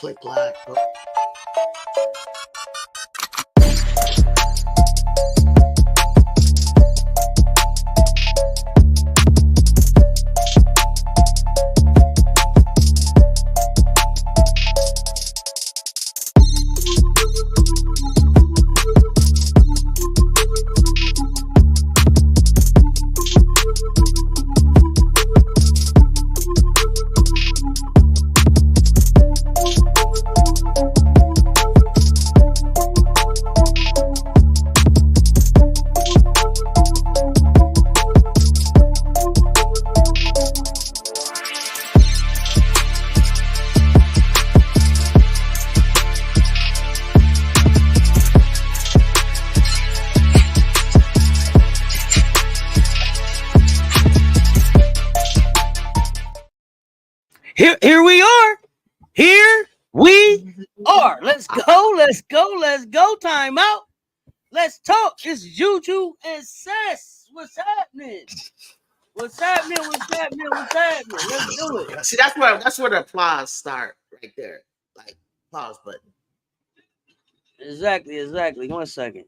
click live. Bro. Here we are. Here we are. Let's go. Let's go. Let's go. Time out. Let's talk. It's Juju and Cess. What's happening? What's happening? What's happening? What's happening? Let's do it. See, that's where the applause start right there. Like pause button. Exactly. 1 second.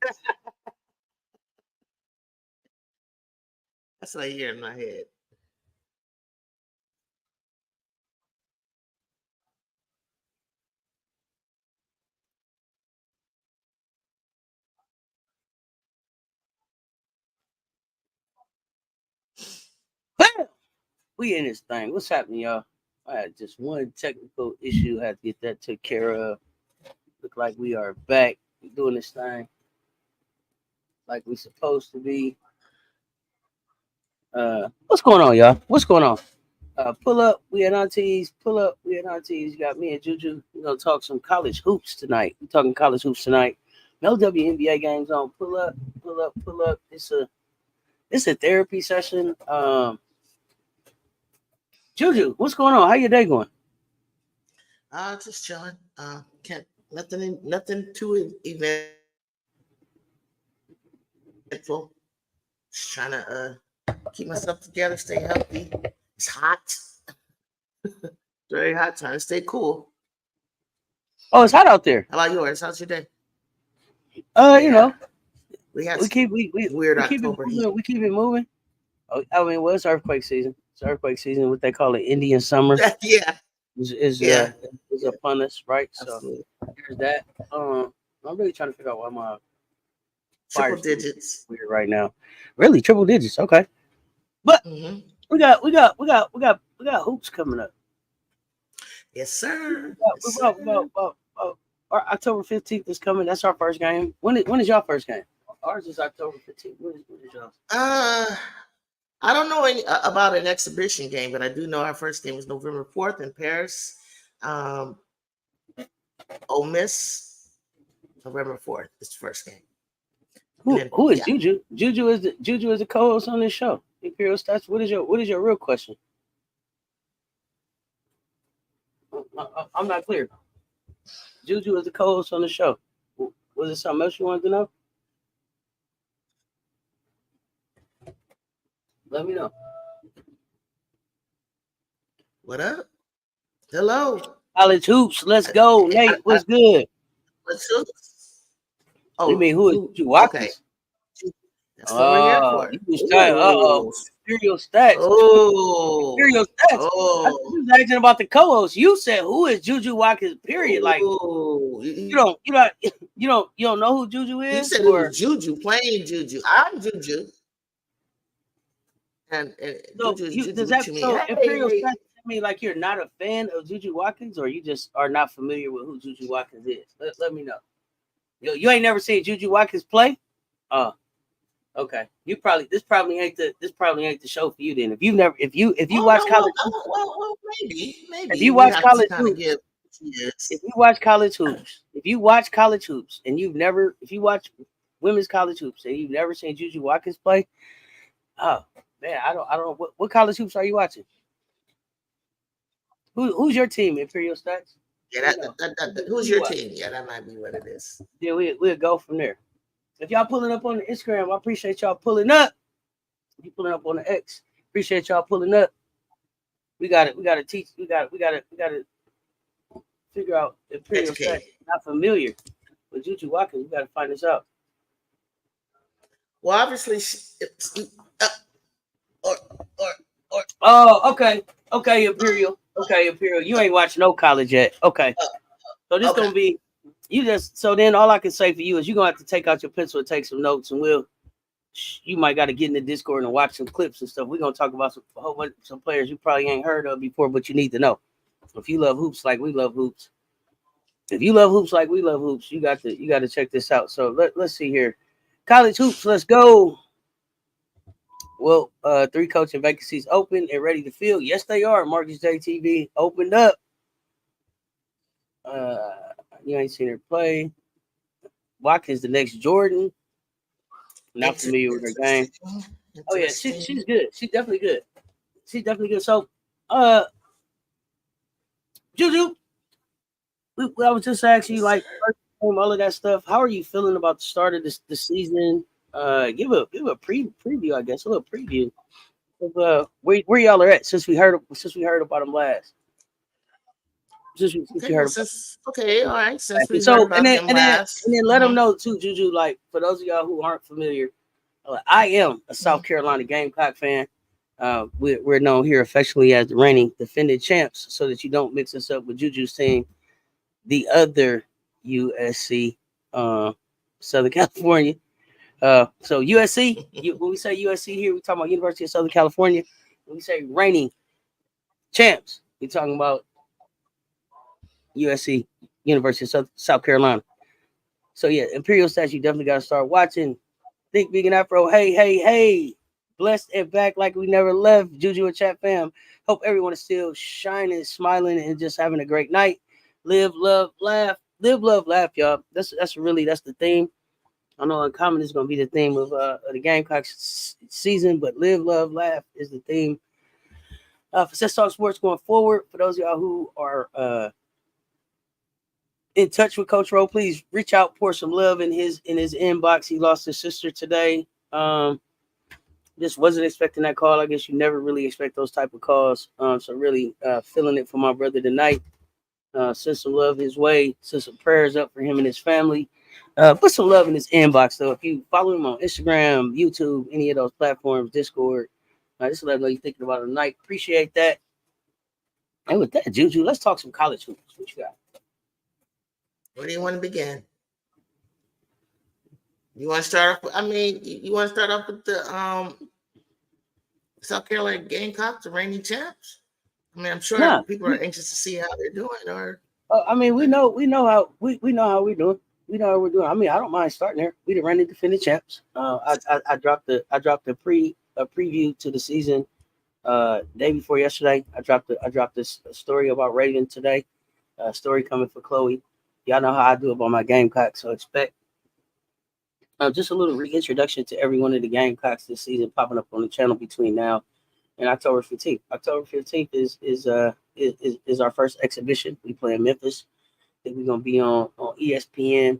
That's what I hear in my head. We in this thing. What's happening, y'all? I had just one technical issue. I had to get that took care of. Look like we are back doing this thing like we supposed to be. What's going on, y'all? What's going on? Pull up. We at Aunties. Pull up. We at Aunties. You got me and Juju. We're gonna talk some college hoops tonight. We're talking college hoops tonight. No WNBA games on. Pull up. It's a therapy session. Juju, what's going on? How your day going? Just chilling. Nothing too eventful. Just trying to keep myself together, stay healthy. It's hot. Very hot. Trying to stay cool. Oh, it's hot out there. How about yours? How's your day? You know, we keep weird October. We keep it moving. Oh, I mean, well, it's earthquake season. It's earthquake season. What they call it, Indian summer. Yeah. Is upon us, right? Absolutely. So there's that. I'm really trying to figure out why my triple digits weird right now. Really, triple digits. Okay, but we got hoops coming up. Yes, sir. Our October 15th is coming. That's our first game. When is y'all first game? Ours is October 15th. When is y'all? I don't know about an exhibition game, but I do know our first game was November 4th in Paris. Ole Miss, November 4th is the first game. Who is Juju? Juju is the co-host on this show. Imperial Stats. What is your real question? I'm not clear. Juju is the co-host on the show. Was it something else you wanted to know? Let me know. What up? Hello. College hoops. Let's go. Nate, what's good? Let's hoops. Oh, you mean who is Juju Watkins? Okay. That's what we're here for. Imperial Stats. Imperial Stats. I was asking about the co-host. You said who is Juju Watkins? Period. Like you don't know who Juju is. You said it was Juju, plain Juju. I'm Juju. And so Juju does that Imperial Stats mean like you're not a fan of Juju Watkins, or you just are not familiar with who Juju Watkins is? Let me know. You ain't never seen Juju Watkins play? Okay. This probably ain't the show for you then. If you watch college maybe if you watch college hoops, if you watch college hoops and if you watch women's college hoops and you've never seen Juju Watkins play, oh man, I don't know what college hoops are you watching? Who's your team, Imperial Stats? Yeah, who's your team? Yeah, that might be what it is. Yeah, we'll go from there. If y'all pulling up on the Instagram, I appreciate y'all pulling up. You pulling up on the X, appreciate y'all pulling up. We got to teach. We got to figure out Imperial Educate. Stats. Not familiar with Juju Watkins. We got to find this out. Well, obviously, or Oh, okay. Okay, Imperial. Okay, Imperial. You ain't watching no college yet. Okay. So this okay. gonna be you just so then all I can say for you is you're gonna have to take out your pencil and take some notes, and you might got to get in the Discord and watch some clips and stuff. We're gonna talk about some players you probably ain't heard of before, but you need to know. If you love hoops like we love hoops, if you love hoops like we love hoops, you got to check this out. So let's see here. College hoops, let's go. Well, 3 coaching vacancies open and ready to fill. Yes, they are. Marcus JTV opened up. You ain't seen her play. Watkins, the next Jordan. Not familiar with her game. Oh yeah, she's good. She's definitely good. She's definitely good. So, Juju, I was just asking you like all of that stuff. How are you feeling about the start of the season? Give a preview, I guess, a little preview of where y'all are at since we heard about them last. Okay, all right. Since we heard So about them last, and then let them know too, Juju. Like for those of y'all who aren't familiar, I am a South Carolina Gamecock fan. We're known here affectionately as the reigning defending champs, so that you don't mix us up with Juju's team, the other USC, Southern California. So USC, when we say USC here, we talking about University of Southern California. When we say reigning champs, we talking about USC, University of South Carolina. So yeah, Imperial Stats, you definitely got to start watching. Think Big and Afro, hey. Blessed and back like we never left. Juju and Chat fam. Hope everyone is still shining, smiling, and just having a great night. Live, love, laugh. Live, love, laugh, y'all. That's the theme. I know Uncommon is gonna be the theme of the Gamecocks season, but live, love, laugh is the theme. For Cess Talk Sports going forward, for those of y'all who are in touch with Coach Rowe, please reach out, pour some love in his inbox. He lost his sister today. Just wasn't expecting that call. I guess you never really expect those type of calls. So really feeling it for my brother tonight. Send some love his way. Send some prayers up for him and his family. Put some love in his inbox though. If you follow him on Instagram, YouTube, any of those platforms, Discord, just let him know you're thinking about it tonight. Appreciate that. And with that, Juju, let's talk some college hoops. What you got? Where do you want to begin? You want to start off? You want to start off with the South Carolina Gamecocks, the reigning champs. I'm sure people are anxious to see how they're doing. Or we know how we're doing. We know how we're doing. I don't mind starting there. We the reigning defending champs. I dropped a preview to the season day before yesterday. I dropped this story about Raven today. Story coming for Chloe. Y'all know how I do about my Gamecocks, so expect just a little reintroduction to every one of the Gamecocks this season popping up on the channel between now and October 15th. October 15th is our first exhibition. We play in Memphis. I think we're gonna be on ESPN.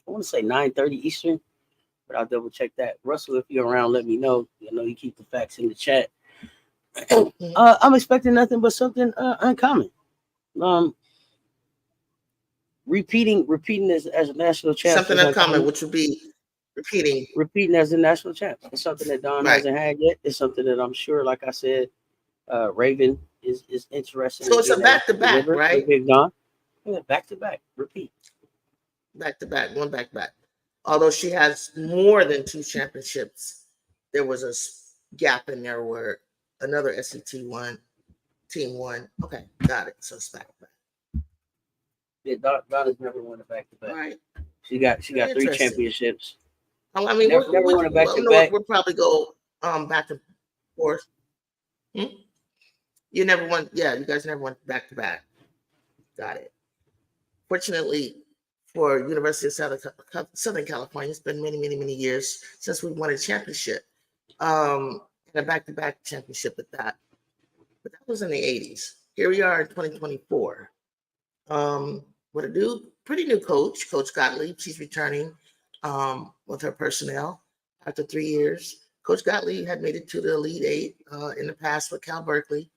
I want to say 9:30 Eastern, but I'll double check that. Russell, if you're around, let me know. You know you keep the facts in the chat. I'm expecting nothing but something uncommon. Repeating as a national champ. Something uncommon, which would be repeating as a national champ. It's something that Don hasn't had yet. It's something that I'm sure, like I said, Raven is interested. So it's a back-to-back, right? Big Don. Yeah, back-to-back. Repeat. Back-to-back, one back-to-back. Although she has more than 2 championships, there was a gap in there where another SET team won. Okay, got it. So it's back-to-back. Yeah, Don has never won a back-to-back. All right. She got 3 championships. We'll probably go back and forth. You never won. Yeah, you guys never went back to back. Got it. Fortunately for University of Southern California, it's been many years since we won a championship. And a back-to-back championship at that. But that was in the 80s. Here we are in 2024. With a pretty new coach, Coach Gottlieb. She's returning with her personnel after 3 years. Coach Gottlieb had made it to the Elite Eight in the past with Cal Berkeley.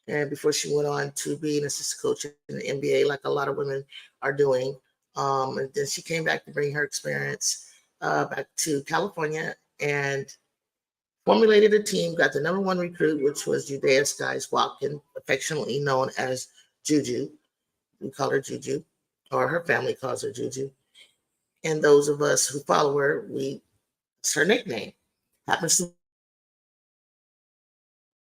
and before she went on to be an assistant coach in the NBA, like a lot of women are doing. And then she came back to bring her experience back to California and formulated a team, got the number one recruit, which was Judea Skies Watkins, affectionately known as Juju. We call her Juju, or her family calls her Juju. And those of us who follow her, it's her nickname. Happens to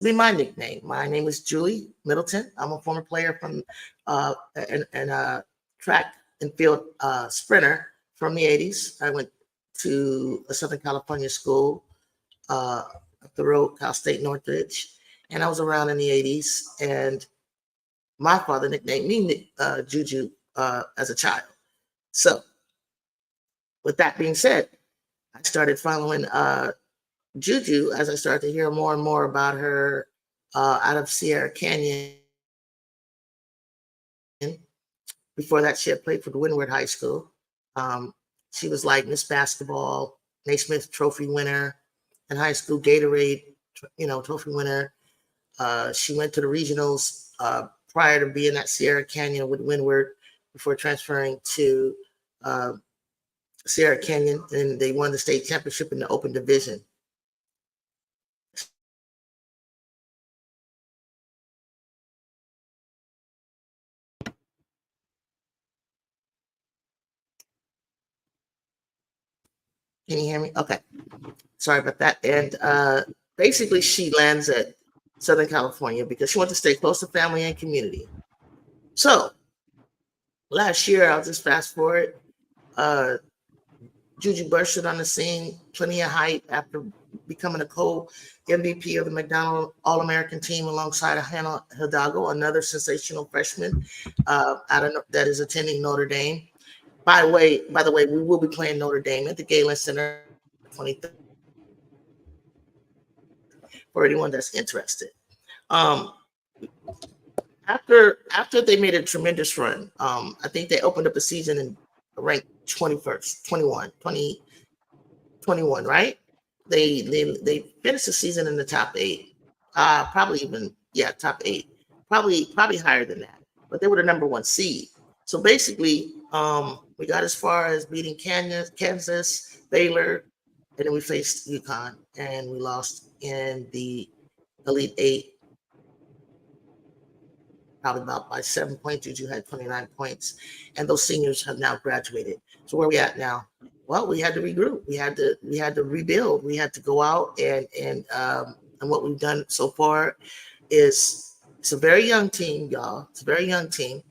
be my nickname. My name is Julie Middleton. I'm a former player from and track and field sprinter from the 80s. I went to a Southern California school up the road, Cal State Northridge, and I was around in the 80s. And my father nicknamed me Juju as a child. So, with that being said, I started following Juju as I started to hear more and more about her out of Sierra Canyon. Before that, she had played for the Windward High School. She was like Miss Basketball, Naismith Trophy winner, in high school, Gatorade, trophy winner. She went to the regionals prior to being at Sierra Canyon with Windward before transferring to Sierra Canyon, and they won the state championship in the open division. Can you hear me? Okay. Sorry about that. And basically, she lands at Southern California because she wants to stay close to family and community. So last year, I'll just fast forward. Juju bursted on the scene, plenty of hype after becoming a co-MVP of the McDonald All-American team alongside Hannah Hidalgo, another sensational freshman that is attending Notre Dame. By the way, we will be playing Notre Dame at the Galen Center 23rd for anyone that's interested. After they made a tremendous run, I think they opened up the season and ranked 21st, 21, right? They finished the season in the top 8, probably even top 8, probably higher than that. But they were the number 1 seed. So basically, we got as far as beating Kansas, Baylor, and then we faced UConn, and we lost in the Elite 8. Probably about by 7 points. Juju had 29 points, and those seniors have now graduated. So where are we at now? Well, we had to regroup. We had to rebuild. We had to go out and what we've done so far is it's a very young team, y'all. It's a very young team.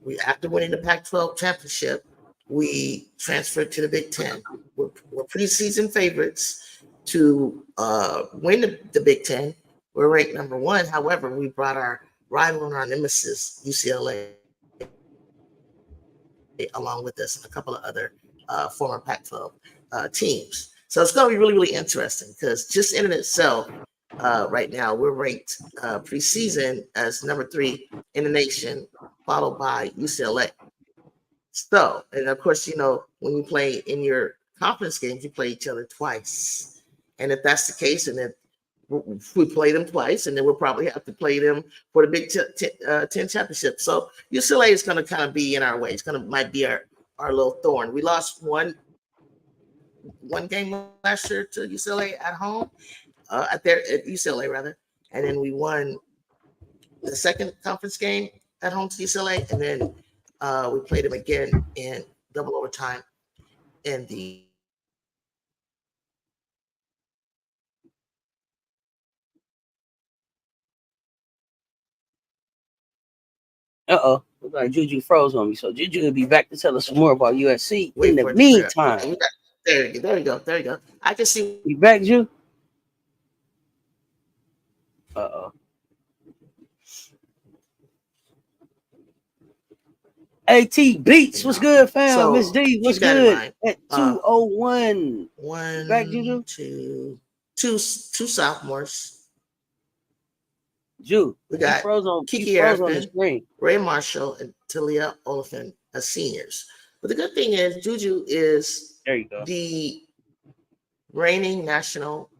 We after winning the Pac-12 championship, we transferred to the Big Ten. We're preseason favorites to win the Big Ten. We're ranked number 1. However, we brought our rival and our nemesis, UCLA, along with us and a couple of other former Pac-12 teams. So it's going to be really, really interesting because just in itself, right now, we're ranked preseason as number 3 in the nation, followed by UCLA. So, and of course, when you play in your conference games, you play each other twice. And if that's the case, and if we play them twice, and then we'll probably have to play them for the Big Ten championship. So UCLA is going to kind of be in our way. It's might be our little thorn. We lost one game last year to UCLA at home, at UCLA rather, and then we won the second conference game at home to UCLA, and then we played them again in double overtime in the Looks like Juju froze on me. So Juju will be back to tell us some more about USC. Wait in the meantime, okay, there you go. I can see you back, Ju? AT Beats, what's good, fam? So, Miss D, what's keep that in good? mind. At 201. One, Back, Juju? two sophomores. Ju, We got Kiki on the screen. Ray Marshall, and Talia Oliphant as seniors. But the good thing is Juju is the reigning national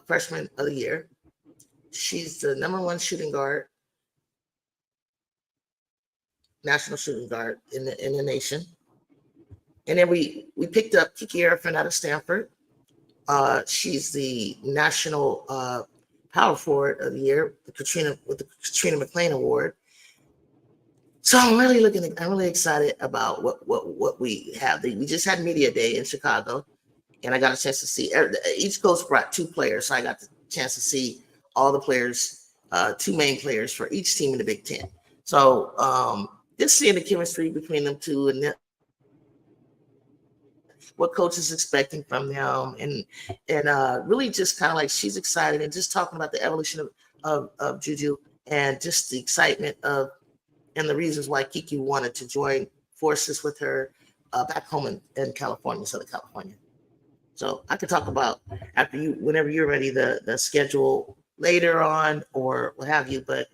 freshman of the year. she's the #1 shooting guard, national shooting guard in the nation. And then we picked up Kiki Erickson out of Stanford. She's the national power forward of the year, with the Katrina McLean Award. So I'm really excited about what we have. We just had media day in Chicago, and I got a chance to see each coach brought 2 players. So I got the chance to see all the players, 2 main players for each team in the Big Ten. So just seeing the chemistry between them two and what coach is expecting from them, and really just kind of like she's excited and just talking about the evolution of JUJU and just the excitement of and the reasons why Kiki wanted to join forces with her back home in California, Southern California. So I could talk about whenever you're ready, the schedule later on or what have you. But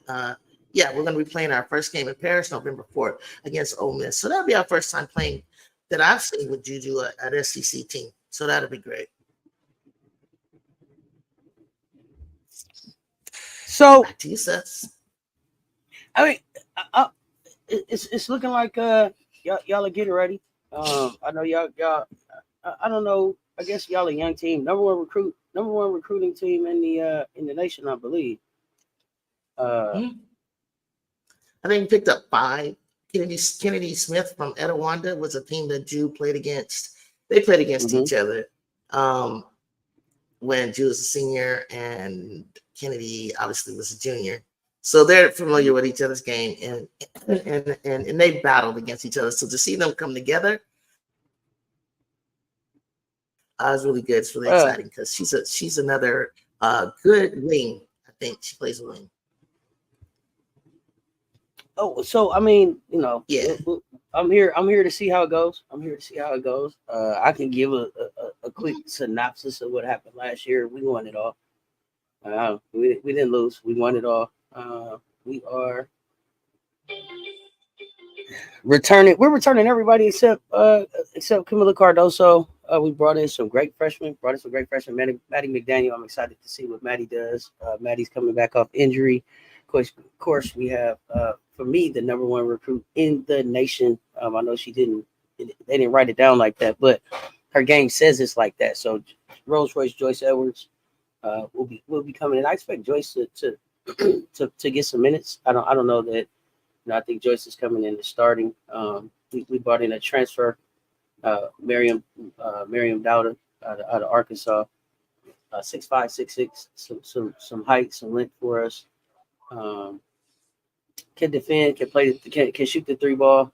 yeah, we're going to be playing our first game in Paris, November 4th against Ole Miss. So that'll be our first time playing that I've seen with JUJU at SEC team. So that'll be great. So back to you, Seth. I mean, it's looking like y'all are getting ready. I know y'all. I don't know. I guess y'all a young team, number one recruiting team in the nation, I believe. I think we picked up 5. Kennedy Smith from Etiwanda was a team that Jew played against. They played against each other when Jew was a senior and Kennedy obviously was a junior. So they're familiar with each other's game, and they battled against each other. So to see them come together is really good. It's really exciting because she's another good wing. I think she plays a wing. Oh, so I mean, yeah, I'm here to see how it goes. I can give a quick synopsis of what happened last year. We won it all. We didn't lose. We won it all. We are returning. We're returning everybody except Camila Cardoso. We brought in some great freshmen. Maddie McDaniel. I'm excited to see what Maddie does. Maddie's coming back off injury. Of course, we have for me the #1 recruit in the nation. I know they didn't write it down like that, but her game says it's like that. So Rolls Royce Joyce Edwards will be coming in. I expect Joyce to get some minutes. I don't know that. I think Joyce is coming in and starting. We brought in a transfer, Miriam Dowda out of Arkansas, 6'5", 6'6", some height, some length for us. Can defend, can shoot the 3 ball.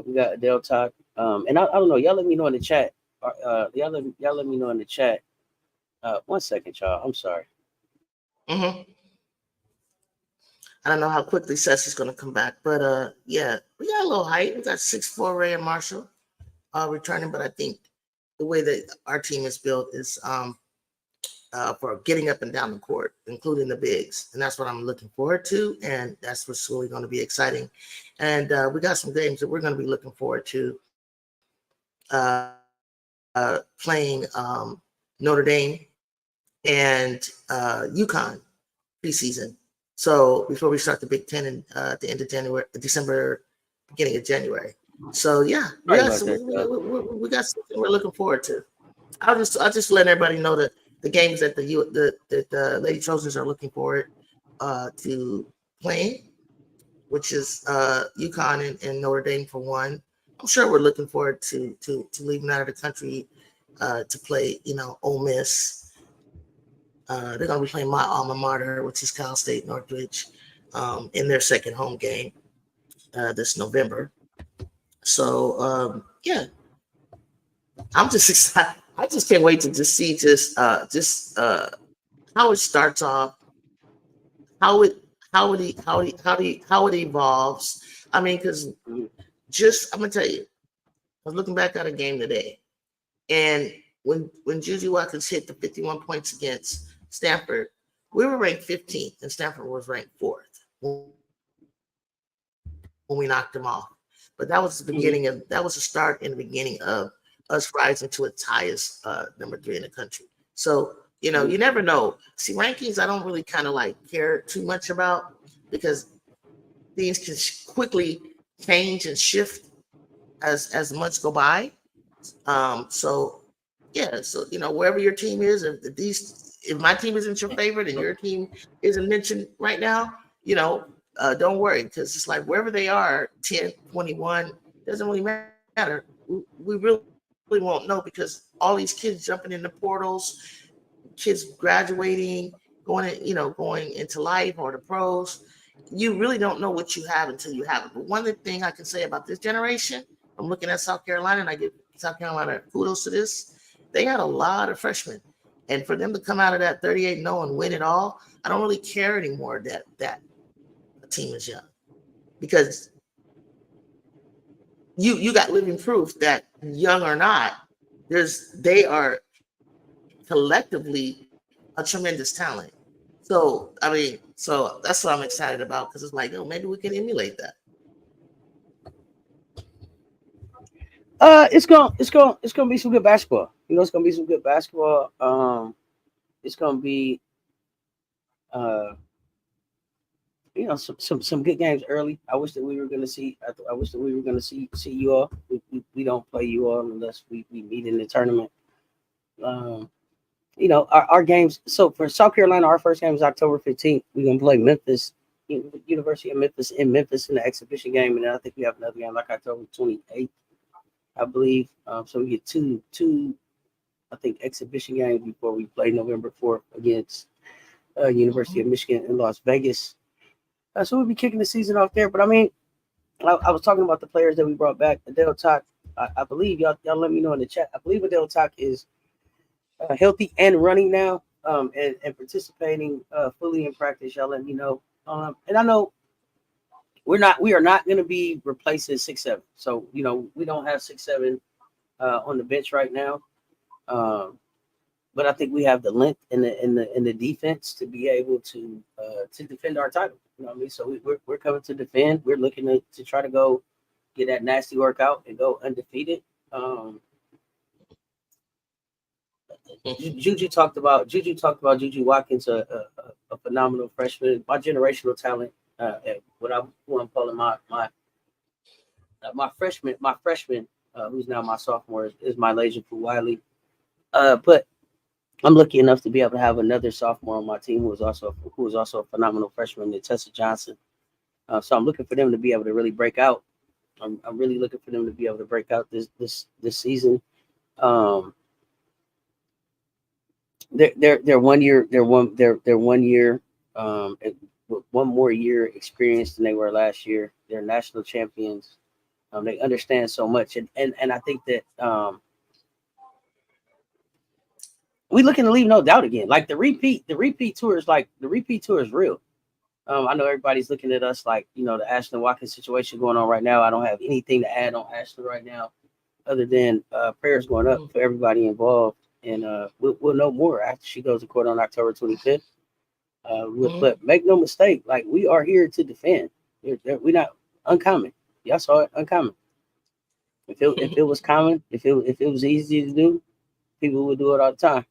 We got Adele Todd. And I don't know. Y'all let me know in the chat. Y'all let me know in the chat. 1 second, y'all. I'm sorry. I don't know how quickly Seth is going to come back, but yeah, we got a little height. We got 6'4" Ray and Marshall returning, but I think the way that our team is built is for getting up and down the court, including the bigs, and that's what I'm looking forward to, and that's what's really going to be exciting. And we got some games that we're going to be looking forward to playing Notre Dame and UConn preseason. So before we start the Big Ten at the end of December, beginning of January. So yeah, we got something we're looking forward to. I'll just let everybody know that the games that the Lady Trojans are looking forward to playing, which is UConn and Notre Dame for one. I'm sure we're looking forward to leaving out of the country to play, Ole Miss. They're going to be playing my alma mater, which is Cal State Northridge, in their second home game this November. So, yeah, I'm just excited. I just can't wait to just see how it starts off, how it evolves. I mean, because I'm gonna tell you, I was looking back at a game today, and when JUJU Watkins hit the 51 points against Stanford, we were ranked 15th, and Stanford was ranked 4th when we knocked them off. But that was the start in the beginning of us rising to its highest number 3 in the country. So You know, you never know. See, rankings, I don't really kind of like care too much about because things can quickly change and shift as months go by. So yeah, so you know, wherever your team is, if my team isn't your favorite and your team isn't mentioned right now, you know, don't worry because it's like wherever they are, 10, 21, doesn't really matter. We really won't know because all these kids jumping in the portals, kids graduating, going into life or the pros. You really don't know what you have until you have it. But one thing I can say about this generation, I'm looking at South Carolina and I give South Carolina kudos to this. They had a lot of freshmen. And for them to come out of that 38-0 and win it all, I don't really care anymore that a team is young. Because you got living proof that young or not, they are collectively a tremendous talent. So I mean, so that's what I'm excited about because it's like, oh, maybe we can emulate that. It's gonna be some good basketball. You know, it's gonna be some good basketball. It's gonna be uh, you know, some good games early. I wish that we were gonna see. I wish that we were gonna see you all. We don't play you all unless we meet in the tournament. Um, you know, our games. So for South Carolina, our first game is October 15th. We're gonna play Memphis, University of Memphis in Memphis in the exhibition game, and then I think we have another game like October 28th, I believe. So we get two I think exhibition games before we play November 4th against University of Michigan in Las Vegas. So we'll be kicking the season off there. But I mean, I was talking about the players that we brought back. Adele Talk, I believe y'all let me know in the chat. I believe Adele Talk is healthy and running now, and participating fully in practice. Y'all let me know. And I know we are not going to be replacing 6'7". So you know we don't have 6'7" on the bench right now. Um, but I think we have the length and the defense to be able to defend our title. You know what I mean? So we're coming to defend. We're looking to try to go get that nasty workout and go undefeated. Juju talked about Juju Watkins, a phenomenal freshman, my generational talent. What I'm calling my freshman, who's now my sophomore, is my Malaysia Wiley. But I'm lucky enough to be able to have another sophomore on my team who is also a phenomenal freshman, Tessa Johnson. So I'm looking for them to be able to really break out. I'm really looking for them to be able to break out this season. Um, they're 1 year they're 1 year with one more year experience than they were last year. They're national champions. They understand so much, and I think that we looking to leave no doubt again. Like the repeat tour is real. I know everybody's looking at us like, you know, the Ashton Watkins situation going on right now. I don't have anything to add on Ashton right now, other than prayers going up for everybody involved, and we'll know more after she goes to court on October 25th. But make no mistake, like we are here to defend. We're not uncommon. Y'all saw it, uncommon. If it was common, if it was easy to do, people would do it all the time.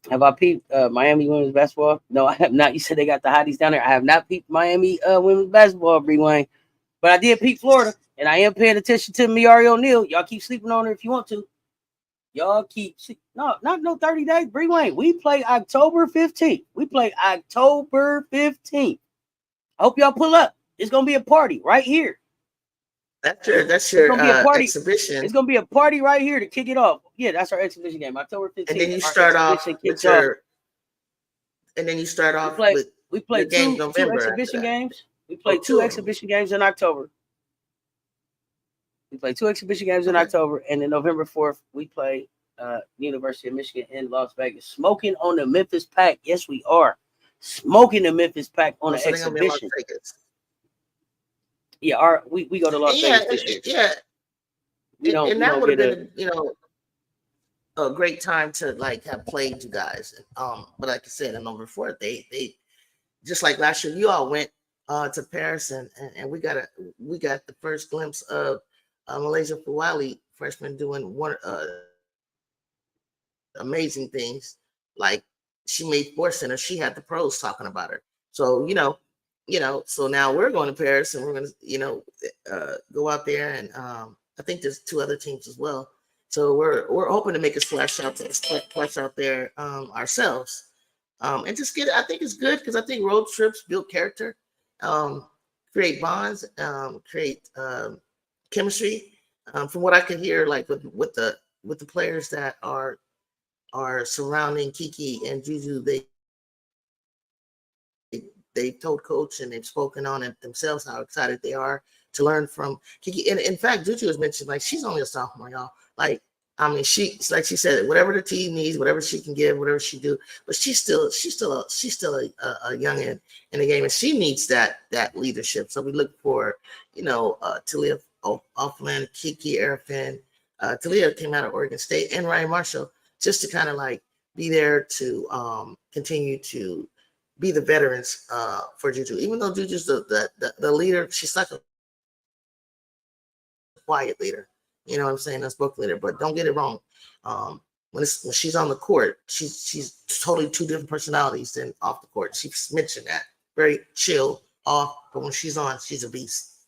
Have I peeped Miami women's basketball? No, I have not. You said they got the hotties down there. I have not peeped Miami women's basketball, Bree Wayne. But I did peep Florida, and I am paying attention to Miari O'Neal. Y'all keep sleeping on her if you want to. Y'all keep no, not no 30 days. Bree Wayne, we play October 15th. We play October 15th. I hope y'all pull up. It's gonna be a party right here. That's your It's gonna be a party. exhibition. It's gonna be a party right here to kick it off. Yeah, that's our exhibition game, October 15th. And then you Our start off exhibition with kicks off. your and then you start off with We play your games two November after exhibition that. games. We play two exhibition games in October. We play two exhibition games in October, and then November 4th we play University of Michigan in Las Vegas. Smoking on the Memphis Pack. Yes, we are smoking the Memphis Pack on the exhibition. Yeah, we go to Las Vegas this year. Yeah, and that would have been a great time to like have played you guys. But like I said, on November 4th, they just like last year, you all went to Paris, and we got the first glimpse of Malaysia Wiley freshman doing one amazing things. Like she made Sports Center. She had the pros talking about her. So so now we're going to Paris and we're going to go out there and I think there's 2 other teams as well. So we're hoping to make a splash out there ourselves. And just get, I think it's good because I think road trips build character, create bonds, create chemistry. From what I can hear, like with the players that are surrounding Kiki and Juju, they told coach and they've spoken on it themselves how excited they are to learn from Kiki. And in fact, Juju has mentioned like she's only a sophomore, y'all. Like, I mean, like she said, whatever the team needs, whatever she can give, whatever she do, but she's still a youngin in the game, and she needs that leadership. So we look for, Talia Offland, Kiki Arafin, Talia came out of Oregon State, and Ryan Marshall, just to kind of like be there to continue to be the veterans for Juju. Even though Juju's the leader, she's like a quiet leader. You know what I'm saying? That's book leader. But don't get it wrong. When she's on the court, she's totally 2 different personalities than off the court. She's mentioned that. Very chill, off, but when she's on, she's a beast.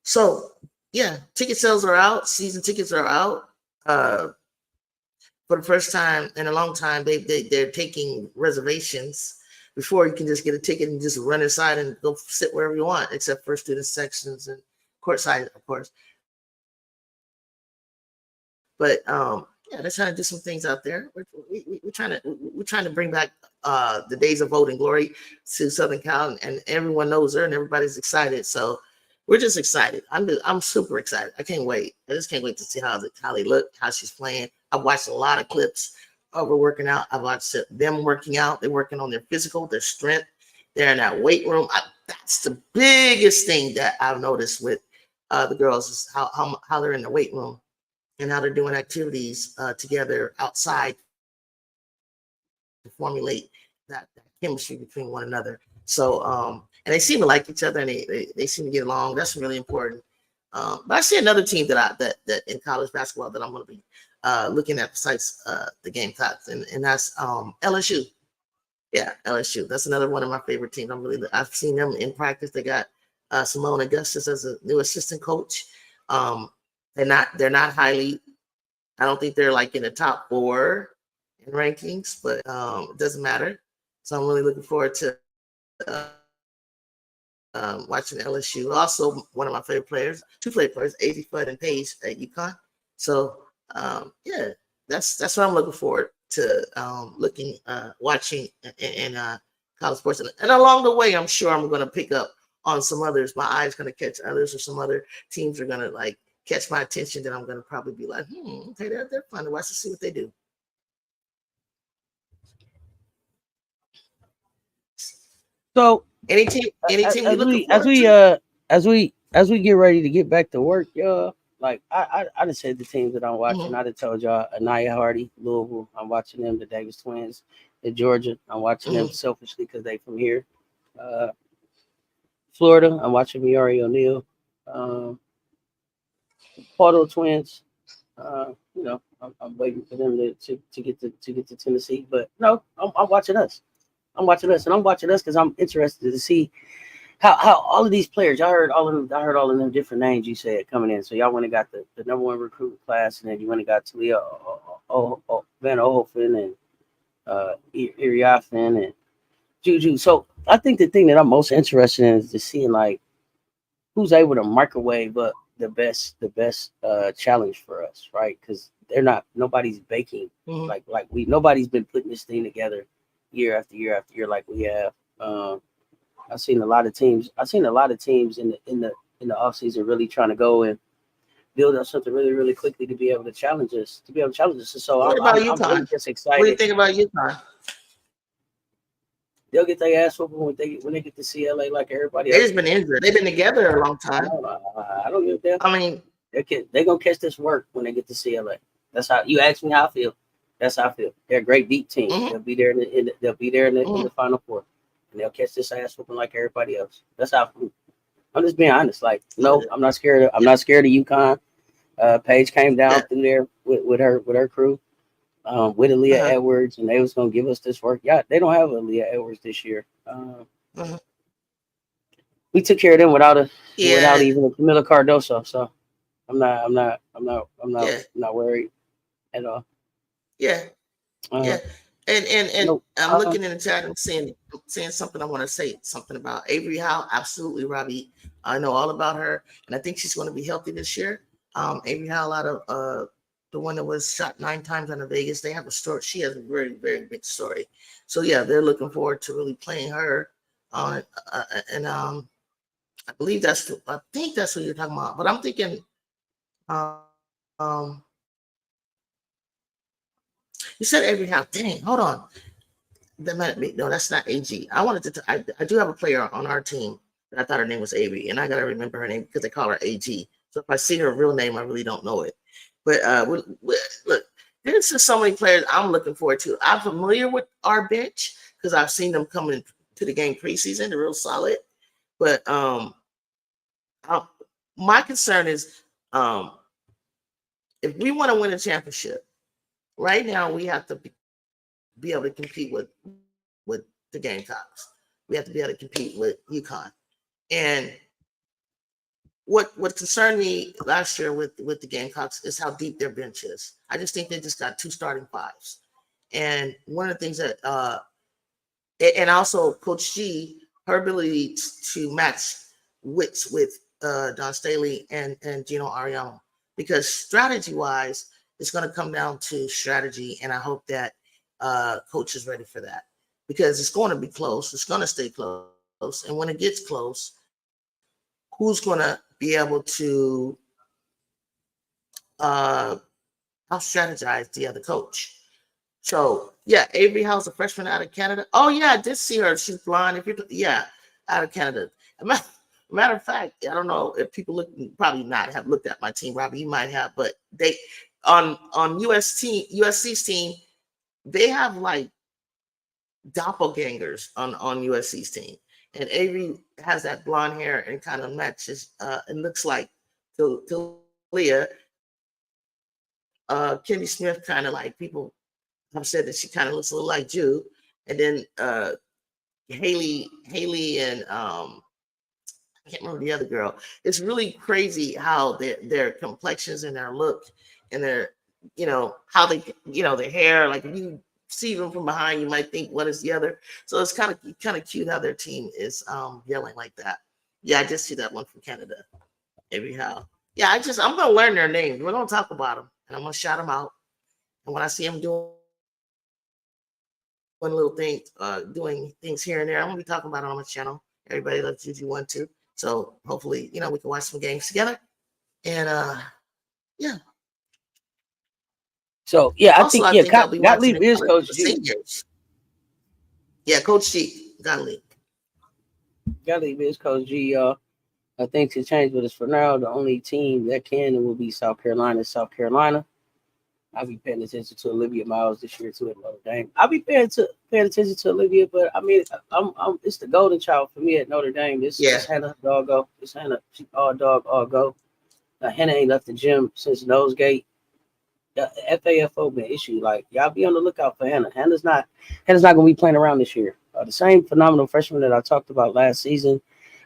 So yeah, ticket sales are out. Season tickets are out. For the first time in a long time, they're taking reservations. Before you can just get a ticket and just run inside and go sit wherever you want, except for student sections and courtside, of course. But yeah, they're trying to do some things out there. We're trying to bring back the days of old and glory to Southern Cal, and everyone knows her and everybody's excited. So we're just excited. I'm super excited. I can't wait. I just can't wait to see how they look, how she's playing. I've watched a lot of clips of her working out. I've watched them working out. They're working on their physical, their strength. They're in that weight room. That's the biggest thing that I've noticed with the girls is how they're in the weight room and how they're doing activities together outside to formulate that chemistry between one another. So, and they seem to like each other and they seem to get along. That's really important. But I see another team that in college basketball that I'm going to be looking at besides the Gamecocks, and that's LSU. Yeah, LSU. That's another one of my favorite teams. I've seen them in practice. They got Simone Augustus as a new assistant coach. They're not highly. I don't think they're like in the top 4 in rankings, but it doesn't matter. So I'm really looking forward to watching LSU. Also, one of my favorite players, 2 favorite players, AZ Fudd and Paige at UConn. So yeah, that's what I'm looking forward to watching in college sports. And along the way, I'm sure I'm going to pick up on some others. My eye's going to catch others, or some other teams are going to like catch my attention. That I'm going to probably be like, okay, they're fun to watch to see what they do. So any team as we get ready to get back to work, y'all. Like I just said the teams that I'm watching. Mm-hmm. I just told y'all Anaya Hardy, Louisville. I'm watching them. The Davis Twins, the Georgia. I'm watching them selfishly because they from here. Florida. I'm watching Miari O'Neal. Portal Twins. I'm waiting for them to get to Tennessee. But no, I'm watching us. I'm watching us because I'm interested to see how all of these players. I heard all of them different names you said coming in. So y'all went and got the number 1 recruit class, and then you went and got Talia Van Ohofen and Iriafin and Juju. So I think the thing that I'm most interested in is just seeing like who's able to microwave up the best challenge for us, right? Because nobody's baking like nobody's been putting this thing together year after year after year like we have. I've seen a lot of teams in the offseason really trying to go and build up something really, really quickly to be able to challenge us. So I'm really just excited. What do you think about UConn? They'll get their ass whooped when they get to CLA like everybody else. They just been injured. They've been together a long time. I don't give a damn. I mean, they're gonna catch this work when they get to CLA. That's how you ask me how I feel. That's how I feel. They're a great deep team. They'll be there in the Final Four, and they'll catch this ass whooping like everybody else. That's how I feel. I'm just being honest. Like, no, I'm not scared. I'm not scared of UConn. Paige came down Yeah. through there with her crew, with Aaliyah Uh-huh. Edwards, and they was gonna give us this work. Yeah, they don't have Aaliyah Edwards this year. Uh-huh. We took care of them without Yeah. even a Camila Cardoso. So Yeah. I'm not worried at all. Yeah. Uh, Yeah. And no, I'm looking in the chat and saying something I want to say something about Avery Howe. Absolutely, Robbie. I know all about her, and I think she's going to be healthy this year. Avery Howe out of the one that was shot 9 times out of Vegas. They have a story. She has a very, very big story. So yeah, they're looking forward to really playing her. And I believe I think that's what you're talking about. But I'm thinking, um, you said Avery Howe. Dang, hold on. That might be no, that's not AG. I wanted to. I do have a player on our team that I thought her name was Avery, and I gotta remember her name because they call her AG. So if I see her real name, I really don't know it. But look, there's just so many players I'm looking forward to. I'm familiar with our bench because I've seen them coming to the game preseason. They're real solid. But my concern is if we want to win a championship, right now we have to be able to compete with the Gamecocks. We have to be able to compete with UConn. And what concerned me last year with the Gamecocks is how deep their bench is. I just think they just got 2 starting fives. And one of the things that and also Coach G, her ability to match wits with Don Staley and Gino Ariano. Because strategy wise, it's going to come down to strategy. And I hope that coach is ready for that. Because it's going to be close. It's going to stay close. And when it gets close, who's going to be able to out strategize the other coach? So yeah, Avery Howe's a freshman out of Canada. Oh yeah, I did see her. She's blonde. If you're out of Canada. Matter of fact, I don't know if people probably not have looked at my team, Robbie. You might have, but they on USC's team, they have like doppelgangers on USC's team. And Avery has that blonde hair and kind of matches and looks like to Leah. Kenny Smith kind of like people have said that she kind of looks a little like Jew. And then Haley and I can't remember the other girl. It's really crazy how their complexions and their look and their how they their hair, like if you see them from behind, you might think what is the other. So it's kind of cute how their team is yelling like that. Yeah, I just see that one from Canada. Anyhow. Yeah, I'm gonna learn their names. We're gonna talk about them and I'm gonna shout them out. And when I see them doing things here and there, I'm gonna be talking about it on my channel. Everybody loves JUJU 1-2. So hopefully, we can watch some games together. And yeah. So yeah, Also, I think I'll be watching Gottlieb is Coach the G. seniors. Yeah, Coach G. Gottlieb. Gottlieb is Coach G, y'all. Things can change, but as for now, the only team that can and will be South Carolina. South Carolina. I'll be paying attention to Olivia Miles this year too at Notre Dame. I'll be paying attention to Olivia, but I mean, it's the golden child for me at Notre Dame. It's Hannah Doggo. It's Hannah. She all dog, all go. Hannah ain't left the gym since Nosegate. The FAFO been issued. Like y'all be on the lookout for Hannah. Hannah's not gonna be playing around this year. The same phenomenal freshman that I talked about last season.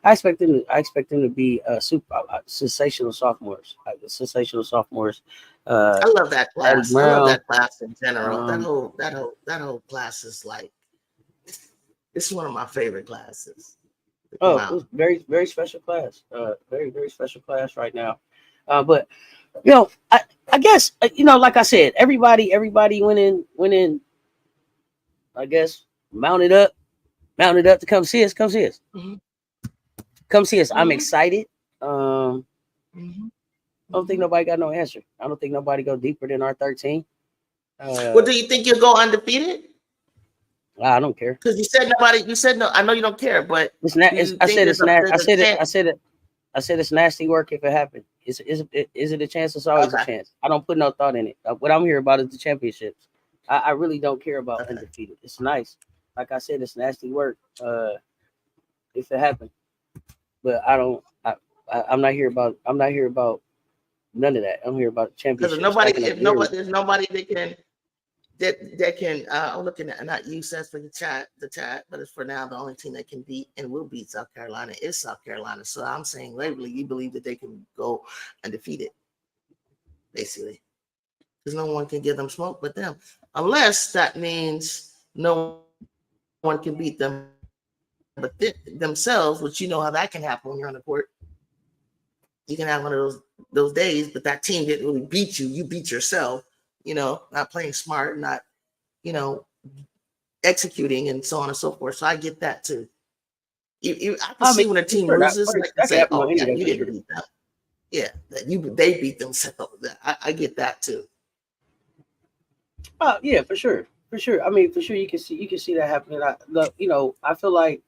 I expect them to be super sensational sophomores. Like the sensational sophomores. I love that class. I love that class in general. That whole class is like it's one of my favorite classes. Oh, it was very, very special class. Very, very special class right now. But I guess like I said, everybody went in. I guess mounted up to come see us. Come see us. Mm-hmm. Come see us. Mm-hmm. I'm excited. Mm-hmm. I don't think nobody got no answer. I don't think nobody go deeper than our 13. Well, do you think you'll go undefeated? I don't care. Because you said nobody. You said no. I know you don't care, but I said it's nasty work if it happened. Is it a chance? It's always a chance. I don't put no thought in it. What I'm here about is the championships. I really don't care about undefeated. It's nice. Like I said, it's nasty work. If it happened, but I don't. I'm not here about None of that. I'm here about Because championships. Stacking up years. there's nobody that can. I'm looking at not USS for the chat, but it's for now the only team that can beat and will beat South Carolina is South Carolina. So I'm saying, Waverly, you believe that they can go undefeated, basically, because no one can give them smoke but them, unless that means no one can beat them but themselves, which you know how that can happen when you're on the court. You can have one of those days, but that team didn't really beat you. You beat yourself, not playing smart, not, executing and so on and so forth. So I get that too. I can see when a team loses, I can say, oh, yeah, you didn't beat them. Yeah, they beat themselves. I get that too. Oh yeah, for sure. For sure. I mean, for sure you can see that happening. I feel like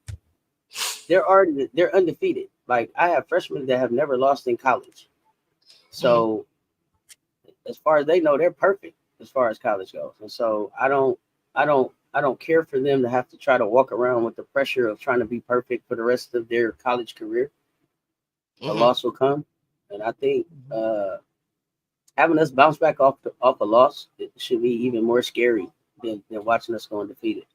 they're undefeated. Like I have freshmen that have never lost in college. So as far as they know, they're perfect as far as college goes. And so I don't care for them to have to try to walk around with the pressure of trying to be perfect for the rest of their college career. A loss will come. And I think having us bounce back off a loss, it should be even more scary than watching us go undefeated.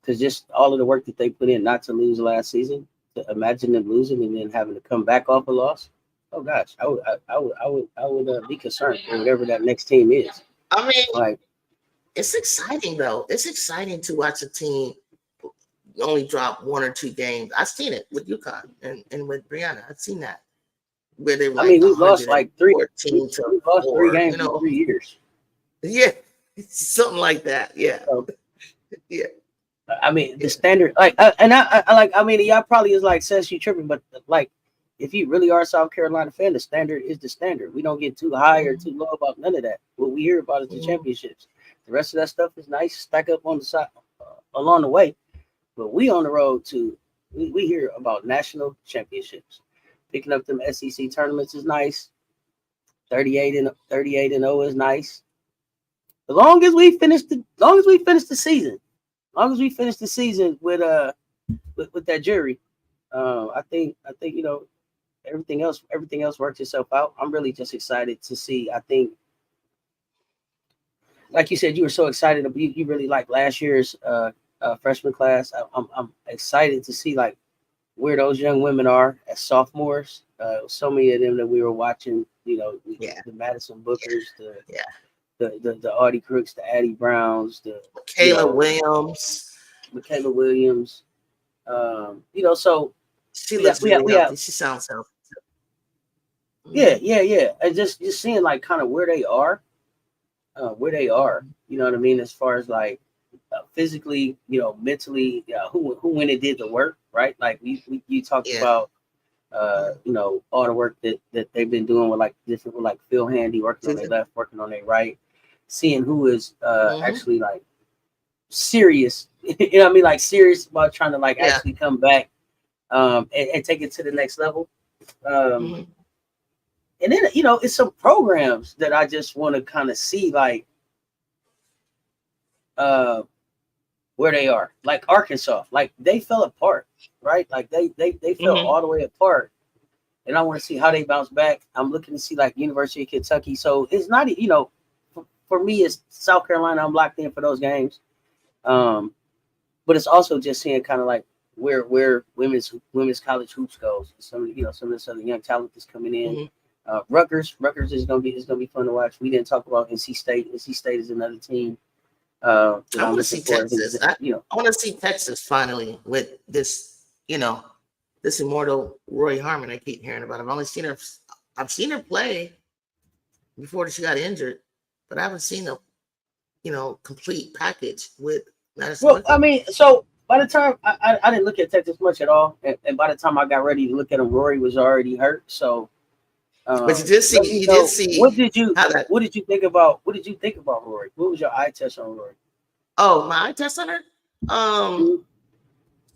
Because just all of the work that they put in not to lose last season, to imagine them losing and then having to come back off a loss. Oh gosh, I would be concerned for whatever that next team is. I mean, like it's exciting though. It's exciting to watch a team only drop 1 or 2 games. I've seen it with UConn and with Brianna. I've seen that. Where they were we lost like 3 games in 3 years. Yeah, something like that. Yeah. So, yeah. I mean, the standard, y'all probably is like, says you tripping, but like, if you really are a South Carolina fan, the standard is the standard. We don't get too high or too low about none of that. What we hear about is the championships. The rest of that stuff is nice, stack up on the side along the way. But we on the road to, we hear about national championships. Picking up them SEC tournaments is nice. 38 and 0 is nice. As long as we finish the season. As long as we finish the season with that jury, I think everything else works itself out. I'm really just excited to see. I think, like you said, you were so excited. You really like last year's freshman class. I'm excited to see like where those young women are as sophomores. So many of them that we were watching. The Madison Bookers, the Audie Crooks, the Addie Browns, the Michaela Williams. So she looks really healthy. She sounds healthy. Yeah. And just seeing like kind of where they are. You know what I mean? As far as like physically, mentally, who went and did the work, right? Like you talked about, all the work that they've been doing with like different, with like Phil Handy working on their left, working on their right, seeing who is actually like serious, like serious about trying to like actually come back and take it to the next level. And then, it's some programs that I just want to kind of see like where they are. Like Arkansas, like they fell apart, right? Like they fell all the way apart. And I want to see how they bounce back. I'm looking to see like University of Kentucky. So it's not, for me, it's South Carolina. I'm locked in for those games. But it's also just seeing kind of like where women's college hoops goes. Some of this other young talent that's coming in. Rutgers is gonna be fun to watch. We didn't talk about NC State. NC State is another team. I want to see Texas. I want to see Texas finally with this, this immortal Roy Harmon I keep hearing about. I've seen her play before she got injured, but I haven't seen a complete package with Madison. Well, I mean, so by the time I didn't look at Texas much at all, and by the time I got ready to look at him, Rory was already hurt. So, but you did see. What did you think about Rory? What was your eye test on Rory? Oh, my eye test on her.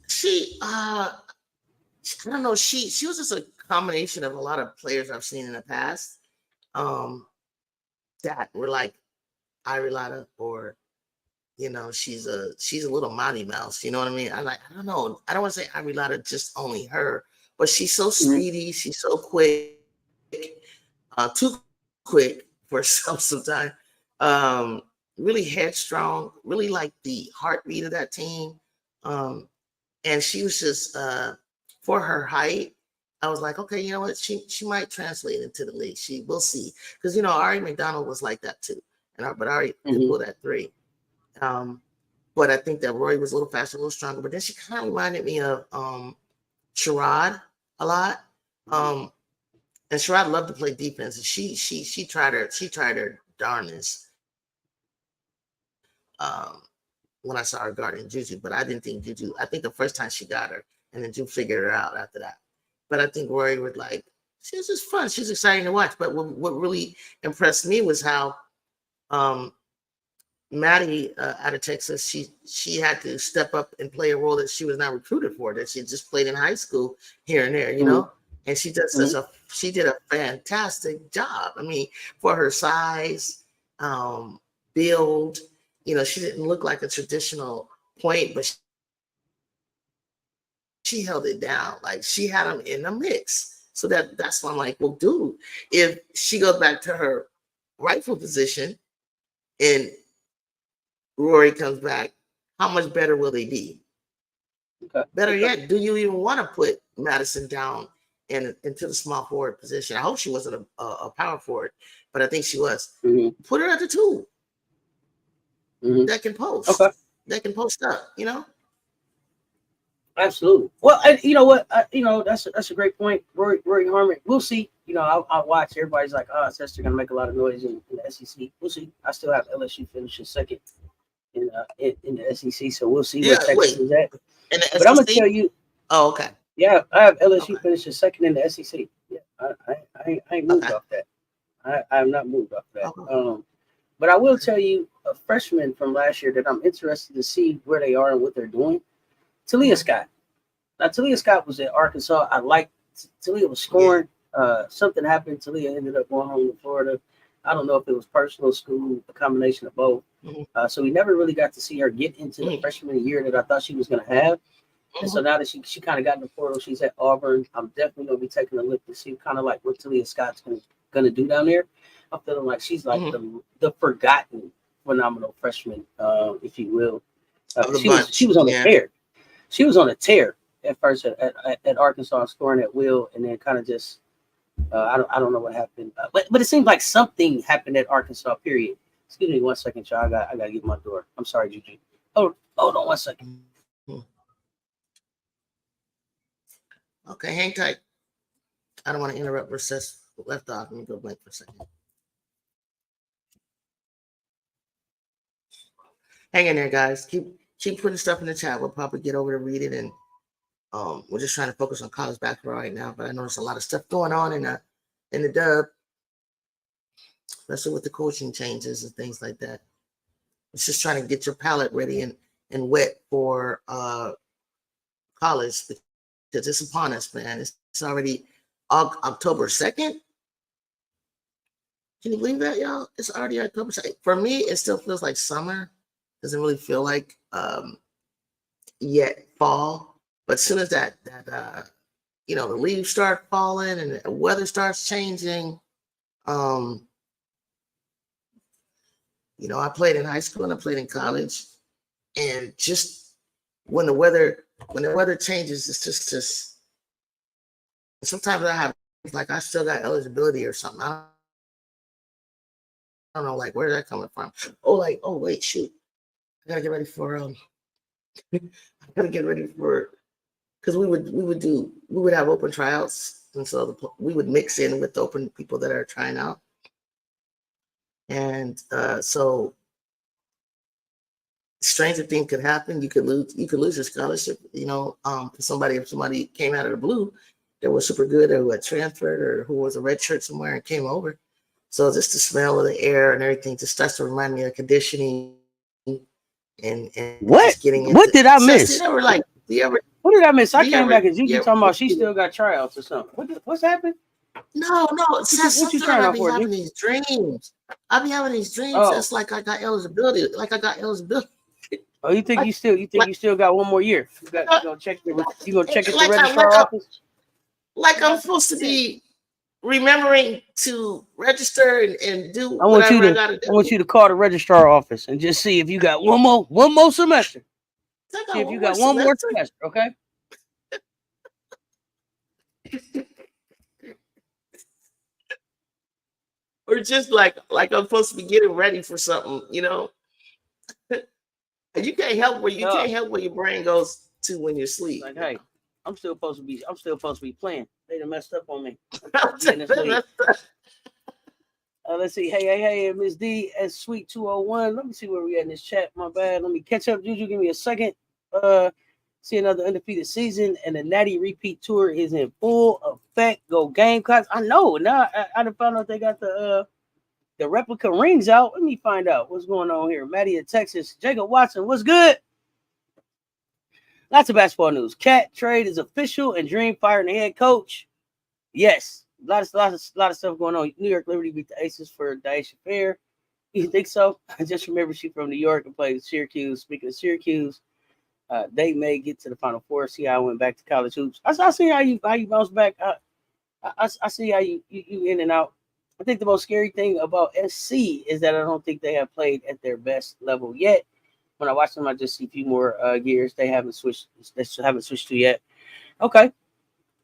She I don't know. She was just a combination of a lot of players I've seen in the past. That were like Irilata, or she's a little Mighty Mouse. You know what I mean? I don't know. I don't want to say Irilata just only her, but she's so speedy. She's so quick. too quick for some time. Really headstrong, really like the heartbeat of that team. And she was just for her height. I was like, okay, you know what? She might translate into the league. We'll see, because Ari McDonald was like that too, but Ari could pull that three. But I think that Rory was a little faster, a little stronger. But then she kind of reminded me of Sherrod a lot. And Sherrod loved to play defense, and she tried her darndest when I saw her guarding Juju. But I didn't think Juju. I think the first time she got her, and then Juju figured her out after that. But I think Rory was like, she was just fun. She's exciting to watch. But what really impressed me was how Maddie out of Texas, she had to step up and play a role that she was not recruited for, that she just played in high school here and there, and she did a fantastic job. I mean, for her size, build, she didn't look like a traditional point, but she held it down. Like, she had them in the mix. So that's why I'm like, well, dude, if she goes back to her rightful position and Rory comes back, how much better will they be? Okay. Better yet, do you even want to put Madison down into the small forward position? I hope she wasn't a power forward, but I think she was. Put her at the 2. That can post. Okay. That can post up, Absolutely. Well, you know what? That's a great point. Rory Harmon. We'll see. I'll watch. Everybody's like, oh, they're going to make a lot of noise in the SEC. We'll see. I still have LSU finishing second in the SEC, so we'll see where Texas is at. But I'm gonna tell you. Oh, okay. Yeah, I have LSU finishing second in the SEC. Yeah, I ain't moved off that. I have not moved off that. Okay. But I will tell you a freshman from last year that I'm interested to see where they are and what they're doing. Talia Scott. Now, Talia Scott was at Arkansas. I liked Talia was scoring. Yeah. Something happened. Talia ended up going home to Florida. I don't know if it was personal, school, a combination of both. So we never really got to see her get into the freshman year that I thought she was going to have. And so now that she kind of got in the portal, she's at Auburn. I'm definitely going to be taking a look to see kind of like what Talia Scott's going to do down there. I'm feeling like she's like the forgotten phenomenal freshman, if you will. She was on a tear. She was on a tear at first at Arkansas, scoring at will, and then kind of just I don't know what happened, but it seems like something happened at Arkansas. Period. Excuse me 1 second, y'all. I gotta get my door. I'm sorry, Juju. Oh, hold on 1 second. Okay, hang tight. I don't want to interrupt where Seth left off. Let me go blank for a second. Hang in there, guys. Keep putting stuff in the chat. We'll probably get over to read it, and we're just trying to focus on college basketball right now. But I know there's a lot of stuff going on in the dub, especially with the coaching changes and things like that. It's just trying to get your palate ready and wet for college, because it's upon us, man. It's already October 2nd. Can you believe that, y'all? It's already October 2nd. For me, it still feels like summer. Doesn't really feel like yet fall. But as soon as that the leaves start falling and the weather starts changing, I played in high school and I played in college, and just when the weather changes, it's just sometimes I have like I still got eligibility or something. I don't know, like, where's that coming from? Oh wait, shoot. I gotta get ready for because we would have open tryouts, and so we would mix in with the open people that are trying out, and so stranger thing could happen. You could lose your scholarship. If somebody came out of the blue that was super good, or who had transferred, or who was a red shirt somewhere and came over. So just the smell of the air and everything just starts to remind me of conditioning. And what did I miss? What did I miss? I came back and Juju talking about she still got tryouts or something. What's happened? No. What you trying out for? Having these dreams. I be having these dreams. Oh. It's like I got eligibility. Oh, you think you still got one more year? You gonna check at the registrar office? Like I'm supposed to be remembering to register and do I want whatever I you gotta do. to call the registrar office and just see if you got one more semester. I got See if one you more got one more semester. semester, okay? Or just like I'm supposed to be getting ready for something, you know. And you can't help where your brain goes to when you're asleep. Like, hey, I'm still supposed to be playing. They done messed up on me. In this league. Let's see. Hey, Miss D at Sweet 201. Let me see where we at in this chat. My bad. Let me catch up. Juju, give me a second. See another undefeated season, and the Natty repeat tour is in full effect. Go Gamecocks! I know. Now I done found out they got the replica rings out. Let me find out what's going on here. Maddie in Texas. Jacob Watson, what's good? Lots of basketball news. Cat trade is official, and Dream firing the head coach. Yes, a lot of stuff going on. New York Liberty beat the Aces for Daisha Fair. You think so? I just remember she from New York and played Syracuse. Speaking of Syracuse, they may get to the Final Four. See how I went back to college hoops. I see how you bounce back. I see how you in and out. I think the most scary thing about SC is that I don't think they have played at their best level yet. When I watch them, I just see a few more gears they haven't switched to yet. Okay.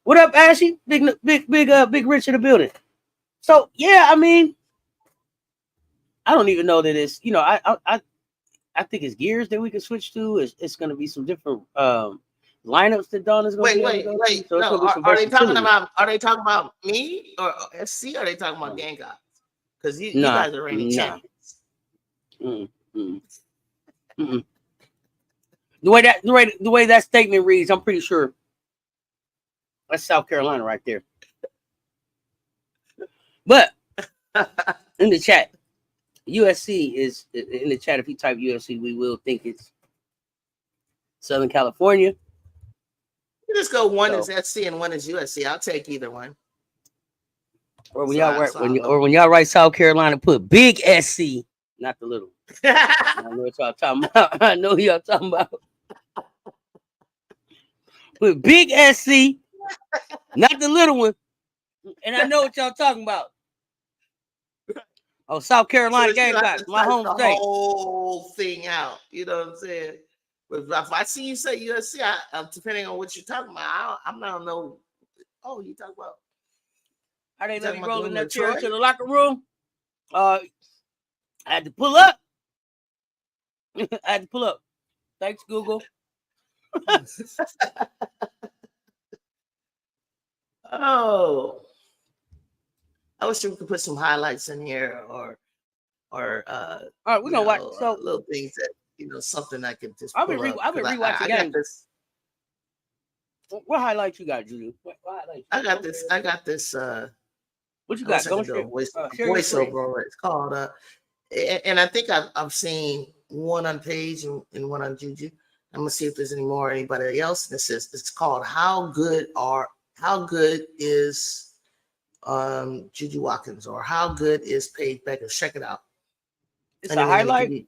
What up, Ashy? Big Rich in the building. So yeah, I mean, I don't even know that it's I think it's gears that we can switch to. It's going to be some different lineups that Dawn is going to be able to go to. So no, are they talking about me or SC? Or are they talking about Gamecock? Because you guys are reigning champions. The way that statement reads, I'm pretty sure that's South Carolina right there. But in the chat, USC is in the chat. If you type USC, we will think it's Southern California. You just go one is SC and one is USC. I'll take either one. Or when y'all write South Carolina, put big SC, not the little. I know what y'all talking about. I know who y'all talking about. Put big SC, not the little one. And I know what y'all talking about. Oh, South Carolina Gamecocks, my home state. The whole thing out. You know what I'm saying? But if I see you say USC, depending on what you're talking about, I'm not know. Oh, you talking about? How they let me roll in that chair into the locker room? I had to pull up. Thanks, Google. Oh, I wish we could put some highlights in here, or all right, we're gonna watch little things that something I could just. I've been rewatching games. What highlights you got, Juju? What highlights? I got this. What you got? Voiceover. It's called. And I think I've seen one on Page and one on Juju. I'm gonna see if there's anybody else. This is it's called How Good is Juju Watkins, or How Good is Paige Becker? Check it out. It's a highlight.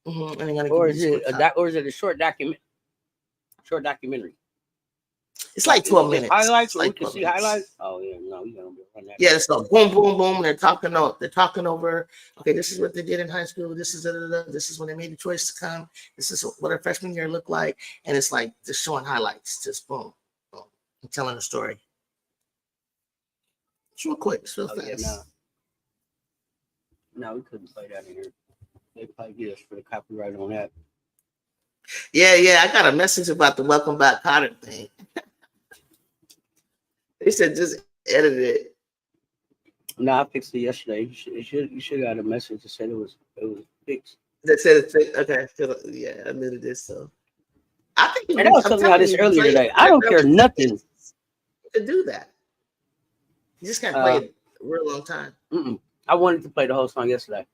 Or is it a short document? Short documentary. It's like 12 minutes. Highlights. We can see highlights. Oh yeah, no, you gonna run that. Yeah, it's like boom, boom, boom. They're talking over. Okay, this is what they did in high school. This is when they made the choice to come. This is what their freshman year looked like, and it's like just showing highlights. Just boom, boom, and telling the story. It's real quick. It's real fast. Yeah, no, we couldn't play that in here. They probably get us for the copyright on that. Yeah. I got a message about the Welcome Back Cotter thing. They said just edit it. No, I fixed it yesterday. You should have got a message that said it was fixed. That said it's fixed. Okay, yeah, I admitted this. So I think I was talking about this earlier today. I don't care nothing to do that. You just can't play it a real long time. I wanted to play the whole song yesterday.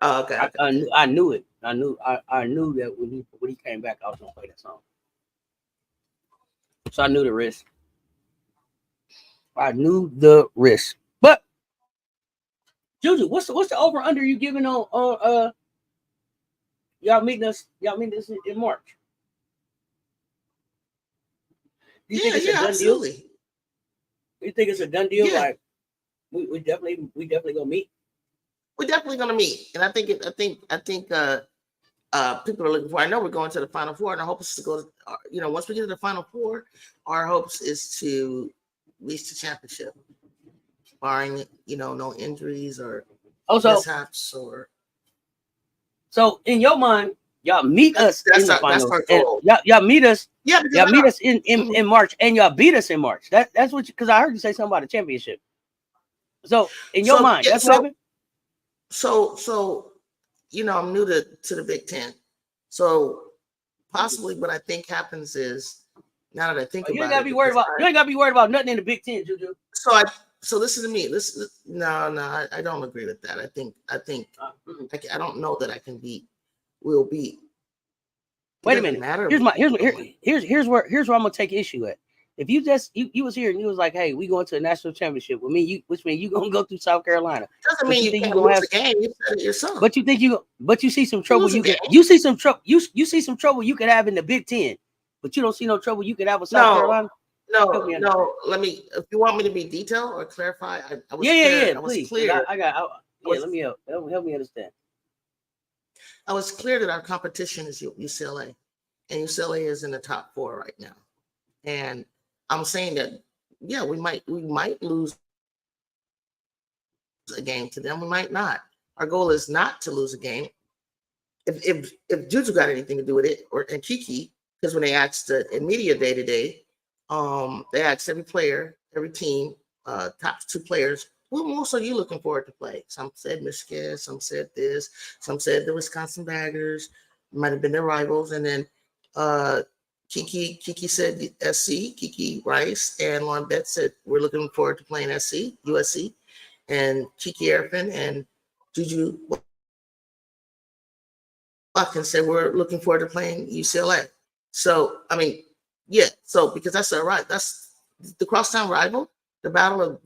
Oh, okay. I knew it. I knew that when he came back, I was gonna play that song. So I knew the risk. But Juju, what's the over under you giving on y'all meeting us in March? Do you think it's a done deal? You think it's a done deal? Yeah. Like We definitely gonna meet. We're definitely gonna meet, and I think people are looking for. I know we're going to the Final Four, and our hope is to go. Once we get to the Final Four, our hopes is to reach the championship, barring no injuries or mishaps or. So in your mind, y'all meet us in the finals. That's our goal. Y'all meet us. Yeah, y'all meet us in March, and y'all beat us in March. That's what because I heard you say something about a championship. So in your mind, that's what happened. So I'm new to the Big Ten. So possibly what I think happens is now that I think about it, you ain't gotta be worried about nothing in the Big Ten, Juju. So listen to me. No, I don't agree with that. I think I don't know that I can beat. Will beat. Wait a minute. Here's where I'm gonna take issue at. If you was here and you was like, hey, we going to a national championship with me, which means you gonna go through South Carolina. Doesn't mean you can't lose a game. You said it yourself. But you see some trouble you see some trouble you see some trouble you could have in the Big Ten, but you don't see no trouble you could have with South Carolina. No. Let me. If you want me to be detailed or clarify, I was clear. I was please. clear. Let me help me understand. I was clear that our competition is UCLA, and UCLA is in the top 4 right now, and I'm saying that we might lose a game to them. We might not. Our goal is not to lose a game. If Juju got anything to do with it, and Kiki, because when they asked in media day to day, they asked every player, every team, top 2 players, what most are you looking forward to play? Some said Michigan, some said this, some said the Wisconsin Baggers, might have been their rivals, and then Kiki said SC, Kiki Rice, and Lauren Betts said we're looking forward to playing SC, USC, and Kiki Erfin and Juju Watkins said we're looking forward to playing UCLA. So so because that's that's the crosstown rival, the battle of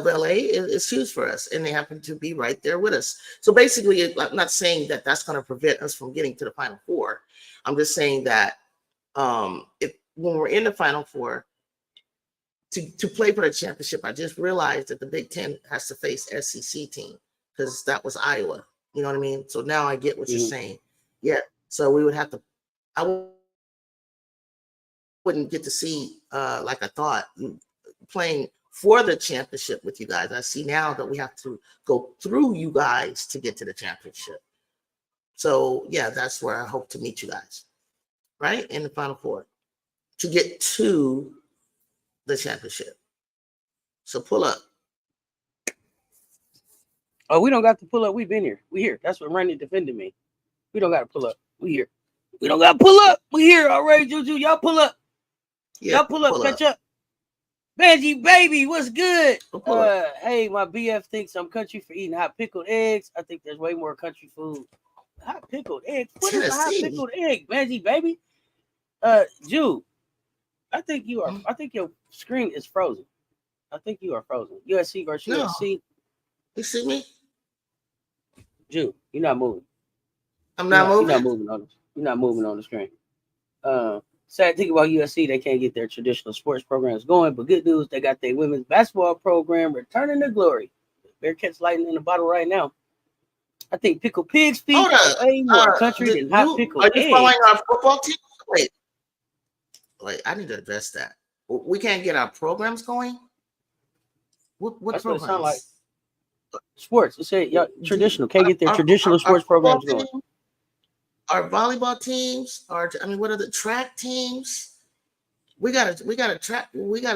LA is huge for us, and they happen to be right there with us. So basically, I'm not saying that that's going to prevent us from getting to the Final Four. I'm just saying that if when we're in the Final Four to play for the championship, I just realized that the Big Ten has to face SEC team because that was Iowa. You know what I mean? So now I get what you're saying. Yeah. So we would have to. I wouldn't get to see like I thought playing for the championship with you guys. I see now that we have to go through you guys to get to the championship. So yeah, that's where I hope to meet you guys, right? In the Final Four to get to the championship. So pull up. Oh, we don't got to pull up. We've been here. We here. That's what Randy defended me. We don't got to pull up. We here. We don't got to pull up. We here already, Juju. Y'all pull up. Yeah, y'all pull up. Catch up. Benji, baby, what's good? Hey, my BF thinks I'm country for eating hot pickled eggs. I think there's way more country food. Hot pickled eggs? What is a hot pickled egg, Benji, baby? Jude, I think you are. I think your screen is frozen. I think you are frozen. USC versus USC. You see me? Jude, you're not moving. I'm not moving. You're not moving on. You're not moving on the screen. Sad thing about USC, they can't get their traditional sports programs going, but good news, they got their women's basketball program returning to glory. Bearcats lighting in the bottle right now. I think pickled pig's feet are way more country than hot pickled eggs. Are you following our football team? Wait, I need to address that. We can't get our programs going? What programs? What it sound like. Sports. Let's say traditional. Can't get their traditional sports programs going. Our volleyball teams, what are the track teams? We got a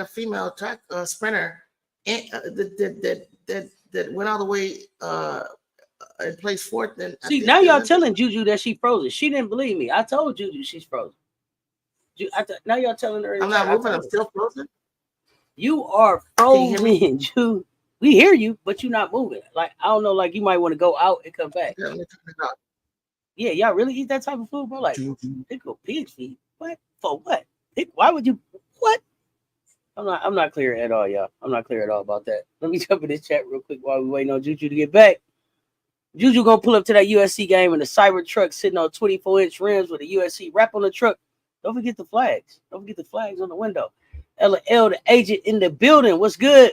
female track sprinter that went all the way and placed 4th. And see, now y'all telling Juju that she frozen. She didn't believe me. I told Juju she's frozen. Now y'all telling her. I'm not moving. I'm still frozen. You are frozen, Juju. We hear you, but you're not moving. Like I don't know. Like you might want to go out and come back. Yeah, y'all really eat that type of food, bro? Like pickled pig's feet. What? For what? Why would you? What? I'm not clear at all, y'all. I'm not clear at all about that. Let me jump in this chat real quick while we waiting on Juju to get back. Juju gonna pull up to that USC game in the cyber truck sitting on 24-inch rims with a USC wrap on the truck. Don't forget the flags. Don't forget the flags on the window. LL, the agent in the building. What's good?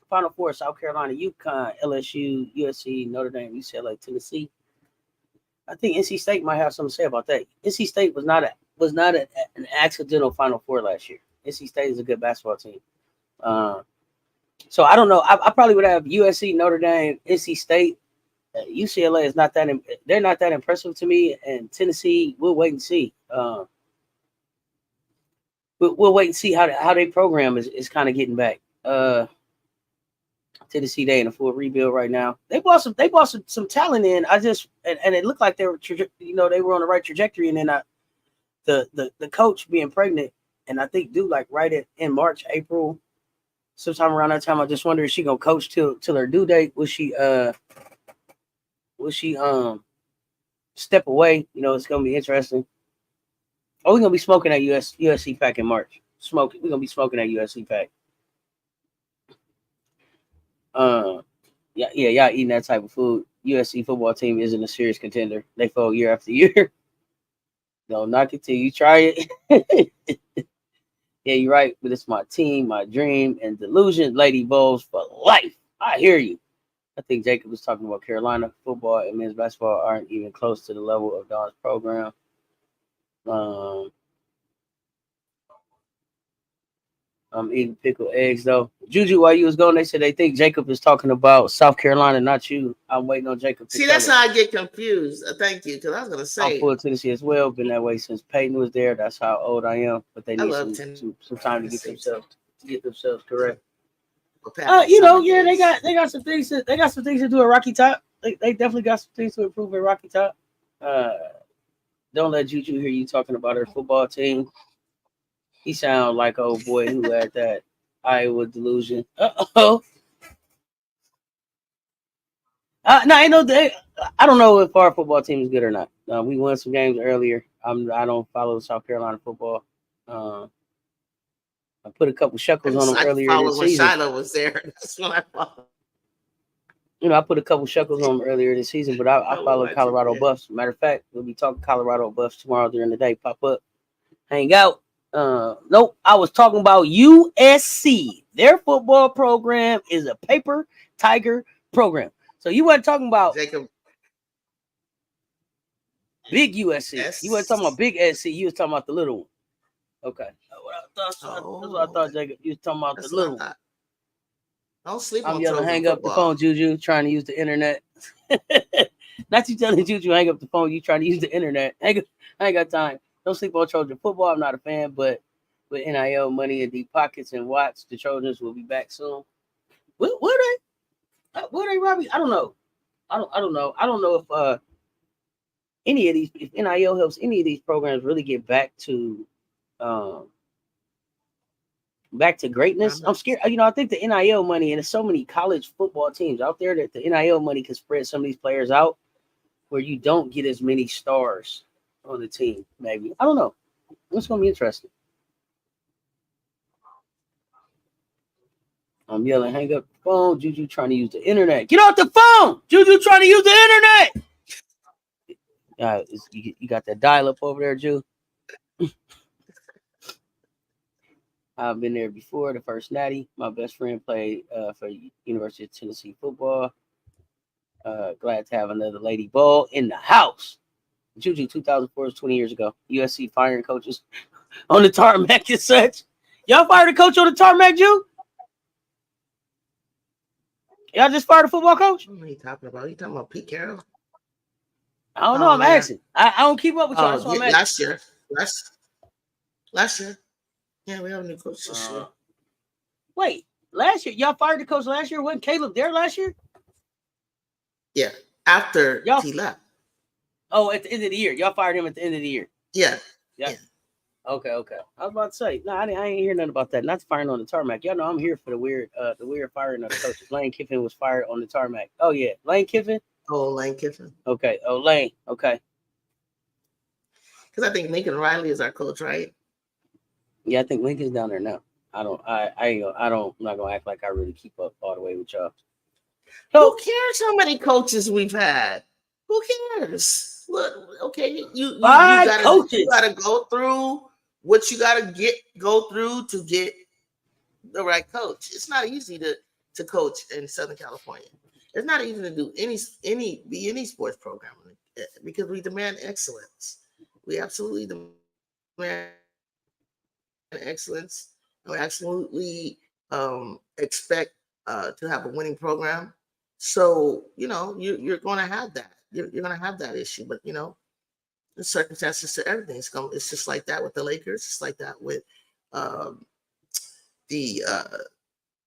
Final Four: South Carolina, UConn, LSU, USC, Notre Dame, UCLA, Tennessee. I think NC State might have something to say about that. NC State was not an accidental Final Four last year. NC State is a good basketball team. So I don't know. I probably would have USC, Notre Dame, NC State. UCLA is not that. They're not that impressive to me. And Tennessee, we'll wait and see. We'll wait and see how their program is kind of getting back. Tennessee, they in a full rebuild right now. They brought some talent in. And it looked like they were they were on the right trajectory. And then the coach being pregnant, and I think due like right in March, April, sometime around that time. I just wonder, is she gonna coach till her due date? Will she step away? It's gonna be interesting. Oh, we're gonna be smoking at USC Pack in March. We're gonna be smoking at USC Pack. Yeah, y'all eating that type of food. USC football team isn't a serious contender. They fall year after year. Don't knock it till you try it. Yeah, you're right, but it's my team, my dream, and delusion. Lady Bulls for life. I hear you. I think Jacob was talking about Carolina football and men's basketball aren't even close to the level of Dawn's program. I'm eating pickled eggs though. Juju, while you was going, they said they think Jacob is talking about South Carolina, not you. I'm waiting on Jacob. See, that's how I get confused. Thank you, because I was gonna say I'm full of Tennessee as well. Been that way since Peyton was there. That's how old I am. But they need some time to get themselves correct. They got some things to do at Rocky Top. They definitely got some things to improve at Rocky Top. Don't let Juju hear you talking about her football team. He sound like old boy who had that Iowa delusion. No, I don't know if our football team is good or not. We won some games earlier. I don't follow South Carolina football. I put a couple shekels on them earlier this season. When Shiloh was there. That's what I followed. I put a couple shekels on them earlier this season, but I follow Colorado Buffs. Matter of fact, we'll be talking Colorado Buffs tomorrow during the day. Pop up, hang out. Nope, I was talking about USC. Their football program is a paper tiger program. So you weren't talking about Jacob. Big USC. Yes. You weren't talking about big SC. You was talking about the little one. Okay. That's what I thought, Jacob. You was talking about the little one. Don't sleep on I'm yelling, hang up the phone, Juju, trying to use the internet. Not you telling Juju, hang up the phone, you trying to use the internet. I ain't got time. Don't sleep on Trojan football. I'm not a fan, but with NIL money in deep pockets and watch, the Trojans will be back soon. Will they, Robbie? I don't know. I don't know. I don't know if any of these, if NIL helps any of these programs really get back to greatness. I'm scared. I think the NIL money, and there's so many college football teams out there that the NIL money can spread some of these players out where you don't get as many stars on the team, maybe. I don't know. It's going to be interesting. I'm yelling, hang up the phone. Juju trying to use the internet. Get off the phone! Juju trying to use the internet! You got that dial-up over there, Ju? I've been there before, the first natty. My best friend played for University of Tennessee football. Glad to have another Lady Ball in the house. Juju 2004 is 20 years ago. USC firing coaches on the tarmac and such. Y'all fired a coach on the tarmac, Ju? Y'all just fired a football coach? What are you talking about? You talking about Pete Carroll? I don't know. I'm asking. I don't keep up with y'all. That's what I'm asking. Last year. Yeah, we have a new coach this year. Wait, last year? Y'all fired the coach last year? Wasn't Caleb there last year? Yeah, after he left. Oh, at the end of the year. Y'all fired him at the end of the year. Yeah. Okay. I was about to say, no, I ain't hear nothing about that. Not firing on the tarmac. Y'all know I'm here for the weird firing of the coaches. Lane Kiffin was fired on the tarmac. Oh yeah, Lane Kiffin. Oh, Lane Kiffin. Okay. Oh, Lane. Okay. Because I think Lincoln Riley is our coach, right? Yeah, I think Lincoln's down there now. I'm not gonna act like I really keep up all the way with y'all. Who cares how many coaches we've had? Who cares? Look, okay, you gotta go through what you gotta go through to get the right coach. It's not easy to coach in Southern California. It's not easy to do any sports program because we demand excellence. We absolutely demand excellence. We absolutely expect to have a winning program. So you're going to have that. You're going to have that issue. But the circumstances to everything. It's just like that with the Lakers. It's like that with the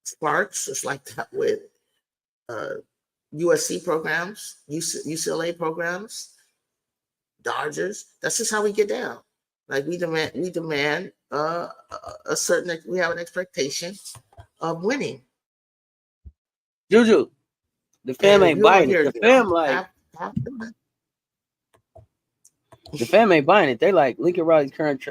Sparks. It's like that with USC programs, UCLA programs, Dodgers. That's just how we get down. Like we demand a certain. We have an expectation of winning. Juju, the fam ain't buying it. The fam like. The fam ain't buying it. They like Lincoln Riley's current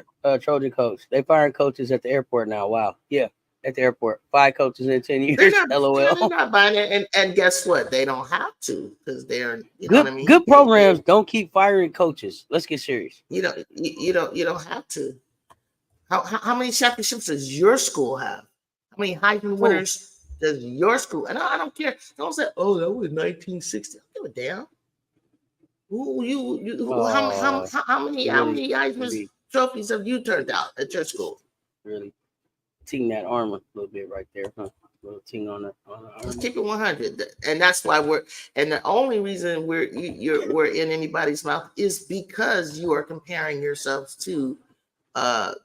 Trojan coach. They firing coaches at the airport now. Wow. Yeah, at the airport. 5 coaches in 10 years. LOL. They're not buying it. And guess what? They don't have to because they're good, know what I mean? Good programs don't keep firing coaches. Let's get serious. You don't have to. How many championships does your school have? How many Heisman winners does your school? And I don't care. Don't say, oh, that was 1960. I don't give a damn. How many Heisman trophies have you turned out at your school? Really, ting that armor a little bit right there, huh? A little ting on the armor. Just keep it 100, and that's why and the only reason we're in anybody's mouth is because you are comparing yourselves to our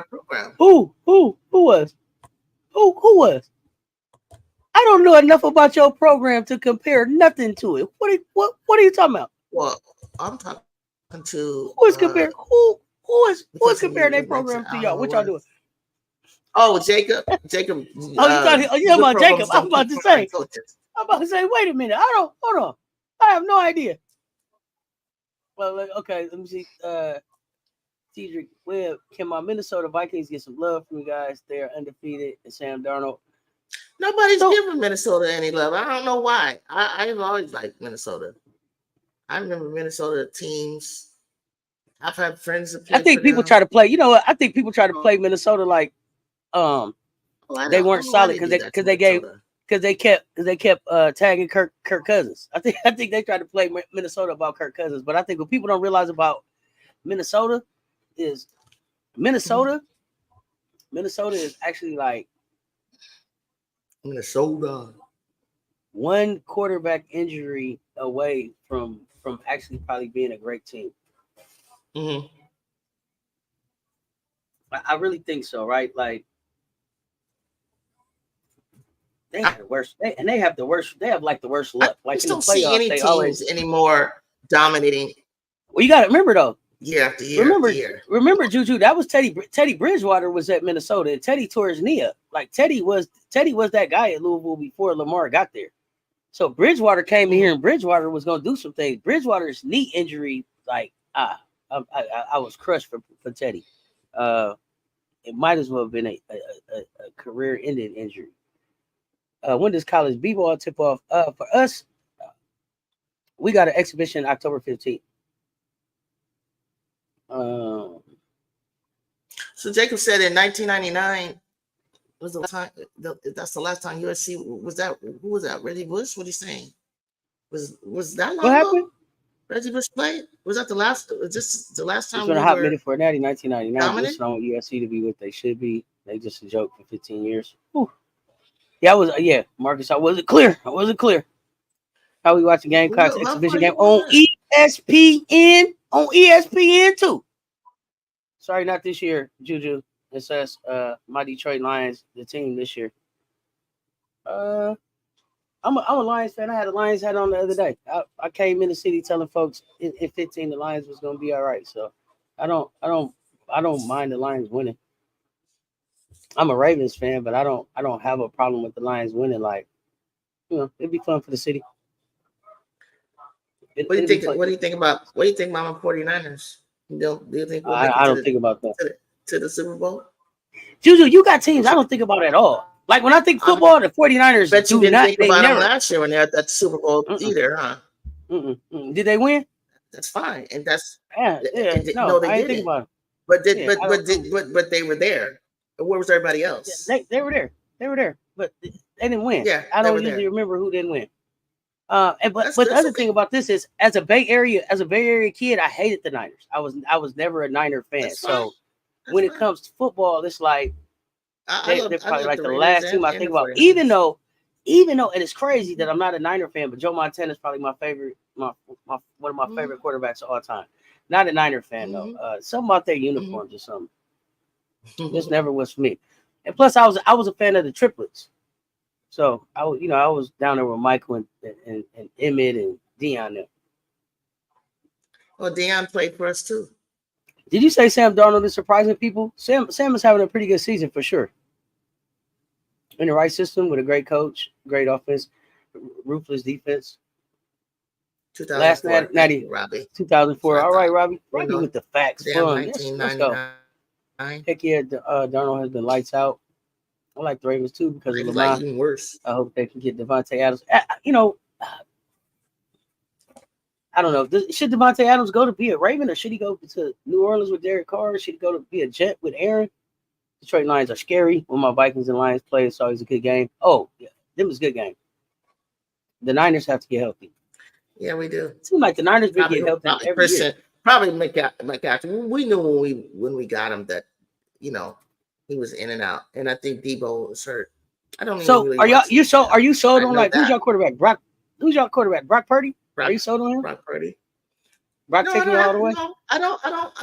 program. Who was? I don't know enough about your program to compare nothing to it. What are you talking about? Well, I'm talking to who is comparing who is comparing their program to y'all? What y'all doing? Oh, Jacob. Oh, you talking about Jacob? I'm about to say. Wait a minute. Hold on. I have no idea. Well, okay. Let me see. Cedric Webb, can my Minnesota Vikings get some love from you guys? They are undefeated. And Sam Darnold. Nobody's giving Minnesota any love. I don't know why. I've always liked Minnesota. I remember Minnesota teams. I've had friends that I think people try to play. You know what? I think people try to play Minnesota like they weren't solid because they kept tagging Kirk Cousins. I think they tried to play Minnesota about Kirk Cousins. But I think what people don't realize about Minnesota is Minnesota is actually like Minnesota one quarterback injury away from actually probably being a great team. Mm-hmm. I really think so, right? Like they have the worst, they have the worst. They have like the worst luck. Like I just don't see any teams anymore dominating. Well, you got to remember though. Year after year. Remember, Juju. That was Teddy Bridgewater was at Minnesota, and Teddy tore his knee up. Like Teddy was that guy at Louisville before Lamar got there. So Bridgewater came here, and Bridgewater was going to do some things. Bridgewater's knee injury, like I was crushed for Teddy. It might as well have been a career-ending injury. When does college b-ball tip off? For us, we got an exhibition October 15th. So Jacob said in 1999 was the time. That's the last time USC was that. Who was that? Reggie Bush? What are you saying? Was that long? What happened? Reggie Bush played? Was that the last? Was this the last time? It's been a hot minute for Natty. 1999. Just don't want USC to be what they should be. They just a joke for 15 years. Whew. Yeah, Marcus. I wasn't clear. How we watching Gamecocks exhibition game on ESPN? On ESPN too. Sorry, not this year, Juju. It says my Detroit Lions, the team this year. I'm a Lions fan. I had a Lions hat on the other day. I came in the city telling folks in 15 the Lions was gonna be all right. So I don't mind the Lions winning. I'm a Ravens fan, but I don't have a problem with the Lions winning. Like, it'd be fun for the city. What do you think about my 49ers? Do you think I don't think about that to the Super Bowl? Juju, you got teams I don't think about at all. Like when I think football, the 49ers bet you didn't think about them last year when they had that Super Bowl either, huh? Did they win? That's fine, and that's no, they didn't think about it. But they were there. Where was everybody else? They were there. But They didn't win. Yeah, I they don't were usually there. remember who didn't win. But That's the other okay. thing about this is, as a Bay Area kid, I hated the Niners. I was never a Niner fan. That's fine. So That's when it fine. comes to football, it's like they're I probably love like the the Raiders last team I and think the about. 49ers. Even though, and it's crazy that I'm not a Niner fan, but Joe Montana is probably my favorite, one of my favorite quarterbacks of all time. Not a Niner fan though. Something about their uniforms or something. This never was for me. And plus, I was a fan of the triplets. So I was down there with Michael and Emmett and Deion there. Well, Deion played for us too. Did you say Sam Darnold is surprising people? Sam is having a pretty good season for sure. In the right system with a great coach, great offense, ruthless defense. 2004. Last night, Robbie. 2004. All right, Robbie. Robbie with the facts. Damn, Fun. Let's go. 1999. Heck yeah, Darnold has been lights out. I like the Ravens too because of Lamar. Like even worse. I hope they can get Devontae Adams. I don't know. Should Devontae Adams go to be a Raven or should he go to New Orleans with Derek Carr? Should he go to be a Jet with Aaron? Detroit Lions are scary. When my Vikings and Lions play, it's always a good game. Oh, yeah. Them was a good game. The Niners have to get healthy. Yeah, we do. It seems like the Niners been getting healthy every year. Probably McCaffrey. We knew when we got him that, he was in and out. And I think Debo was hurt. I don't So really are you sold on like who's your quarterback? Who's your quarterback? Brock Purdy? Are you sold on him? Brock Purdy. Brock taking you all the way? No, I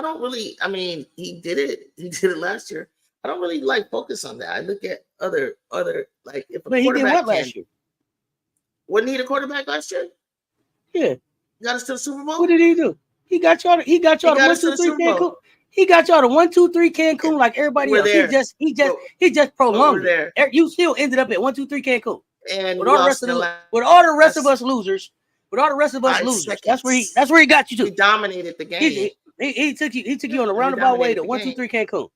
don't really. I mean, he did it. He did it last year. I don't really like focus on that. I look at other like if a but he did what last year? Wasn't he the quarterback last year? Yeah. Got us to the Super Bowl. What did he do? He got y'all to 1, 2, 3 Cancun. He got y'all to 1, 2, 3 Cancun like everybody else. There. He just prolonged it. You still ended up at 1, 2, 3 Cancun. And with all the rest of us losers. That's where he got you to. He dominated the game. He took you on a roundabout way to 1, 2, 3 Cancun.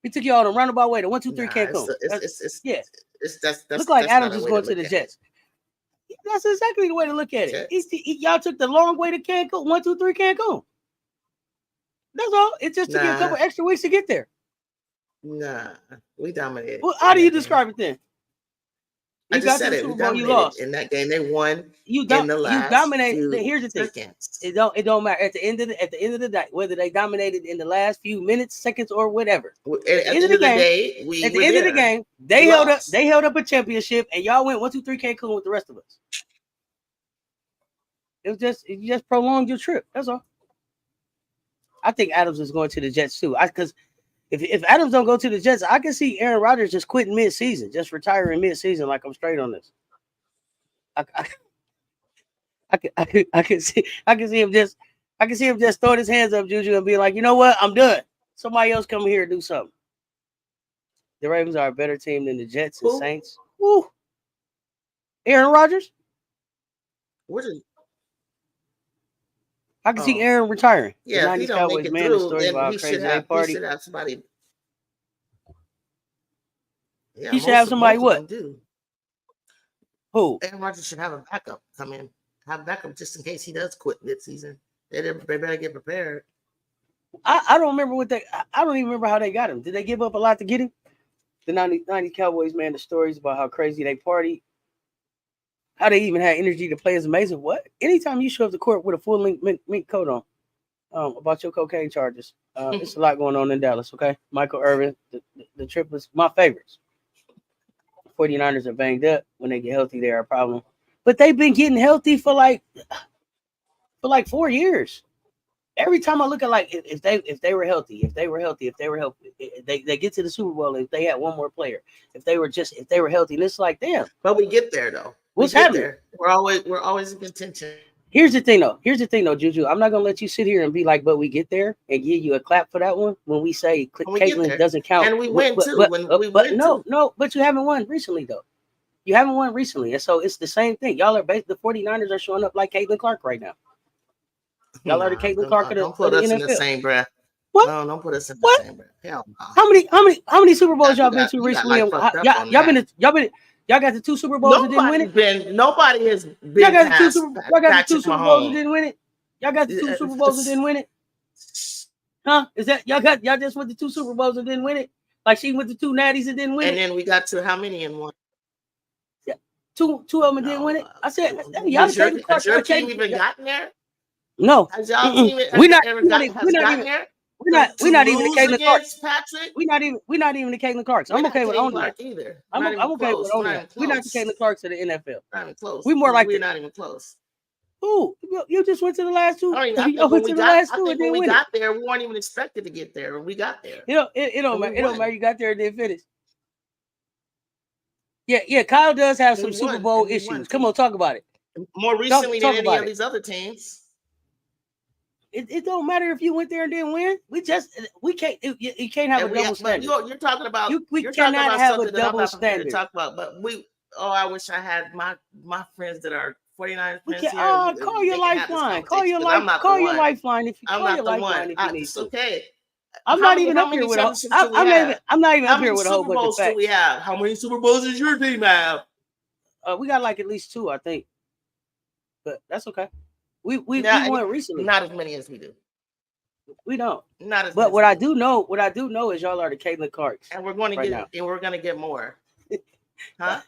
He took you on a roundabout way to 1, 2, 3 Cancun. Looks like Adams is going to the Jets. That's exactly the way to look at it. Y'all took the long way to Cancun, 1, 2, 3 Cancun. That's all. It just took you a couple extra weeks to get there. Nah, we dominated. Well, how do you describe it then? I just said it. We dominated. You lost in that game. They won. You dominated. Here's the thing. It don't matter at the end of the day whether they dominated in the last few minutes, seconds, or whatever. At the end of the game, they held up a championship, and y'all went 1, 2, 3 Cancun with the rest of us. You just prolonged your trip. That's all. I think Adams is going to the Jets too. Because if Adams don't go to the Jets, I can see Aaron Rodgers just quitting mid-season, just retiring mid-season. Like I'm straight on this. I can see him just throwing his hands up, Juju, and be like, you know what, I'm done. Somebody else come here and do something. The Ravens are a better team than the Jets and Saints. Woo. Aaron Rodgers. I can see Aaron retiring. Yeah, the 90s Cowboys, man, the story about how crazy they party. He should have somebody. Yeah, he should have somebody what? Who? Aaron Rodgers should have a backup come in. Have a backup just in case he does quit mid-season. They better get prepared. I don't remember I don't even remember how they got him. Did they give up a lot to get him? The 90 Cowboys, man, the stories about how crazy they party. How they even had energy to play is amazing. What? Anytime you show up to court with a full mink coat on, about your cocaine charges, it's a lot going on in Dallas, okay? Michael Irvin, the triplets, my favorites. 49ers are banged up. When they get healthy, they're a problem. But they've been getting healthy for like 4 years. Every time I look at if they were healthy, they get to the Super Bowl if they had one more player. If they were healthy, and it's like, damn. But we get there though. What's happening? There. We're always in contention. Here's the thing though, Juju. I'm not gonna let you sit here and be like, but we get there and give you a clap for that one when we say Caitlin doesn't count. And we win too. But you haven't won recently though. You haven't won recently, and so it's the same thing. Y'all are the 49ers are showing up like Caitlin Clark right now. Y'all are the Caitlin Clark of the NFL. Don't put us in the same breath. What? No, don't put us in the same breath. Hell no. How many Super Bowls y'all been to recently? Y'all got the 2 Super Bowls and didn't win it? Nobody has been. Y'all got the 2 Super Bowls and didn't win it? Y'all got the 2 Super Bowls and didn't win it? Huh? Is that y'all just went to 2 Super Bowls and didn't win it? Like she went to 2 natties and didn't win it? And then we got to how many in one? Two of them didn't win it. I said, hey, y'all has your team even gotten there? No. Has y'all team ever gotten there? We're not even the Caitlin Clarks. Patrick? We're not even the Caitlin Clarks. I'm okay with owning Clark that. either. I'm okay with owning that. We're not the Caitlin Clarks of the NFL. Not even close. We're more like we're not even close. Who? You just went to the last two. I think when we got there, we weren't even expected to get there. We got there. It don't matter. It don't matter. You got there and didn't finish. Yeah. Kyle does have some Super Bowl issues. Come on, talk about it. More recently than any of these other teams. It don't matter if you went there and didn't win. We can't. You can't have a double standard. You're talking about. We cannot have a double standard. To talk about, but I wish I had my friends that are 49ers fans here. Call your lifeline. Call your lifeline if you I'm call not your the lifeline one. if you need It's to. okay. I'm not even up here with a. I'm not even up here with a whole bunch of facts. Do we have? How many Super Bowls does your team have? We got like at least 2, I think. But that's okay. We won recently. Not as many as we do. We don't. Not as. But what I do know is y'all are the Caitlin Clarks. And we're going to get more. Huh?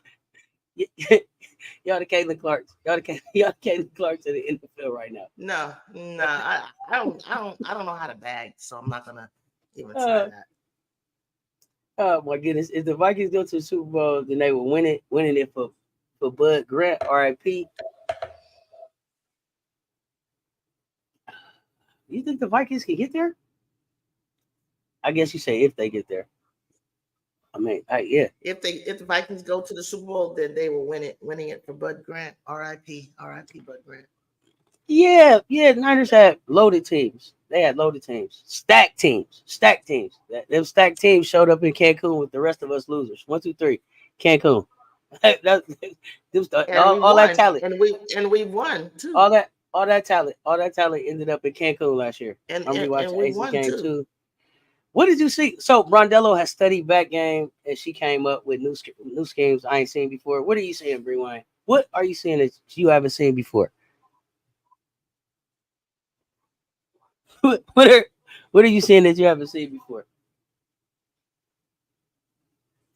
Y'all the Caitlin Clarks. Y'all the Caitlin Clarks of the NFL right now. No. I don't know how to bag, so I'm not gonna even try that. Oh my goodness! If the Vikings go to the Super Bowl, then they will winning it for Bud Grant, RIP. You think the Vikings can get there? I guess you say if they get there. I mean, yeah. If the Vikings go to the Super Bowl, then they will winning it for Bud Grant. RIP Bud Grant. Yeah. Niners had loaded teams. They had loaded teams, stacked teams. Them stacked teams showed up in Cancun with the rest of us losers. 1, 2, 3, Cancun. all that talent, and we won too. All that talent ended up in Cancun last year. I'm rewatching the Aces game too. What did you see? So Brondello has studied back game, and she came up with new schemes I ain't seen before. What are you seeing, Bree Wayne? What are you seeing that you haven't seen before? What are you seeing that you haven't seen before?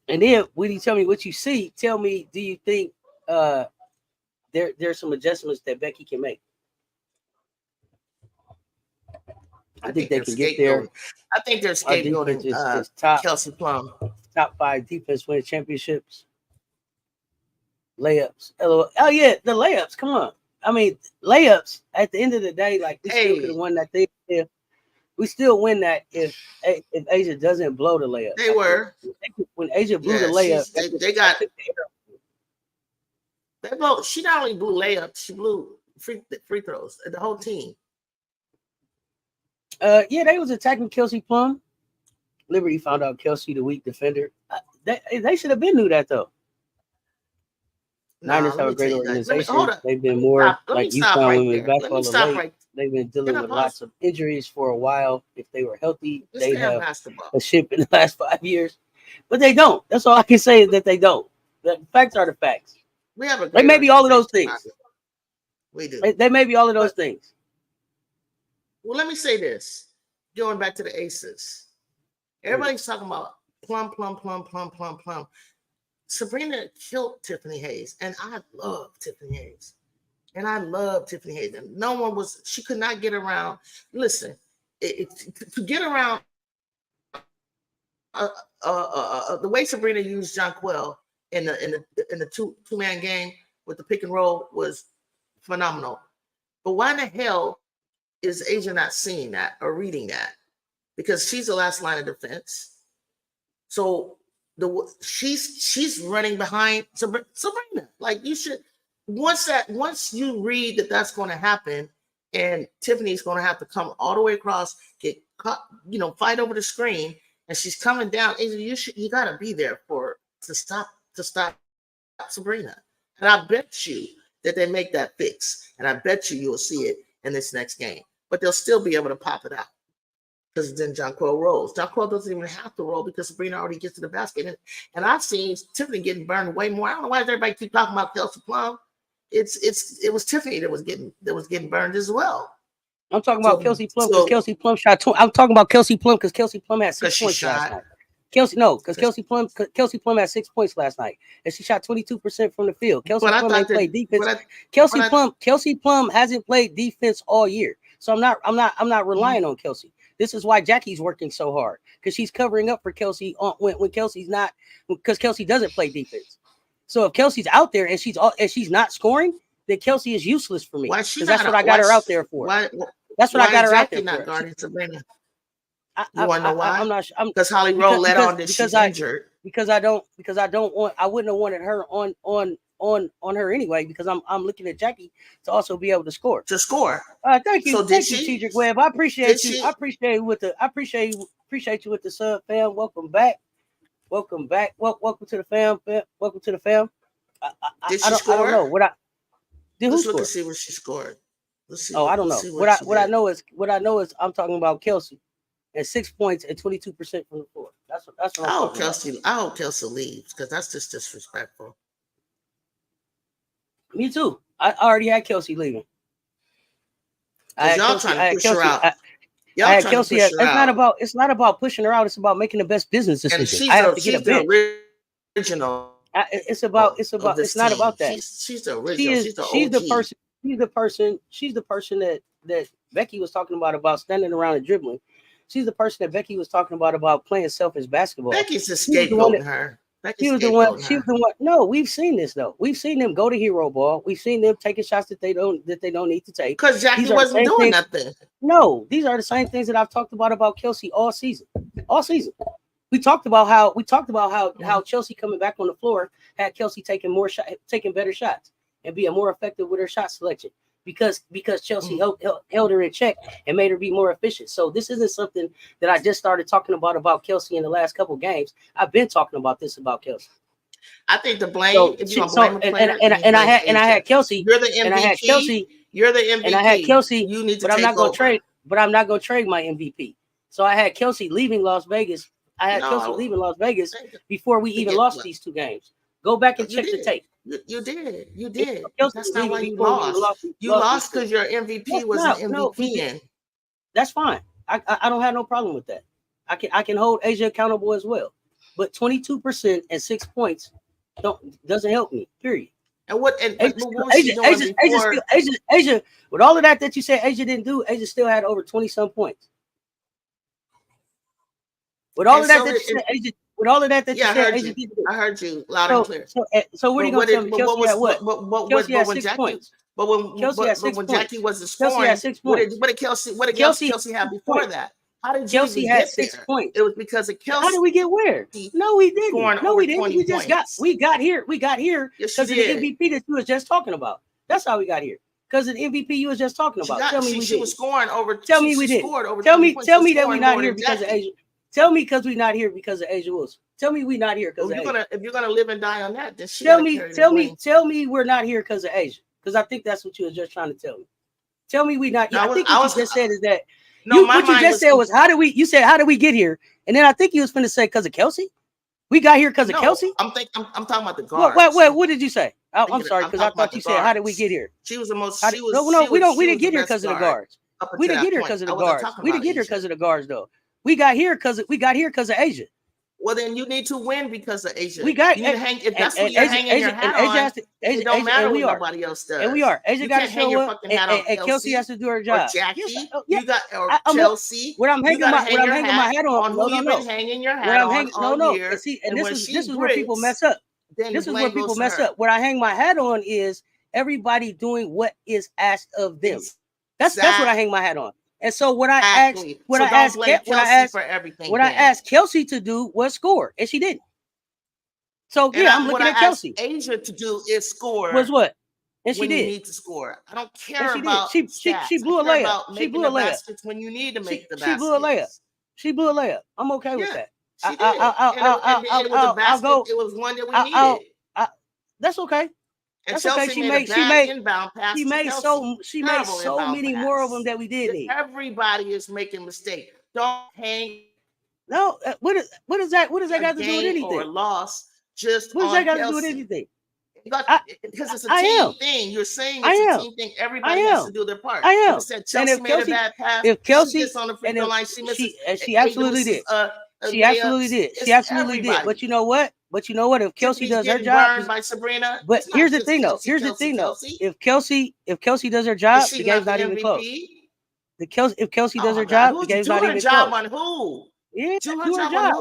And then when you tell me what you see, tell me, do you think there's some adjustments that Becky can make? I think they can get there. I think they're scapegoating is Kelsey Plum. Top 5 defense win championships. Layups. LOL. Oh yeah, the layups. Come on. I mean, layups. At the end of the day, like we still could have won that thing. We still win that if Asia doesn't blow the layup. They were when Asia blew the layup. They got. They blew. She not only blew layups, she blew free throws. The whole team. Yeah, they was attacking Kelsey Plum. Liberty found out Kelsey the weak defender. They should have been knew that though. Niners have a great organization. They've been more like UConn women's basketball late. They've been dealing with lots of injuries for a while. If they were healthy, they'd have a ship in the last 5 years. But they don't. That's all I can say is that they don't. The facts are the facts. They may be all of those things. We do. They may be all of those things. Well, let me say this. Going back to the Aces. Everybody's talking about plum. Sabrina killed Tiffany Hayes, and I love Tiffany Hayes. And no one she could not get around. Listen, to get around the way Sabrina used Jonquel in the two-man game with the pick and roll was phenomenal. But why in the hell is Asia not seeing that or reading that? Because she's the last line of defense. So she's running behind Sabrina. Like you should once you read that that's going to happen, and Tiffany's going to have to come all the way across, get caught, fight over the screen, and she's coming down. You got to be there to stop Sabrina. And I bet you that they make that fix, and I bet you'll see it in this next game. But they'll still be able to pop it out. Because then Jonquel rolls. Jonquel doesn't even have to roll because Sabrina already gets to the basket. And I've seen Tiffany getting burned way more. I don't know why everybody keep talking about Kelsey Plum. It was Tiffany that was getting burned as well. I'm talking about Kelsey Plum because Kelsey Plum shot. I'm talking about Kelsey Plum because Kelsey Plum had 6 points last night. Kelsey, no, because Kelsey Plum had 6 points last night, and she shot 22% from the field. Kelsey Plum ain't played defense. Kelsey Plum hasn't played defense all year, so I'm not relying on Kelsey. This is why Jackie's working so hard, because she's covering up for Kelsey when Kelsey's not, because Kelsey doesn't play defense. So if Kelsey's out there and she's not scoring, then Kelsey is useless for me. Because that's what I got her out there for. That's what I got her out there not for. Guarding Sabrina? You want to know why? I'm not sure. Because Holly Rowe let on that she's injured. Because I don't want. I wouldn't have wanted her on her anyway, because I'm looking at Jackie to also be able to score. Thank you, thank you, Cedric Webb. I appreciate you. I appreciate you with the sub, fam. Welcome back. Welcome to the fam. Welcome to the fam. Did she score? I don't know what I did. Who scored? Let's see what she scored. Let's see. Oh, I don't know. What I know is I'm talking about Kelsey and 6 points and 22% from the floor. That's what I'm talking about. I hope Kelsey leaves, because that's just disrespectful. Me too. I already had Kelsey leaving. Y'all trying to push her out. I had Kelsey. It's not about pushing her out. It's about making the best business decision. I have to get a bench. Original. It's not about that. She's the original. She's the person that Becky was talking about standing around and dribbling. She's the person that Becky was talking about playing selfish basketball. Becky's scapegoating her. She was the one. No, we've seen this though. We've seen them go to hero ball. We've seen them taking shots that they don't need to take. Because Jackie wasn't doing nothing. No, these are the same things that I've talked about Kelsey all season. All season. We talked about how Chelsea coming back on the floor had Kelsey taking better shots and being more effective with her shot selection. Because Chelsea held her in check and made her be more efficient. So this isn't something that I just started talking about Kelsey in the last couple games. I've been talking about this about Kelsey. I think the blame. I had Kelsey. You're the MVP. And I had Kelsey. You're the MVP. And I had Kelsey. You need to. But I'm not going to trade. But I'm not going to trade my MVP. So I had Kelsey leaving Las Vegas. Kelsey leaving Las Vegas before we even lost these two games. Go back and check the tape. You did. That's not why you lost. You lost because your MVP was an MVP. That's fine. I don't have no problem with that. I can hold Asia accountable as well. But 22% and 6 points doesn't help me. Period. And what? Asia, with all of that you said Asia didn't do, Asia still had over 20-some points. With all of that you said, Asia. With all of that you said, Asia didn't do. I heard you loud and clear. So what are you going to tell me? Kelsey had what? Kelsey had 6 points. But when Jackie wasn't scoring, what did Kelsey have before that? How did Kelsey have 6 points? It was because of Kelsey. How did we get where? No, we didn't. No, we didn't. We got here because of the MVP that you was just talking about. That's how we got here. Because of the MVP you was just talking about. Tell me she was scoring over. Tell me we didn't. Tell me that we're not here because of Asia. Tell me because we're not here because of Asia Wilson. Tell me we're not here because of Asia. If you're gonna live and die on that, then tell me we're not here because of Asia. Because I think that's what you were just trying to tell me. Tell me we not. I think what you just said is that. What you just said was how did we? You said how did we get here? And then I think you was finna say because of Kelsey. We got here because of Kelsey. I'm talking about the guards. What did you say? I'm sorry because I thought you said how did we get here? She was the most. We didn't get here because of the guards. We didn't get here because of the guards. We didn't get here because of the guards though. We got here because of Asia. Well, then you need to win because of Asia. We got if that's what you're hanging your hat on. It don't matter what nobody else does. And we are. Asia got to show up, and Kelsey has to do her job. Jackie, you got Chelsea. What I'm hanging my hat on. Who you've been hanging your hat on all year. See, and this is where people mess up. This is where people mess up. What I hang my hat on is everybody doing what is asked of them. That's what I hang my hat on. And so what I asked Kelsey to do was score, and she didn't. So I'm looking at Kelsey. Asia to do is score. Was what? And she did. You need to score. I don't care about. She blew a layup. She blew a layup when you need to make the basket. She blew a layup. She blew a layup. I'm okay with that. She did. I'll go. It was one that we needed. That's okay. And That's okay. She made so many more of them that we did need. Everybody is making mistakes. Don't hang. No, what does that got to do with anything? Or loss. Just what does that got to do with anything? Because it's a team thing. You're saying it's a team thing. Everybody has to do their part. I am. Chelsea made a bad pass. If Kelsey gets on the free throw line, she misses. She absolutely did. She absolutely did. She absolutely did. But you know what? If Kelsey does her job, burned by Sabrina. But here's the thing, though. If Kelsey does her job, the game's not even close. If Kelsey does her job, the game's not even close. On who? Yeah, do her job.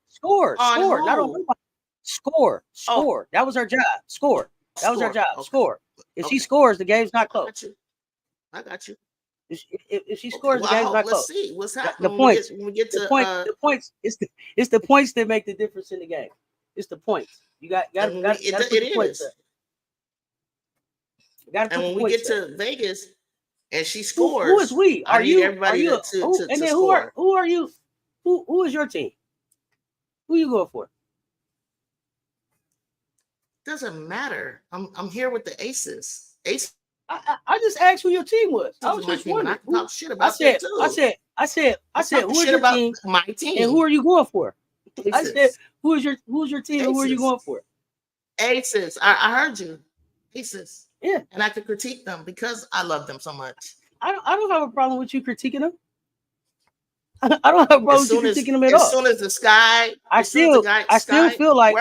Score. Not on nobody. Score. That was her job. Score. That was her job. Okay. Score. If she scores, the game's not close. I got you. If she scores, the game's not close. Let's see what's happening. The points. When we get to the points. It's the points that make the difference in the game. It's the points. You got to put the points up. And when we get to Vegas and she scores, who is we? Are you everybody to and then score. Who are you? Who is your team? Who are you going for? Doesn't matter. I'm here with the Aces. I just asked who your team was. I was just wondering. I can talk shit about that too. I said who is your team? My team. And who are you going for? Aces. I said who's your team? Aces. And who are you going for? Aces. I heard you. Aces. Yeah. And I could critique them because I love them so much. I don't have a problem with you critiquing them. I don't have a problem with you critiquing them at all. As soon as the sky, I still feel like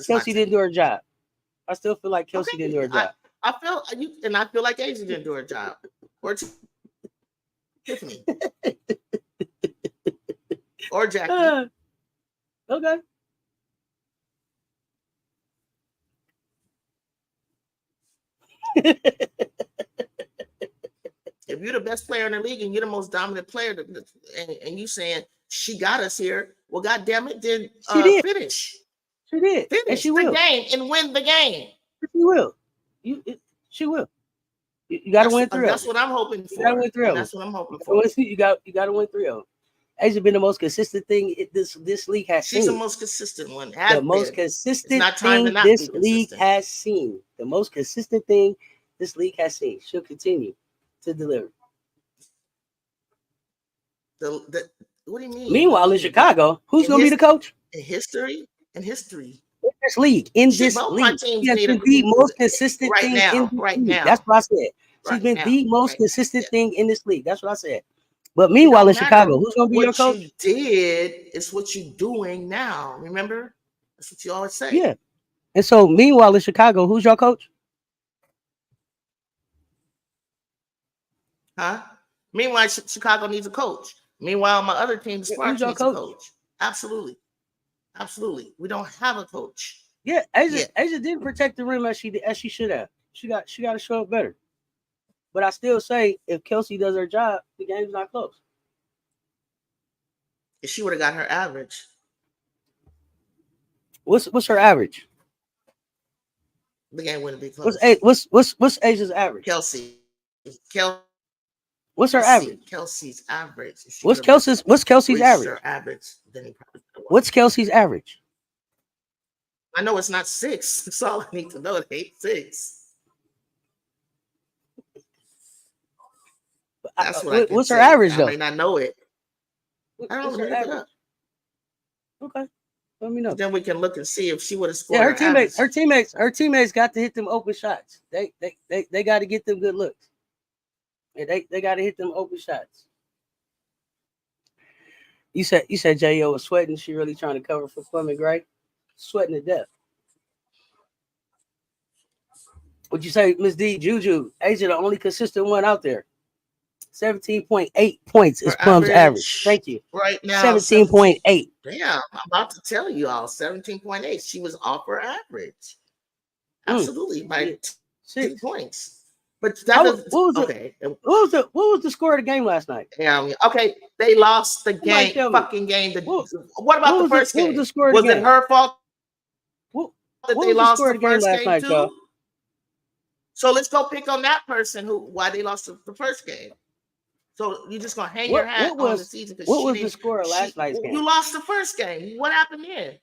Kelsey didn't do her job. I still feel like Kelsey didn't do her job. I feel like Asia didn't do her job. Or Tiffany. Or Jackie. Okay. If you're the best player in the league and you're the most dominant player, and you saying she got us here, well, God damn it, then finish. She did. Finish and she the will. Game and win the game. She will. She will. You got to win 3 of them. That's what I'm hoping for. You got to win 3 of them. That's what I'm hoping for. You got to win 3 of them. Asia been the most consistent thing this league has seen. She's the most consistent one. The most consistent thing this league has seen. The most consistent thing this league has seen. She'll continue to deliver. What do you mean? Meanwhile, in Chicago, who's going to be the coach? In history. In this league. She's been the most consistent thing right now. That's what I said. She's been the most consistent thing in this league. That's what I said. But meanwhile, in Chicago, who's going to be your coach? What you did is what you're doing now. Remember? That's what you always say. Yeah. And so, meanwhile, in Chicago, who's your coach? Huh? Meanwhile, Chicago needs a coach. Meanwhile, my other team, the Sparks, needs a coach. Absolutely. We don't have a coach. Yeah, Asia didn't protect the rim as she should have. She got to show up better. But I still say if Kelsey does her job, the game's not close. If she would have got her average. What's her average? The game wouldn't be close. What's Asia's average? Kelsey. What's her average? Kelsey's average. What's Kelsey's average? Her average. What's Kelsey's average? I know it's not 6. That's all I need to know. It ain't 6. That's what's her average though? I may not know it. I don't know. Average? Okay, let me know. Then we can look and see if she would have scored. Yeah, her teammates got to hit them open shots. They got to get them good looks. Yeah, they got to hit them open shots. You said J.O. was sweating. She really trying to cover for Fleming Gray, sweating to death. Would you say, Miss D, Juju, Asia, the only consistent one out there? 17.8 points is Plum's average. Thank you. Right now, 17.8. Damn, I'm about to tell you all 17.8. She was off her average. Absolutely, by 2 points. But that what was the score of the game last night? Yeah, okay, they lost the game. Fucking game. What about the first game? Was it her fault that they lost the first game last night, too? So let's go pick on that person why they lost the first game. So you're just gonna hang your hat on the season? What was the score of last night's game? You lost the first game. What happened then?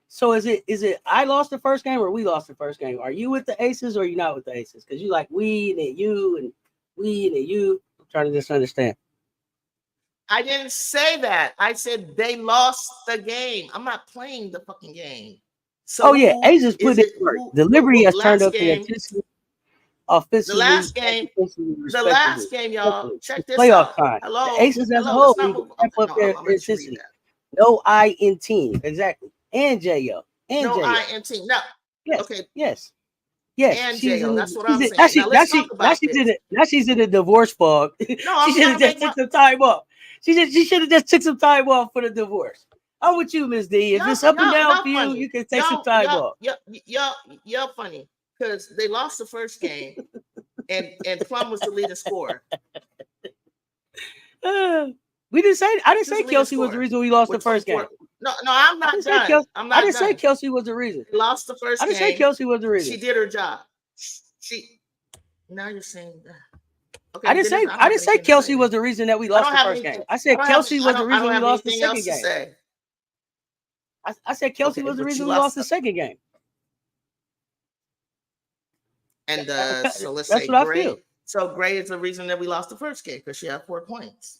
So is it I lost the first game or we lost the first game? Are you with the Aces or are you not with the Aces? Because you like we and then you and we and then you. I'm trying to just understand. I didn't say that. I said they lost the game. I'm not playing the fucking game. So Aces put it. Delivery has turned up the intensity. offensively, last game, y'all. Check this playoff out. time. Hello, The Aces as a hello. whole Let's not need to move. step Okay, up no, their I'm gonna let you read intensity. that. No I in team, exactly. And Jo. And No Jo. I in team. No. Yes. Okay. Yes. Yes. And She's Jo. in That's the, what I'm saying. now, Now let's talk about this. now she's in the divorce fog. No, She I'm should gonna have just make took some time off. She should have just took some time off for the divorce. I'm with you, Miss D. If it's up and down for you, you can take some time off. Y'all funny because they lost the first game, and Plum was the leading scorer. We didn't say. I didn't say Kelsey was the reason we lost the first game. No, I'm not done. I didn't say Kelsey was the reason. They lost the first game. I didn't say Kelsey was the reason. She did her job. Now you're saying. Okay, I didn't say Kelsey was the reason that we lost the first game. I said Kelsey was the reason we lost the second game. I said Kelsey was the reason we lost the second game. And so let's say Gray. So Gray is the reason that we lost the first game because she had 4 points.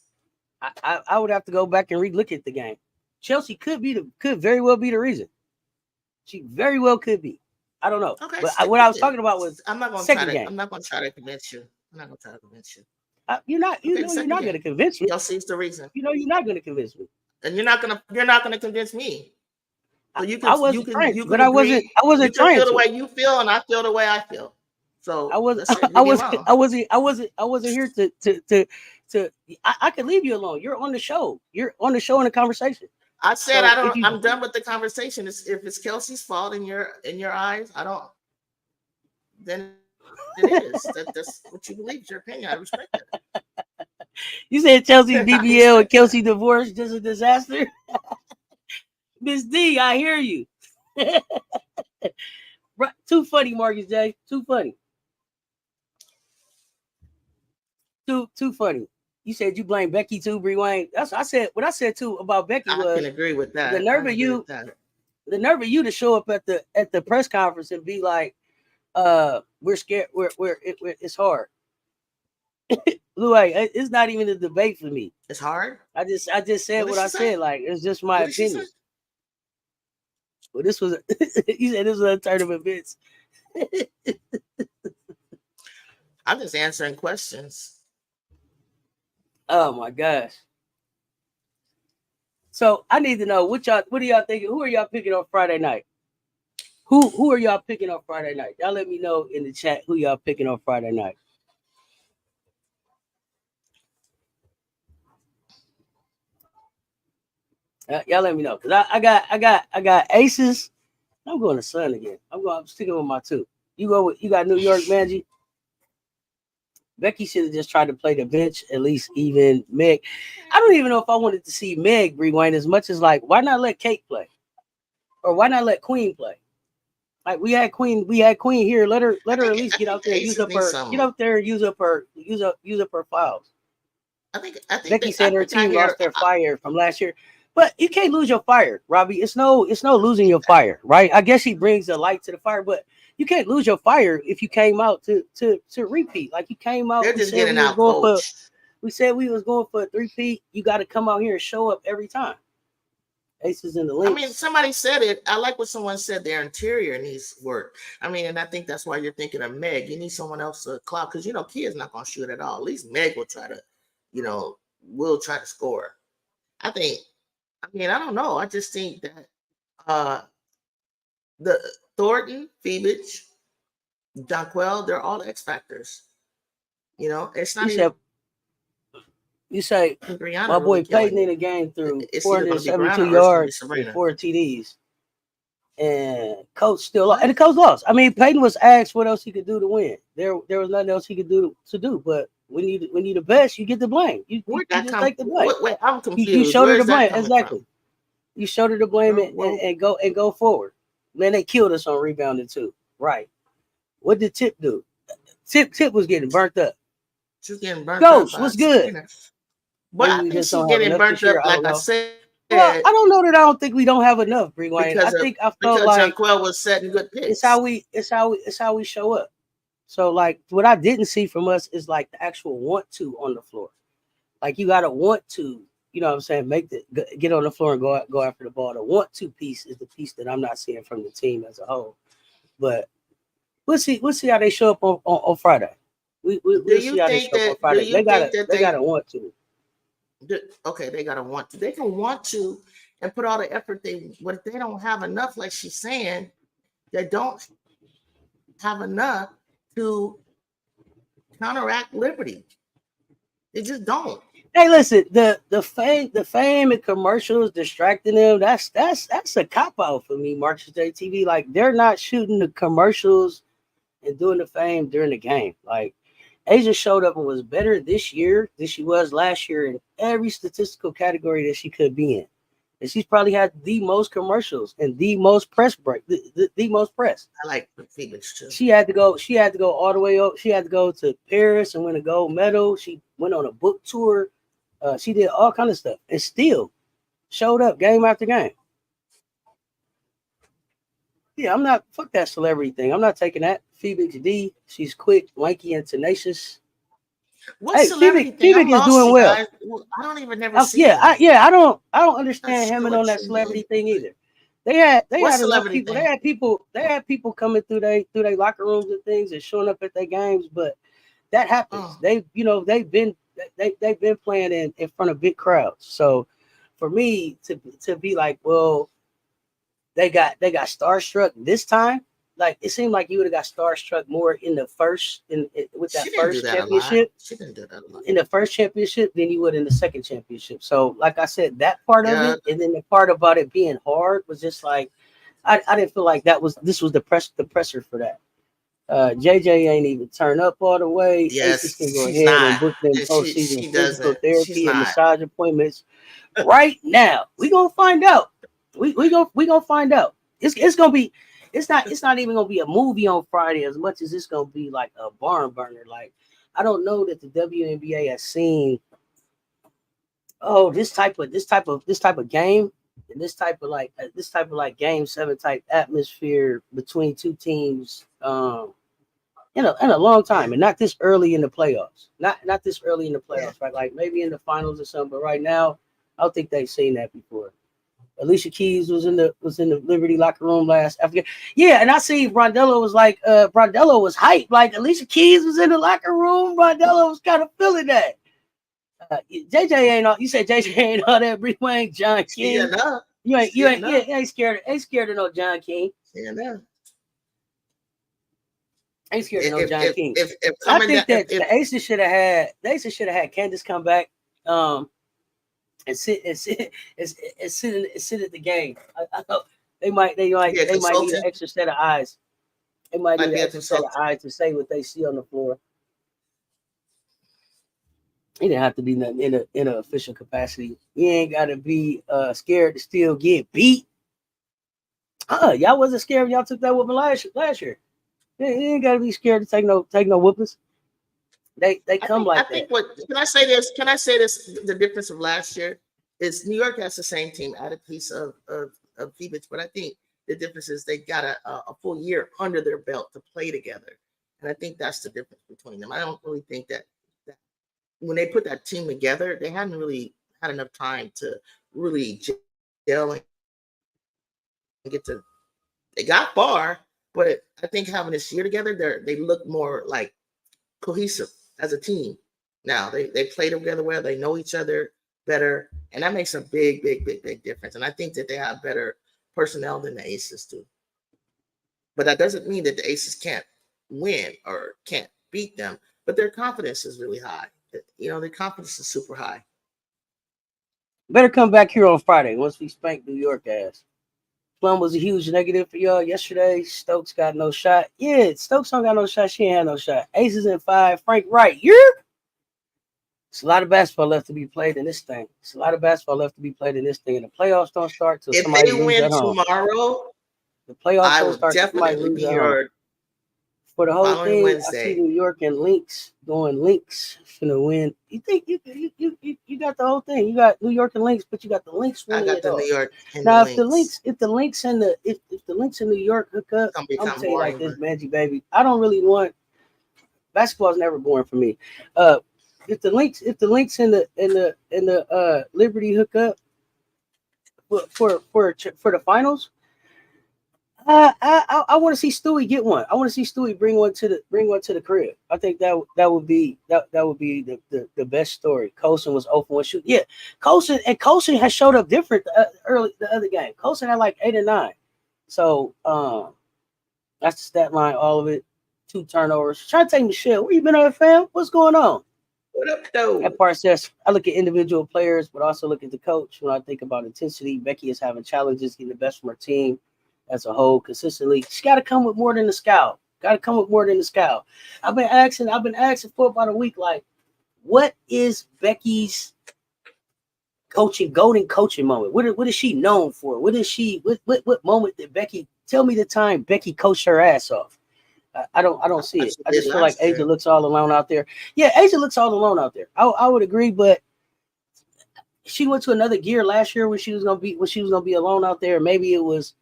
I would have to go back and relook at the game. Chelsea could very well be the reason. She very well could be. I don't know. Okay, but what I was talking about was I'm not going to try to convince you. You're not going to convince me. Chelsea's the reason. You know you're not going to convince me. And you're not going to convince me. So you can, I wasn't trying to. feel the way you feel, and I feel the way I feel. So I wasn't here to. I could leave you alone. You're on the show. You're on the show in the conversation. I said I'm done with the conversation. If it's Kelsey's fault in your eyes, I don't. Then it is. That's what you believe. It's your opinion. I respect it. You said Chelsea BBL and Kelsey divorce just a disaster. Miss D, I hear you. Too funny, Marcus J. Too funny. Too funny. You said you blame Becky too, Bree Wayne. That's what I said. What I said too about Becky was I can agree with that. The nerve of you to show up at the press conference and be like, we're scared. It's hard. Lou, it's not even a debate for me. It's hard. I just said what I said. Like, it's just my opinion. Well, this was you said this was a turn of events. I'm just answering questions. Oh my gosh. So I need to know what are y'all thinking? Who are y'all picking on Friday night? Who are y'all picking on Friday night? Y'all let me know in the chat who y'all picking on Friday night. Y'all let me know because I got Aces. I'm going to Sun again. I'm sticking with my 2. You got New York, Manji. Becky should have just tried to play the bench, at least even Meg. I don't even know if I wanted to see Meg, Bree Wayne, as much as like, why not let Kate play? Or why not let Queen play? Like we had Queen here. Let her at least get out there and use up her files. I think Becky said her team lost their fire from last year. But you can't lose your fire, Robbie. It's no losing your fire, right? I guess she brings the light to the fire, but you can't lose your fire if you came out to repeat. Like you came out. They're just getting out coached. We said we was going for a 3-peat. You got to come out here and show up every time. Aces in the Links. I mean, somebody said it. I like what someone said. Their interior needs work. I mean, and I think that's why you're thinking of Meg. You need someone else to clout because Kia's not going to shoot at all. At least Meg will try to, will try to score. I don't know. I just think that the Thornton, Phoebich, Jonquel, they're all X factors. It's not. You say my boy Peyton in the game through 472 yards and 4 TDs, and coach still lost. And the coach lost. I mean, Peyton was asked what else he could do to win. There was nothing else he could do. But when you the best, you get the blame. You just take the blame. Wait, I'm confused. You showed her the blame exactly. You showed her the blame and go forward. Man, they killed us on rebounding too. Right. What did Tip do? Tip was getting burnt up. She's getting burnt Ghost, what's good? But I think she's getting burnt up, like I said. Well, I don't know that I don't think we don't have enough, Bree Wayne. I felt like Jonquel was setting good picks. It's how we show up. So like what I didn't see from us is like the actual want to on the floor. Like you gotta want to, what I'm saying, get on the floor and go after the ball. The want to piece is the piece that I'm not seeing from the team as a whole. But We'll see how they show up on Friday. We'll see how they show up on Friday. They gotta want to. Okay, they gotta want to. They can want to and put all the effort but if they don't have enough, like she's saying, they don't have enough to counteract Liberty. They just don't. Hey, listen, the fame and commercials distracting them. That's a cop out for me, Marcus JTV. Like, they're not shooting the commercials and doing the fame during the game. Like, Asia showed up and was better this year than she was last year in every statistical category that she could be in. And she's probably had the most commercials and the most press break, the most press. I like Phoenix too. She had to go all the way up. She had to go to Paris and win a gold medal. She went on a book tour. She did all kind of stuff and still showed up game after game. Yeah, I'm not, fuck that celebrity thing. I'm not taking that. Phoenix D, she's quick, lanky, and tenacious. What celebrity thing? Phoenix is doing well. I don't even never see. I don't understand him and on that celebrity thing either. They had people. They had people coming through their locker rooms and things and showing up at their games, but that happens. They've been playing in front of big crowds. So for me to be like, well, they got starstruck this time. Like, it seemed like you would have got starstruck more in the first with that first championship. She didn't do that a lot. In the first championship than you would in the second championship. So, like I said, that part of it, and then the part about it being hard was just like, I didn't feel like this was the pressure for that. JJ ain't even turn up all the way. Yes, can go ahead and book them postseason physical therapy and massage appointments right now. We gonna find out. We gonna find out. It's gonna be. It's not even gonna be a movie on Friday as much as it's gonna be like a barn burner. Like, I don't know that the WNBA has seen this type of game and this type of game 7 type atmosphere between two teams in a long time, and not this early in the playoffs. Not this early in the playoffs, right? Like maybe in the finals or something, but right now I don't think they've seen that before. Alicia Keys was in the Liberty locker room last after. Yeah, and I see Brondello was like, Brondello was hyped. Like, Alicia Keys was in the locker room. Brondello was kind of feeling that. JJ ain't all. You said JJ ain't all that. Bree Wayne, John King. Yeah, no. You ain't scared. Ain't scared of no John King. Yeah, no. Ain't scared of no John King. I think that the Aces should have had Candace come back. And sit at the game. I know they might need an extra set of eyes. They might need an extra set of eyes to say what they see on the floor. He didn't have to be in an official capacity. You ain't gotta be scared to still get beat. Y'all wasn't scared when y'all took that whooping last year. You ain't gotta be scared to take no whoopings. They come like that. Can I say this? The difference of last year is New York has the same team, added piece of Phoenix, but I think the difference is they got a full year under their belt to play together, and I think that's the difference between them. I don't really think that when they put that team together, they hadn't really had enough time to really gel and get to. They got far, but I think having this year together, they look more like cohesive as a team. Now they play together well, they know each other better, and that makes a big difference. And I think that they have better personnel than the Aces do. But that doesn't mean that the Aces can't win or can't beat them, but their confidence is really high. Their confidence is super high. Better come back here on Friday once we spank New York ass. Plum was a huge negative for y'all yesterday. Stokes got no shot. Yeah, Stokes don't got no shot. She ain't had no shot. Aces in 5. Frank Wright. It's a lot of basketball left to be played in this thing. And the playoffs don't start till somebody loses at home. Tomorrow, the playoffs don't start till somebody loses at home. For the whole thing, Wednesday. I see New York and Lynx going Lynx finna win. You think you got the whole thing? You got New York and Lynx, but you got the Lynx winning. I got the New York. And now, if the Lynx in New York hook up, I'm gonna tell you like this, Manji baby. I don't really want basketball is never boring for me. If the Lynx in the Liberty hook up for the finals. I want to see Stewie get one. I want to see Stewie bring one to the crib. I think that would be the best story. Colson was open with shoot. Yeah, Colson has showed up different early the other game. Colson had like 8 or 9. So that's the stat line. All of it. 2 turnovers. Try to take Michelle. Where you been at, fam? What's going on? What up, though? That part says I look at individual players, but also look at the coach. When I think about intensity, Becky is having challenges getting the best from her team as a whole consistently. She's got to come with more than the scout. Got to come with more than the scout. I've been asking for about a week, like, what is Becky's golden coaching moment? What is she known for? What moment did Becky tell me the time Becky coached her ass off? I don't see it. I just feel like Asia looks all alone out there. Yeah, Asia looks all alone out there. I would agree, but she went to another gear last year when she was gonna be alone out there. Maybe it was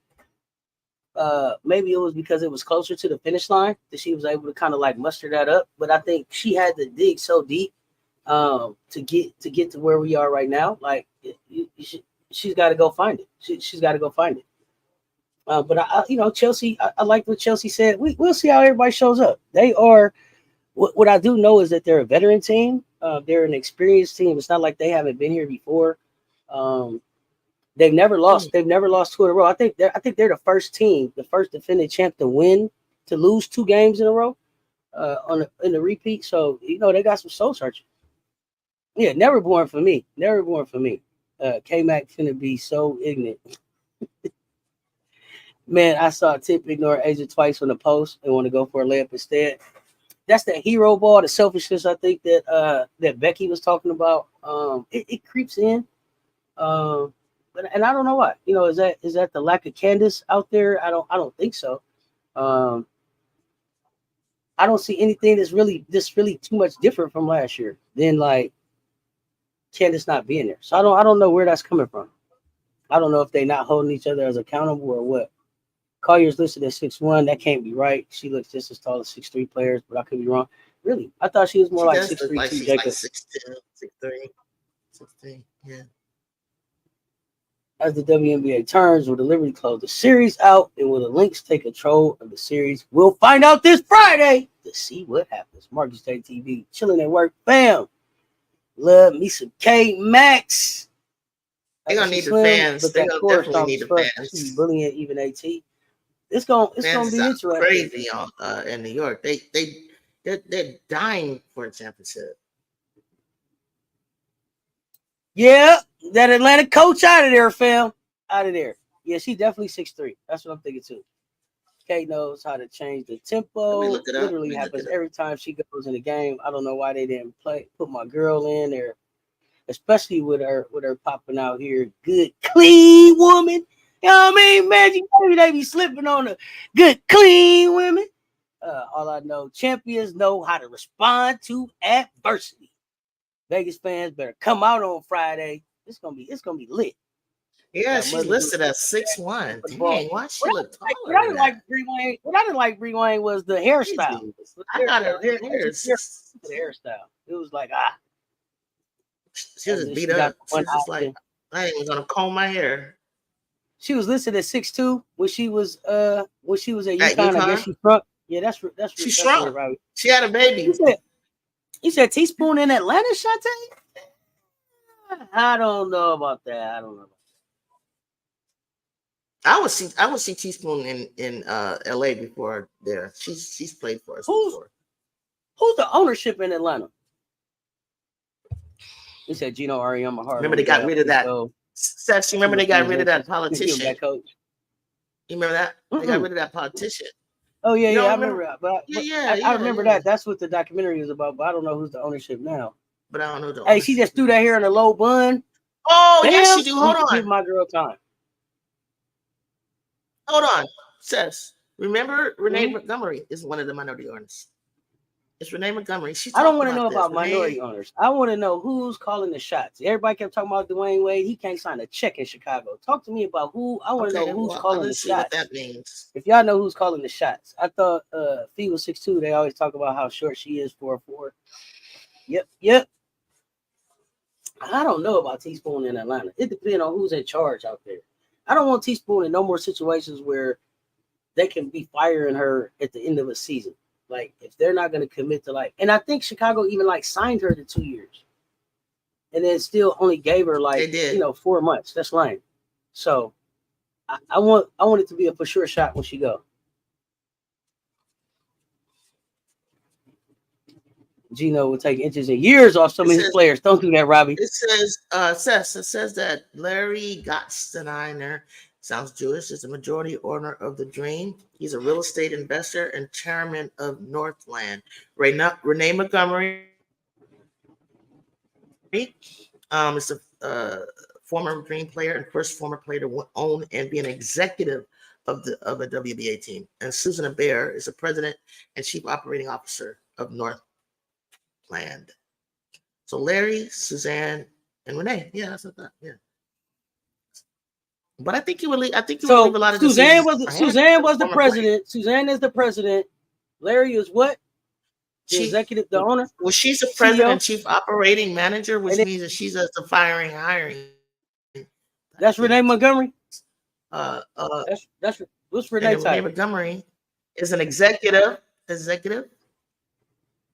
because it was closer to the finish line that she was able to kind of like muster that up. But I think she had to dig so deep to get to where we are right now. Like she's got to go find it. She's got to go find it. But Chelsea. I like what Chelsea said. We'll see how everybody shows up. They are. What I do know is that they're a veteran team. They're an experienced team. It's not like they haven't been here before. They've never lost. They've never lost 2 in a row. I think they're the first team, the first defending champ to lose 2 games in a row in the repeat. So they got some soul searching. Yeah, never born for me. Never born for me. K-Mac finna be so ignorant. Man, I saw Tip ignore Asia twice on the post and want to go for a layup instead. That's the hero ball, the selfishness. I think that Becky was talking about. It creeps in, and I don't know why. Is that the lack of Candace out there? I don't think so. I don't see anything that's really too much different from last year than like Candace not being there. So I don't know where that's coming from. I don't know if they're not holding each other as accountable or what. Collier's listed at 6'1". That can't be right. She looks just as tall as 6'3" players, but I could be wrong. Really? I thought she was more like 6'3", like Jacob. Like 6'2", 6'3". Yeah. As the WNBA turns, will the Liberty close the series out, and will the Lynx take control of the series? We'll find out this Friday to see what happens. Marcus Day TV, chilling at work. Bam. Love me some K-Max. They're going to need the fans. They're going to definitely need the fans. Bullying even AT. It's gonna be interesting. Crazy in New York. They're dying for a championship. Yeah, that Atlanta coach out of there, fam. Out of there. Yeah, she's definitely 6'3". That's what I'm thinking too. Kate knows how to change the tempo. Literally happens every time she goes in the game. I don't know why they didn't put my girl in there, especially with her popping out here. Good, clean woman. You know what I mean, man? They be slipping on the good, clean women. All I know, champions know how to respond to adversity. Vegas fans better come out on Friday. It's gonna be lit. Yeah, she's listed at 6'1". Dang, why she look taller? What I didn't like Bree Wayne was the hairstyle. I got her hair. The hairstyle. It was like she was beat up. She's just like, I ain't even gonna comb my hair. She was listed at 6'2" when she was at UConn. I guess she shrunk. Yeah, that's she shrunk. Right. She had a baby. You said Teaspoon in Atlanta, Shantae? I don't know about that. I would see Teaspoon in LA before there. She's played for us before. Who's the ownership in Atlanta? He said Gino Ariama Hart. Remember they got rid of that. Seth, remember they got rid of that politician? You remember that? They got rid of that politician. Oh yeah, I remember that. But I remember that. That's what the documentary is about. But I don't know who's the ownership now. But I don't know. Hey, she just threw that hair in a low bun. Oh, yes, she do. Hold on. Give my girl time. Hold on, Seth. Remember, Renee Montgomery is one of the minority owners. It's Renee Montgomery. I don't want to know about minority owners. I want to know who's calling the shots. Everybody kept talking about Dwayne Wade. He can't sign a check in Chicago. Talk to me about who. I want to know who's calling the shots. What that means. If y'all know who's calling the shots. I thought Fee was 6'2". They always talk about how short she is for a 4. Yep. I don't know about Teaspoon in Atlanta. It depends on who's in charge out there. I don't want Teaspoon in no more situations where they can be firing her at the end of a season. Like if they're not going to commit to like, and I think Chicago even like signed her to 2 years, and then still only gave her like 4 months. That's lame. So I want it to be a for sure shot when she go. Gino will take inches and years off some of his players. Don't do that, Robbie. It says that Larry Gottsteiner, sounds Jewish, is the majority owner of the Dream. He's a real estate investor and chairman of Northland. Renee Montgomery is a former Dream player and first former player to own and be an executive of a WBA team. And Susan Aber is the president and chief operating officer of Northland. So Larry, Suzanne, and Renee. Yeah, that's what I thought. Yeah. But I think you would leave. I think you would leave a lot of Suzanne was the president. Suzanne is the president. Larry is what? The executive, the owner. Well, she's the president and chief operating manager, which means that she's the firing, hiring. That's Renee Montgomery. That's what's Renee type? Renee Montgomery is an executive.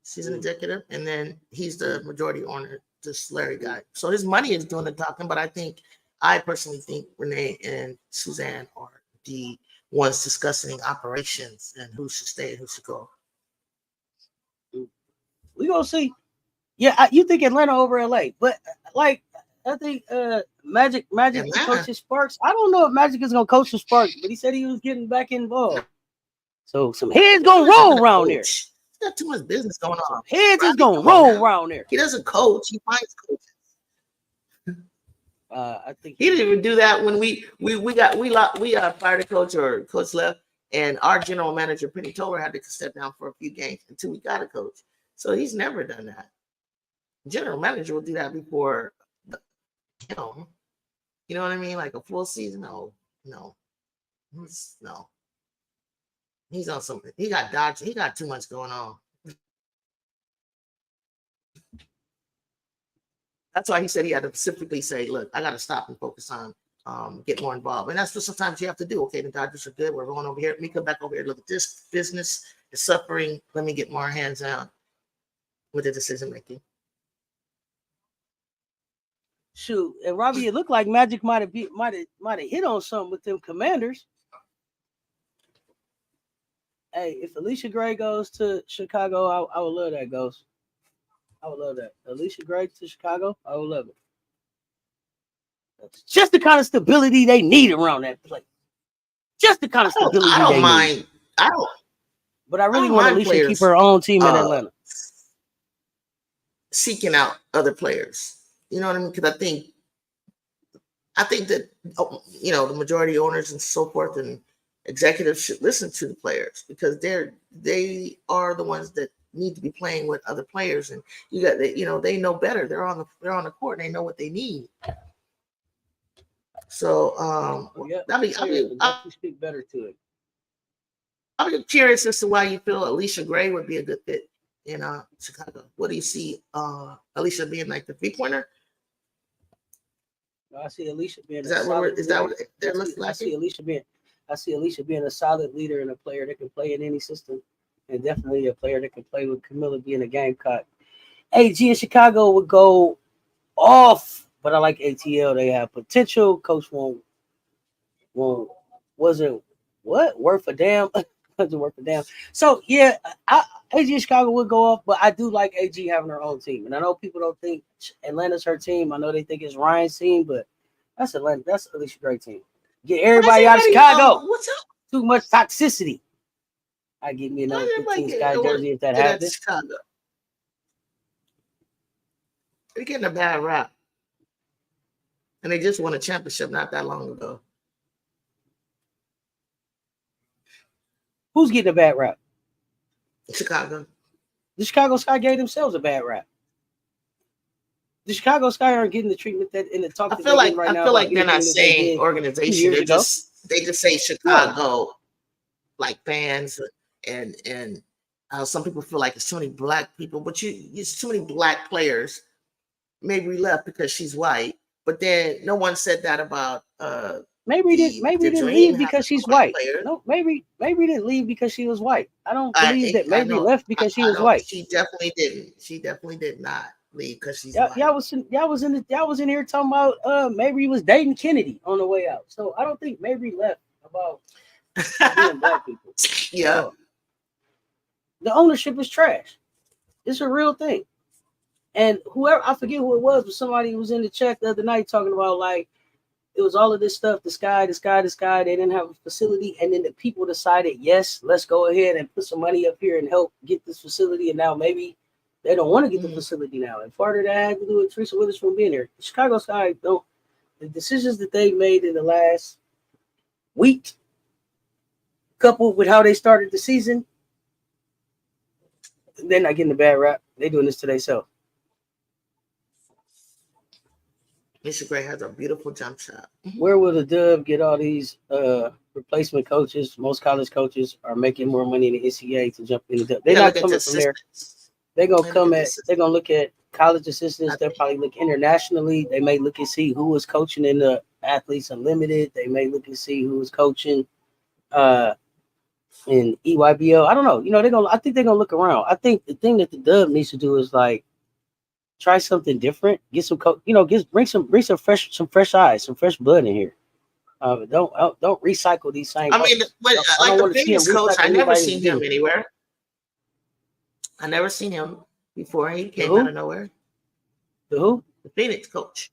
She's an executive, and then he's the majority owner, this Larry guy. So his money is doing the talking, but I personally think Renee and Suzanne are the ones discussing operations and who should stay and who should go. We gonna see. Yeah, you think Atlanta over LA, but like I think Magic coaches Sparks. I don't know if Magic is gonna coach the Sparks, but he said he was getting back involved. So some heads gonna roll around there. He's got too much business going on. Heads is gonna roll around there. He doesn't coach. He finds coaches. I think he didn't even do that when we fired a coach or coach left, and our general manager Penny Toller had to step down for a few games until we got a coach. So he's never done that. General manager will do that before, you know what I mean, like a full season. No. He's on something. He got dodged. He got too much going on. That's why he said he had to specifically say, look, I got to stop and focus on get more involved. And that's what sometimes you have to do. Okay, the Dodgers are good. We're going over here. Let me come back over here. Look at this business is suffering. Let me get more hands on with the decision making. Shoot, and Robbie, it looked like Magic might have hit on something with them Commanders. Hey, if Alicia Gray goes to Chicago, I would love that, Ghost. I would love that. Alicia Gray to Chicago, I would love it. That's just the kind of stability they need around that place. Just the kind of stability I don't they mind. need. But I really want Alicia to keep her own team in Atlanta. Seeking out other players. You know what I mean? Because I think that the majority owners and so forth and executives should listen to the players because they are the ones that need to be playing with other players, and they know better. They're on the court and they know what they need. So I'll speak better to it. I'll be curious as to why you feel Alicia Gray would be a good fit in Chicago. What do you see Alicia being like the 3-pointer? I see Alicia being. Is that what it looks like? I see Alicia being a solid leader and a player that can play in any system, and definitely a player that can play with Camilla being a Gamecock. AG in Chicago would go off, but I like ATL. They have potential. Coach wasn't worth a damn. Wasn't worth a damn. So yeah, AG in Chicago would go off, but I do like AG having her own team. And I know people don't think Atlanta's her team. I know they think it's Ryan's team, but that's Atlanta. That's Alicia Gray team. Get everybody out of Chicago. What's up? Too much toxicity. I give me another 15 Sky jersey if that happens. They're getting a bad rap. And they just won a championship not that long ago. Who's getting a bad rap? Chicago. The Chicago Sky gave themselves a bad rap. The Chicago Sky aren't getting the treatment that in the talk. I feel like they're not saying organization. They just say Chicago, like fans, and some people feel like it's too many black people, but it's too many black players. Maybe we left because she's white, but then no one said that about Maybe he didn't leave because she's white. No, maybe he didn't leave because she was white. I don't believe that Mabry left because she was white. She definitely didn't. She definitely did not leave because she's white. Y'all was in here talking about Mabry was dating Kennedy on the way out. So I don't think Mabry left about being black people. Yeah. So, the ownership is trash. It's a real thing. And whoever, I forget who it was, but somebody was in the chat the other night talking about like it was all of this stuff, the sky. They didn't have a facility. And then the people decided, yes, let's go ahead and put some money up here and help get this facility. And now maybe they don't want to get the facility now. And part of that had to do with Teresa Witherspoon being there. The Chicago Sky don't, the decisions that they made in the last week, coupled with how they started the season, they're not getting a bad rap. They're doing this to themselves. Mr. Gray has a beautiful jump shot. Where will the Dub get all these replacement coaches? Most college coaches are making more money in the NCAA to jump in the Dub. They're not coming from there. They're gonna look at college assistants. They'll probably look internationally. They may look and see who was coaching in the Athletes Unlimited. They may look and see who was coaching in EYBL. I don't know. I think they're gonna look around. I think the thing that the Dub needs to do is like try something different. Get some bring some fresh eyes, some fresh blood in here. Don't recycle these same. I mean, like the Phoenix coach, I never seen him anywhere. I never seen him before. He came out of nowhere. The who? The Phoenix coach.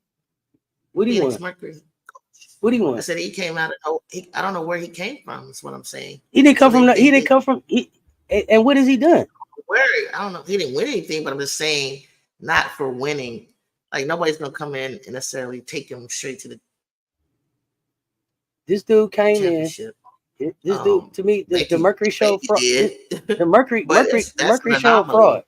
What do you want? Mercury. What do you want? I said he came out of. I don't know where he came from. Is what I'm saying. He didn't come from. He didn't come from. And what has he done? Where I don't know. He didn't win anything, but I'm just saying. Not for winning. Like nobody's gonna come in and necessarily take him straight to the. This dude came in. This dude to me, the Mercury showed fraud. The Mercury showed fraud.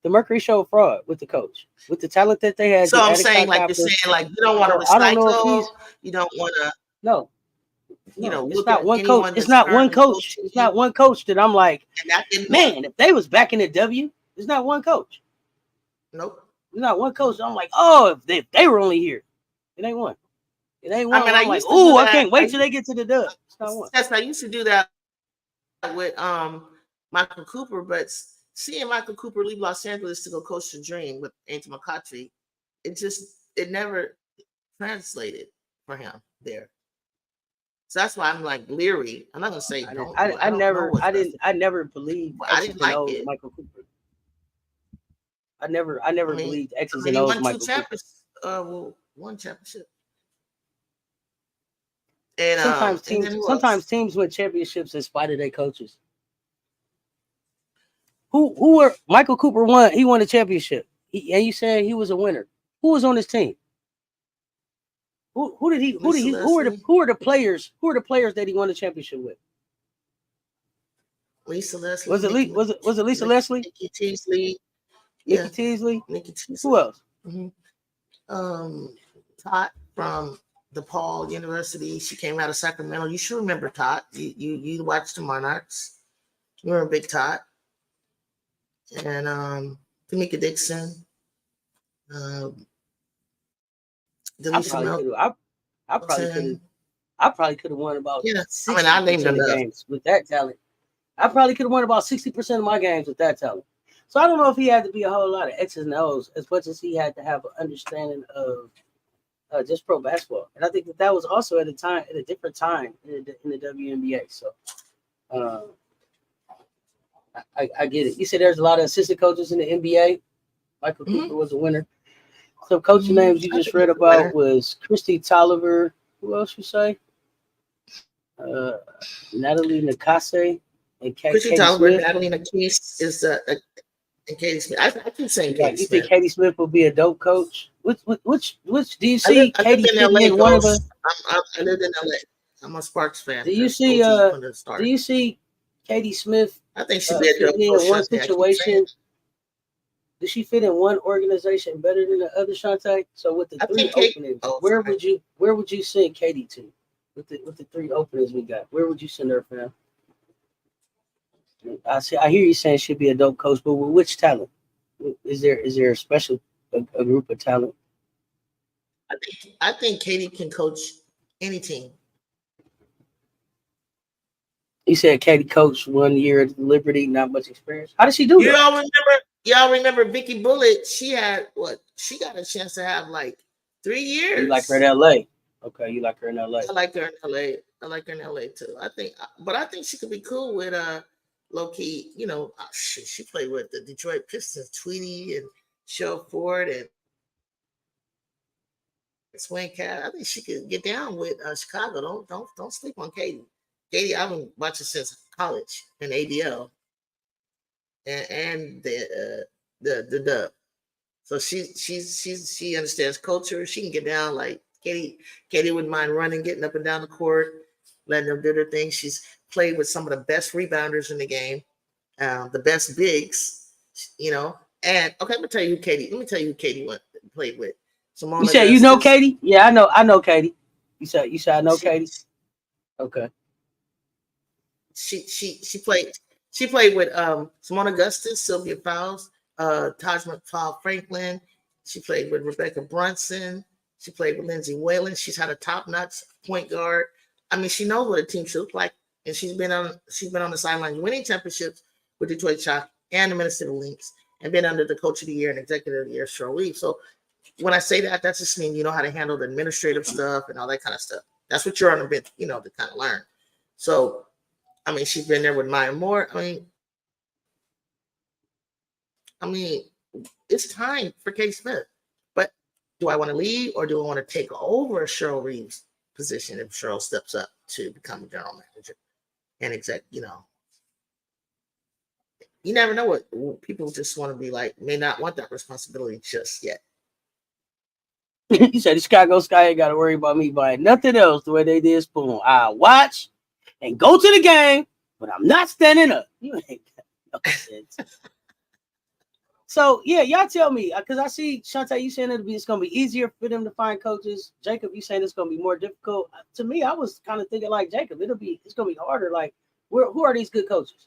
The Mercury showed fraud with the coach, with the talent that they had. So I'm saying, like you're saying, like you don't want to recycle. You don't want to. No. It's not one coach. It's not one coach. It's not one coach that I'm like, man. If they was back in the W, it's not one coach. Nope. There's not one coach. I'm like, oh, if they were only here, it ain't one. It ain't one. I'm like, oh, I can't wait till they get to the Dub. It's not one. I used to do that with Michael Cooper, but seeing Michael Cooper leave Los Angeles to go coach the Dream with Angel McCoughtry, it never translated for him there. So that's why I'm like leery. I'm not gonna say I never believed I didn't like it. Michael Cooper. I never believed X's and O's. Michael Cooper. One championship. And sometimes teams win championships in spite of their coaches. Who were Michael Cooper won? He won a championship. And you said he was a winner. Who was on his team? Who were the players? Who are the players that he won the championship with? Lisa Leslie. Was it Lisa Leslie? Nikki Teasley. Nikki Teasley. Nikki Teasley. Who else? Todd from DePaul University. She came out of Sacramento. You should remember Todd. You watched the Monarchs. You were a big Todd. And Tamika Dixon. I probably could have won about 60% I named of the games with that talent. I probably could have won about 60% of my games with that talent. So I don't know if he had to be a whole lot of X's and O's as much as he had to have an understanding of just pro basketball. And I think that was also at a different time in the WNBA. So I get it. You said there's a lot of assistant coaches in the NBA. Michael Cooper was a winner. Some coaching names you just read about was Christy Tolliver. Who else you say? Natalie Nakase and Christy Tolliver. Natalie Nakase is and Katie Smith. I keep saying Katie Smith. You think Katie Smith will be a dope coach? Which do you see Katie fitting in one of the? I live in LA. I'm a Sparks fan. Do you see Katie Smith? I think she'd be a dope coach in one situation. Does she fit in one organization better than the other, Shantae? So with the three openings, where would you send Katie to? With the three openings we got, where would you send her, fam? I hear you saying she'd be a dope coach, but with which talent? Is there a special a group of talent? I think Katie can coach Any team. You said Katie coached 1 year at Liberty, not much experience. How did she do that? Y'all remember Vicky Bullitt? She had what? She got a chance to have like 3 You like her in years. LA. Okay, you like her in LA. I like her in LA. I like her in LA too. But I think she could be cool with low key. You know, she played with the Detroit Pistons, Tweety and Shell Ford and Swain Cat. I think she could get down with Chicago. Don't sleep on Katie. Katie, I've been watching since college in ADL and the dub. So she understands culture. She can get down like Katie. Katie wouldn't mind running, getting up and down the court, letting them do their thing. She's played with some of the best rebounders in the game, the best bigs, you know. And okay, let me tell you who Katie played with. You Simona said you know Augustus. Katie? Yeah, I know Katie. You said I know She Katie. Okay. she played with Simona Augustus, Sylvia Fowles, Taj McFall Franklin. She played with Rebecca Brunson. She played with Lindsay Whalen. She's had a top-notch point guard. I mean, she knows what a team should look like, and she's been on the sidelines winning championships with Detroit Shock and the Minnesota Lynx, and been under the Coach of the Year and Executive of the Year, Cheryl Reeve. So when I say that, that's just mean you know how to handle the administrative stuff and all that kind of stuff. That's what you're on the bench, you know, to kind of learn. So I mean, she's been there with Maya Moore. I mean, it's time for Katie Smith. But do I want to leave or do I want to take over Cheryl Reeve's position if Cheryl steps up to become a general manager and exec? You know, you never know what people just want to be like. May not want that responsibility just yet. You said the Chicago Sky ain't got to worry about me buying nothing else the way they did Spoon. I watch and go to the game, but I'm not standing up. You ain't got no sense. So yeah, y'all tell me because I see Shantae, you saying it's gonna be easier for them to find coaches. Jacob, you saying it's gonna be more difficult. To me, I was kind of thinking like Jacob, it's gonna be harder. Like, who are these good coaches?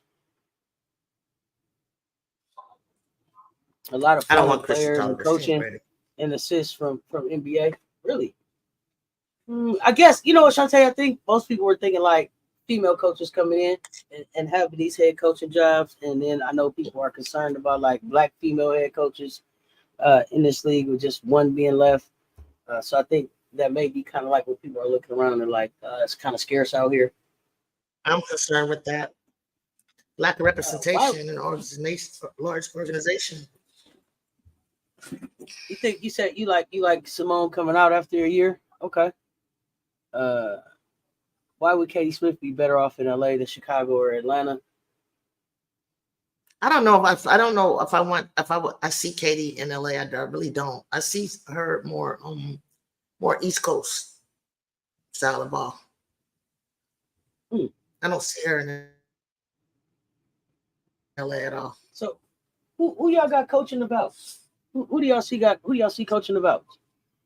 A lot of I don't former want Christian players and Tolliver's team coaching ready. and assists from NBA. Really? I guess you know what, Shantae. I think most people were thinking like female coaches coming in and having these head coaching jobs, and then I know people are concerned about like black female head coaches in this league with just one being left. So I think that may be kind of like what people are looking around and like it's kind of scarce out here. I'm concerned with that lack of Why representation in large organization. you think you said you like Simone coming out after a year? Okay. Uh, why would Katie Smith be better off in LA than Chicago or Atlanta? I don't know if I want I see Katie in LA. I really don't. I see her more East Coast style of ball. Hmm. I don't see her in LA at all. So who y'all got coaching about? Who do y'all see coaching about?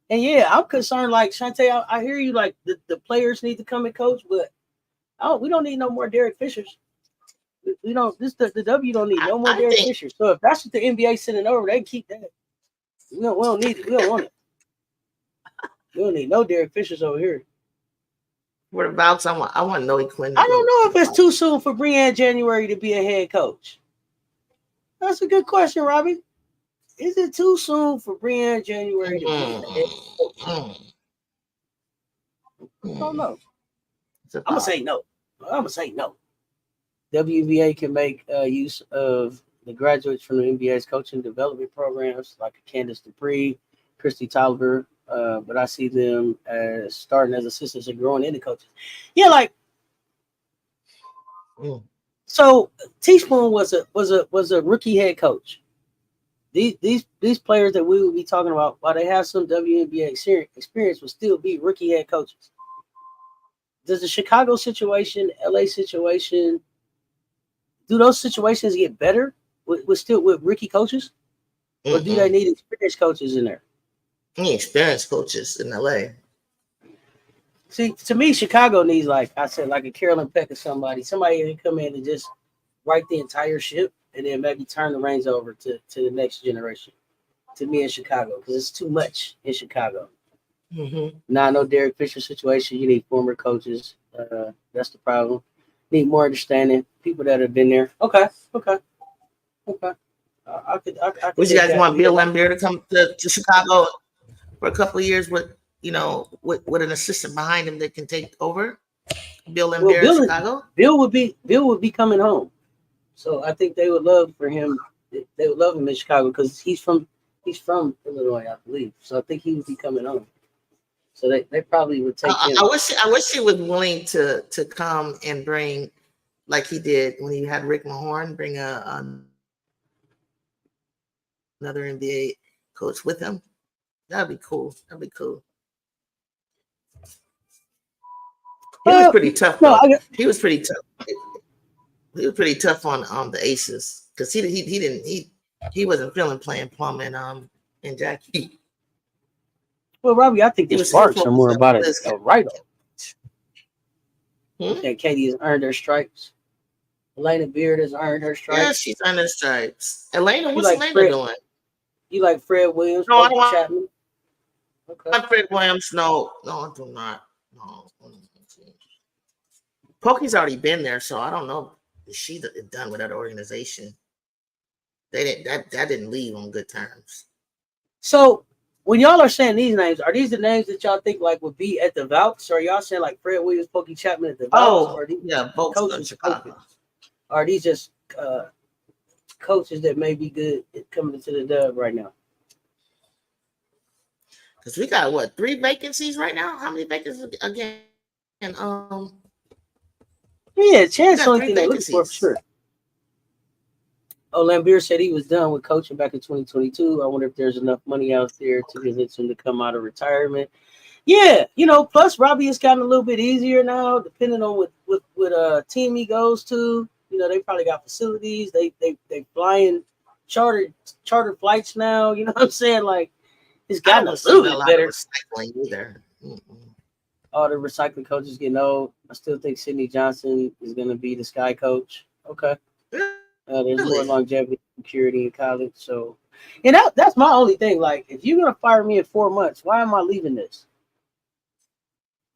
And yeah, I'm concerned. Like Shantae, I hear you. Like the players need to come and coach, but we don't need no more Derek Fishers. We don't. The W don't need no more I Derek think Fishers. So if that's what the NBA sending over, they can keep that. We don't need it. We don't want it. We don't need no Derek Fishers over here. for the Valks, I want Noe Quinn to I don't go know to if the it's Valks. too soon for Brianne January to be a head coach. That's a good question, Robbie. Is it too soon for Brianne January to be a head coach? I don't know. It's a I'm gonna thought. say no. WVA can make use of the graduates from the NBA's coaching development programs like Candace Dupree, Christy Tolliver, but I see them as starting as assistants and growing into coaches. Yeah, like so. Teaspoon was a rookie head coach. These players that we will be talking about, while they have some WNBA experience, will still be rookie head coaches. Does the Chicago situation, LA situation, do those situations get better with rookie coaches, or do they need experienced coaches in there? Any experienced coaches in LA. See, to me, Chicago needs, like I said, like a Carolyn Peck or somebody who can come in and just write the entire ship, and then maybe turn the reins over to the next generation. To me, in Chicago, because it's too much in Chicago. Mm-hmm. Now I know Derek Fisher situation. You need former coaches. That's the problem. Need more understanding. People that have been there. Okay. Okay. Okay. I could Would you dig guys that. want Bill Laimbeer to come to Chicago for a couple of years with, with an assistant behind him that can take over? Bill Well, Laimbeer in Chicago? Bill would be coming home. So I think they would love for him. They would love him in Chicago because he's from Illinois, I believe. So I think he would be coming home. So they probably would take I, him. I wish he was willing to come and bring, like he did when he had Rick Mahorn, bring another NBA coach with him. That'd be cool. That'd be cool. He was pretty tough No, though. He was pretty tough. He was pretty tough on the Aces because he wasn't feeling playing Plum and Jackie. well, Robbie, I think He the was Sparks are more focused about on it. this guy. Right Hmm? that Katie has earned her stripes. Elena Beard has earned her Yeah, stripes. she's on the stripes. Elena, You what's like Elena Fred? doing? You like Fred Williams, No, I don't Pokey want Chapman? Okay. Fred Williams. No, I do not. No. Pokey's already been there, so I don't know if she done with that organization. They didn't that didn't leave on good terms. So when y'all are saying these names, are these the names that y'all think like would be at the Vouts? Or are y'all saying like Fred Williams, Pokey Chapman at the Vouts? Oh, Or are these yeah, both in coaches open? Chicago. Are these just coaches that may be good at coming into the dub right now? Because we got what, 3 vacancies right now? How many vacancies again? Yeah, We Chance the got only three thing they're looking for vacancies. sure. Oh, Lambeer said he was done with coaching back in 2022. I wonder if there's enough money out there to convince him to come out of retirement. Yeah, plus Robbie has gotten a little bit easier now, depending on what team he goes to. They probably got facilities. They flying chartered flights now. You know what I'm saying? Like it's I don't gotten a want to see little a bit lot of better. recycling either. Mm-mm. All the recycling coaches getting old. I still think Sidney Johnson is going to be the Sky coach. Okay. There's more Really? longevity security in college. So, and that's my only thing. Like, if you're going to fire me in 4 months, why am I leaving this?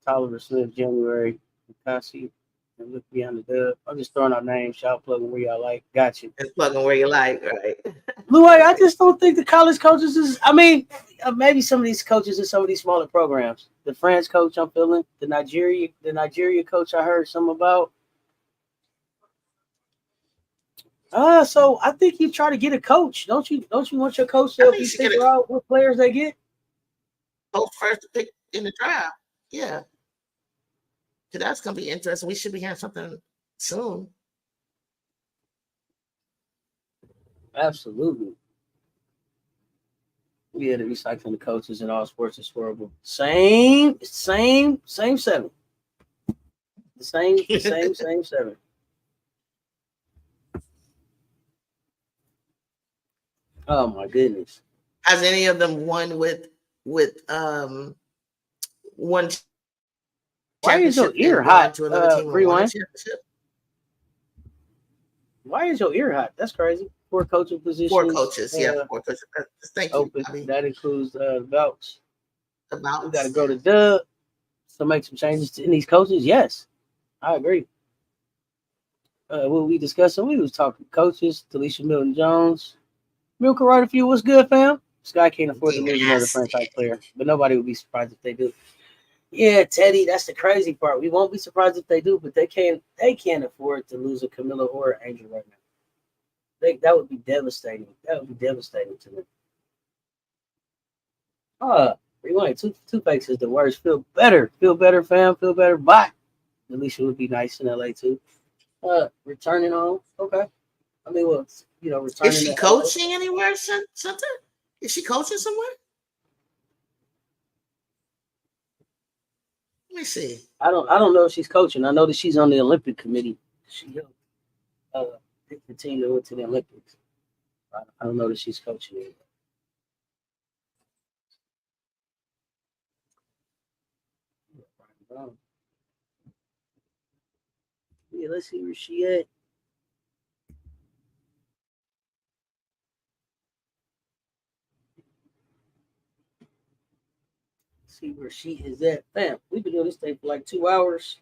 Tolliver Smith, January. Kasi, and look beyond the dub. I'm just throwing out names. Y'all plugging where y'all like. Got you. And plug them where you like, right? Blue Eye, I just don't think the college coaches is. I mean, maybe some of these coaches in some of these smaller programs. The France coach, I'm feeling. The Nigeria coach, I heard some about. So I think you try to get a coach. Don't you want your coach to I help think you you should get figure a out what players they get? coach first to pick in the draft. Yeah. Because that's going to be interesting. We should be hearing something soon. Absolutely. Yeah, the recycling the coaches in all sports is horrible. Same seven. The same seven. Oh my goodness. Has any of them won with one Why is your championship ear and hot? gone to another team and won a Rewind. championship? Why is your ear hot? That's crazy. Four coaching 4 positions coaches, yeah, 4 coaches. Thank you, open. Bobby. That includes belts. We About got to go to dub. So make some changes in these coaches. Yes, I agree. What we discussing? We was talking coaches. Delisha Milton Jones, Milka right a few. What's good, fam? Sky can't afford to lose another Dynasty. franchise player, but nobody would be surprised if they do. Yeah, Teddy, that's the crazy part. We won't be surprised if they do, but they can't afford to lose a Camilla or an Angel right now. That would be devastating. That would be devastating to them. Rewind. Two fakes is the worst. Feel better, fam. Feel better. Bye. At least it would be nice in LA too. Returning home. Okay. I mean, well, Is returning she to LA. coaching anywhere, something? Is she coaching somewhere? Let me see. I don't know if she's coaching. I know that she's on the Olympic committee. She helped pick the team that went to the Olympics. I don't know that she's coaching it. Yeah, let's see where she at. see where she is at. Bam, we've been doing this thing for like 2 hours.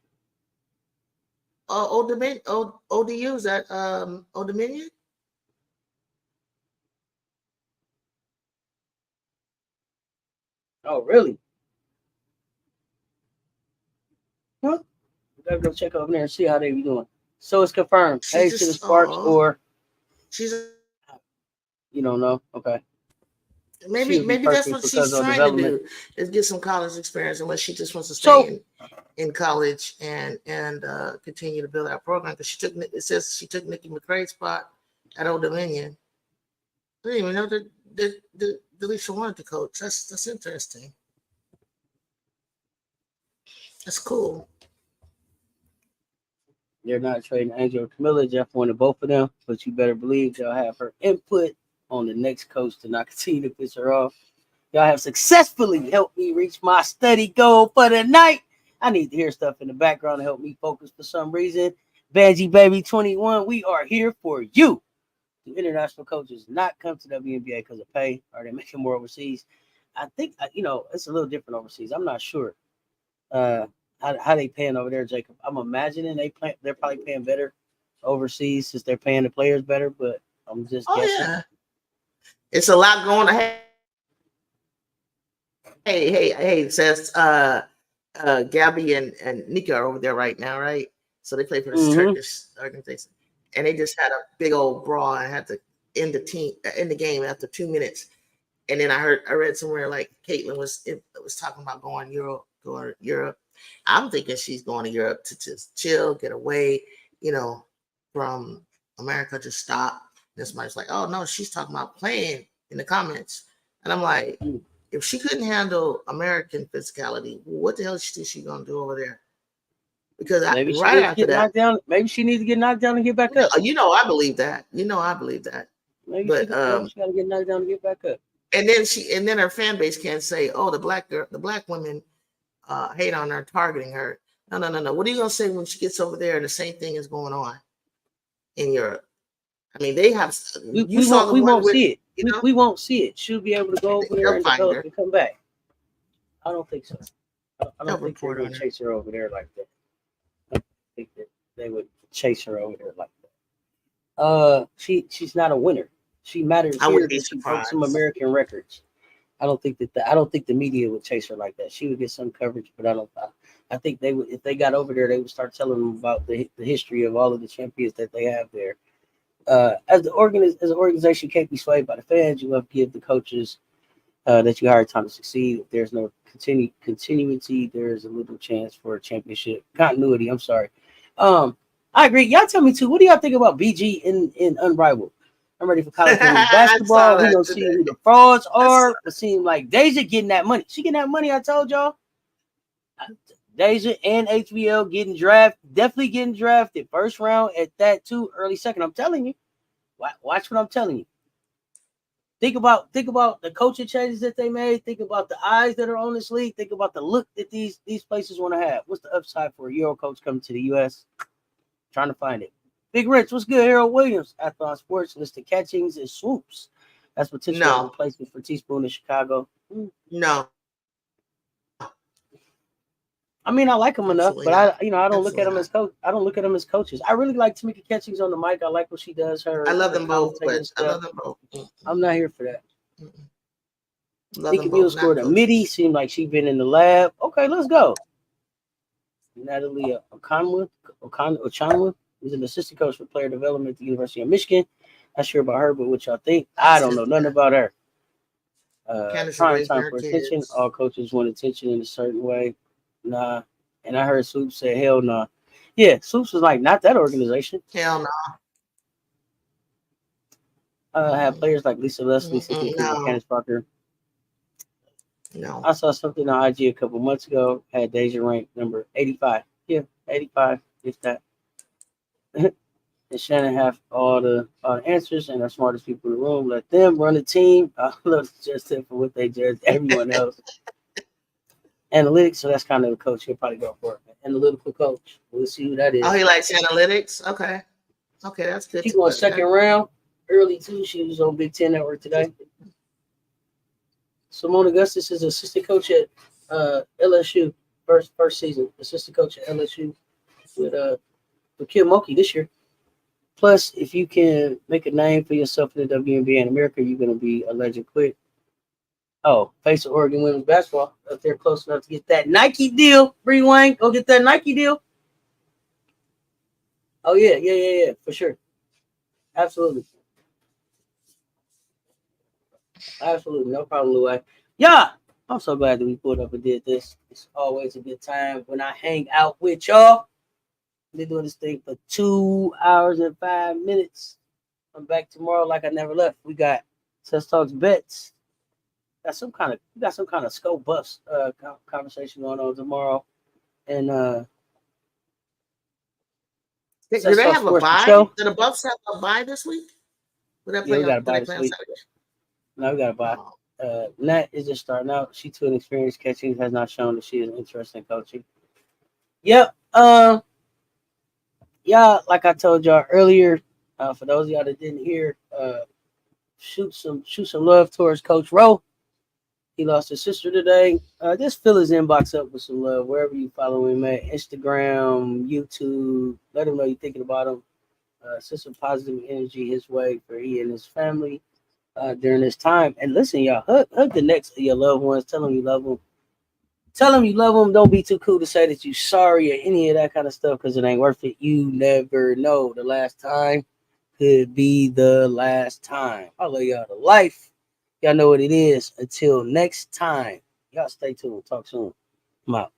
Old Dominion, ODU is that Old Dominion? Oh, really? Huh? We gotta go check over there and see how they be doing. So it's confirmed. Hey to the Sparks, or she's you don't know? Okay. maybe that's what she's trying to do, is get some college experience, unless she just wants to stay in college and continue to build our program. Because it says she took Nikki McCrae's spot at Old Dominion. I didn't even know that Delisha wanted to coach. That's interesting. That's cool. They're not trading Angel or Camilla. Jeff wanted both of them, but you better believe they'll have her input on the next coach to not continue to piss her off. Y'all have successfully helped me reach my study goal for the night. I need to hear stuff in the background to help me focus for some reason. Banji Baby 21, we are here for you. Do international coaches not come to WNBA because of pay? Are they making more overseas? I think, it's a little different overseas. I'm not sure how they paying over there, Jacob. I'm imagining they're probably paying better overseas since they're paying the players better, but I'm just guessing. Yeah. It's a lot going on. Hey, says Gabby and Nika are over there right now, right? So they play for this Turkish organization, and they just had a big old brawl and had to end the game after 2 minutes. And then I read somewhere like Caitlin was talking about going to Europe. I'm thinking she's going to Europe to just chill, get away, from America, just stop. And somebody's like, oh no, she's talking about playing in the comments. And I'm like, if she couldn't handle American physicality, what the hell is she gonna do over there? Because maybe she needs to get knocked down and get back up. I believe that. Maybe she gotta get knocked down and get back up. And then her fan base can't say, oh, the black women hate on her, targeting her. No. What are you gonna say when she gets over there and the same thing is going on in Europe? I mean, they have. We won't see it. We won't see it. She'll be able to go over there and develop and come back. I don't think so. I don't think they're going to chase her over there like that. I don't think that they would chase her over there like that. She's not a winner. She matters here because she broke some American records. I don't think the media would chase her like that. She would get some coverage, but I think they would, if they got over there, they would start telling them about the history of all of the champions that they have there. As an organization, you can't be swayed by the fans. You have to give the coaches that you hire time to succeed. If there's no continuity, there's a little chance for a championship continuity. I'm sorry. I agree. Y'all tell me too. What do y'all think about BG in Unrivaled? I'm ready for college basketball. We're gonna see who the frauds are. It seems like Deja getting that money. She getting that money. I told y'all. Deja and HBL definitely getting drafted first round at that too, early second. I'm telling you. Watch what I'm telling you. Think about the coaching changes that they made. Think about the eyes that are on this league. Think about the look that these places want to have. What's the upside for a Euro coach coming to the U.S.? Trying to find it. Big Rich, what's good? Harold Williams, Athlon Sports, listed catchings and swoops. That's potential replacement for Teaspoon in Chicago. No. I mean, I like them enough, but I don't look at them as coach. I don't look at them as coaches. I really like Tamika Catchings on the mic. I like what she does. I love them both, but I love them both. I'm not here for that. Nikki Beal scored a midi. Seemed like she'd been in the lab. Okay, let's go. Natalie Ochanwa is an assistant coach for player development at the University of Michigan. Not sure about her, but what y'all think? I don't know nothing about her. Prime time for attention. All coaches want attention in a certain way. Nah. And I heard Swoops say, hell nah. Yeah, Swoops was like, not that organization. Hell nah. Have players like Lisa Leslie, Candace Parker. No. I saw something on IG a couple months ago. Had Deja ranked number 85. Yeah, 85, if that. And Shannon have all the answers and the smartest people in the room. Let them run the team. I love Justin for what they judge everyone else. Analytics, so that's kind of the coach he'll probably go for. Analytical coach. We'll see who that is. Oh, he likes analytics? Okay, that's good. She's going second round, early too. She was on Big Ten Network today. Simone Augustus is assistant coach at LSU first season, assistant coach at LSU with Kim Mulkey this year. Plus, if you can make a name for yourself in the WNBA in America, you're gonna be a legend quick. Oh, face of Oregon women's basketball if they're close enough to get that Nike deal. Bree Wayne, go get that Nike deal. Oh yeah, for sure. Absolutely. Absolutely. No problem, Louis. Yeah. I'm so glad that we pulled up and did this. It's always a good time when I hang out with y'all. Been doing this thing for 2 hours and 5 minutes. I'm back tomorrow like I never left. We got Cess Talks Bets. We got some kind of scope bust conversation going on tomorrow. And Do Cess they Talks have a Sports the buy? show. Do the Bucks have a buy this week? Will they Yeah, we play on? got a Do buy they this play on week. Saturday? No, we got a buy. Oh. Nat is just starting out. She too inexperienced catching, has not shown that she is interested in coaching. Yep. Yeah, like I told y'all earlier, for those of y'all that didn't hear, shoot some love towards Coach Rowe. He lost his sister today. Just fill his inbox up with some love wherever you follow him at Instagram, YouTube. Let him know you're thinking about him. Send some positive energy his way for he and his family during this time. And listen, y'all, hug the necks of your loved ones. Tell them you love them. Tell them you love them. Don't be too cool to say that you're sorry or any of that kind of stuff because it ain't worth it. You never know. The last time could be the last time. I love y'all to life. Y'all know what it is. Until next time, y'all stay tuned. Talk soon. I'm out.